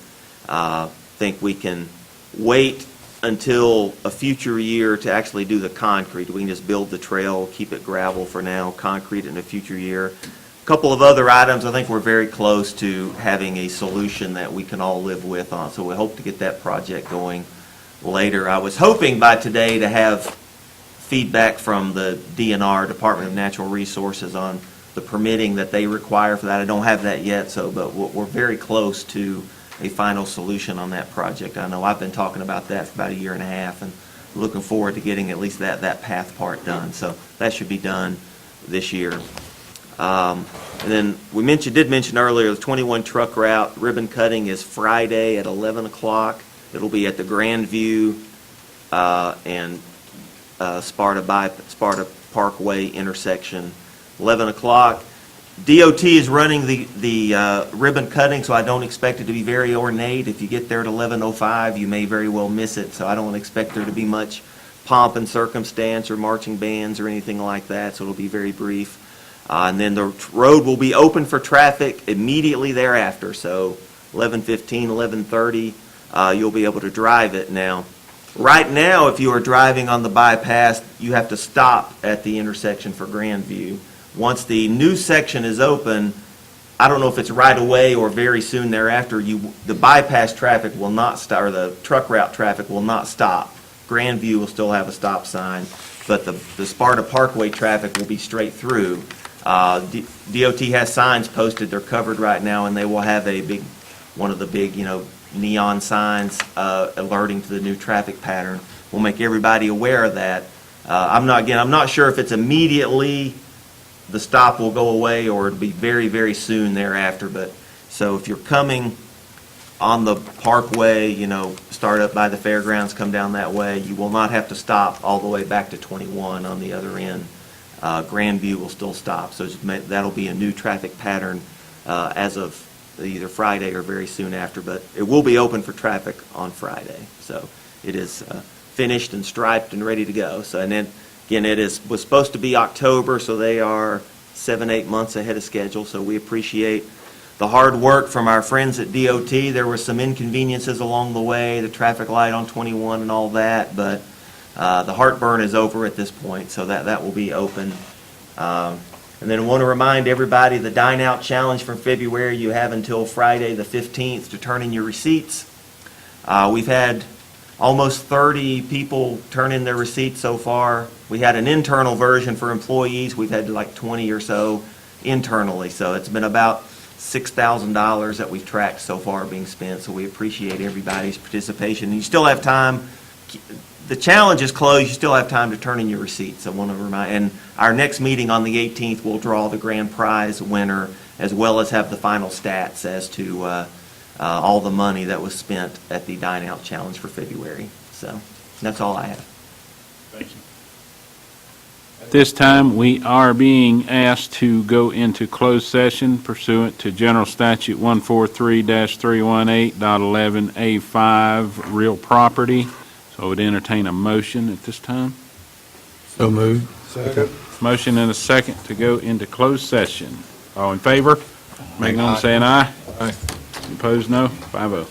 Think we can wait until a future year to actually do the concrete. We can just build the trail, keep it gravel for now, concrete in a future year. A couple of other items, I think we're very close to having a solution that we can all live with on. So we hope to get that project going later. I was hoping by today to have feedback from the DNR, Department of Natural Resources, on the permitting that they require for that. I don't have that yet, but we're very close to a final solution on that project. I know I've been talking about that for about a year and a half and looking forward to getting at least that path part done. So that should be done this year. And then we did mention earlier the 21 truck route ribbon cutting is Friday at 11 o'clock. It'll be at the Grandview and Sparta Parkway intersection, 11 o'clock. DOT is running the ribbon cutting, so I don't expect it to be very ornate. If you get there at 11:05, you may very well miss it, so I don't expect there to be much pomp and circumstance or marching bands or anything like that, so it'll be very brief. And then the road will be open for traffic immediately thereafter, so 11:15, 11:30, you'll be able to drive it. Now, right now, if you are driving on the bypass, you have to stop at the intersection for Grandview. Once the new section is open, I don't know if it's right away or very soon thereafter, the bypass traffic will not stop, or the truck route traffic will not stop. Grandview will still have a stop sign, but the Sparta Parkway traffic will be straight through. DOT has signs posted, they're covered right now, and they will have one of the big, neon signs alerting to the new traffic pattern. We'll make everybody aware of that. I'm not sure if it's immediately the stop will go away or it'll be very, very soon thereafter. But so if you're coming on the Parkway, start up by the fairgrounds, come down that way, you will not have to stop all the way back to 21 on the other end. Grandview will still stop, so that'll be a new traffic pattern as of either Friday or very soon after. But it will be open for traffic on Friday, so it is finished and striped and ready to go. So, and then again, was supposed to be October, so they are 7-8 months ahead of schedule. So we appreciate the hard work from our friends at DOT. There were some inconveniences along the way, the traffic light on 21 and all that, but the heartburn is over at this point, so that will be open. And then I want to remind everybody, the Dine Out Challenge from February, you have until Friday the 15th to turn in your receipts. We've had almost 30 people turn in their receipts so far. We had an internal version for employees. We've had like 20 or so internally, so it's been about $6,000 that we've tracked so far being spent, so we appreciate everybody's participation. And you still have time. The challenge is closed. You still have time to turn in your receipts. I want to remind, and our next meeting on the 18th, we'll draw the grand prize winner as well as have the final stats as to all the money that was spent at the Dine Out Challenge for February. So that's all I have. Thank you. At this time, we are being asked to go into closed session pursuant to General Statute 143-318.11A5, real property. So I would entertain a motion at this time. So moved. Second. Motion and a second to go into closed session. All in favor? Make no saying aye. Aye. Opposed, no. 5-0.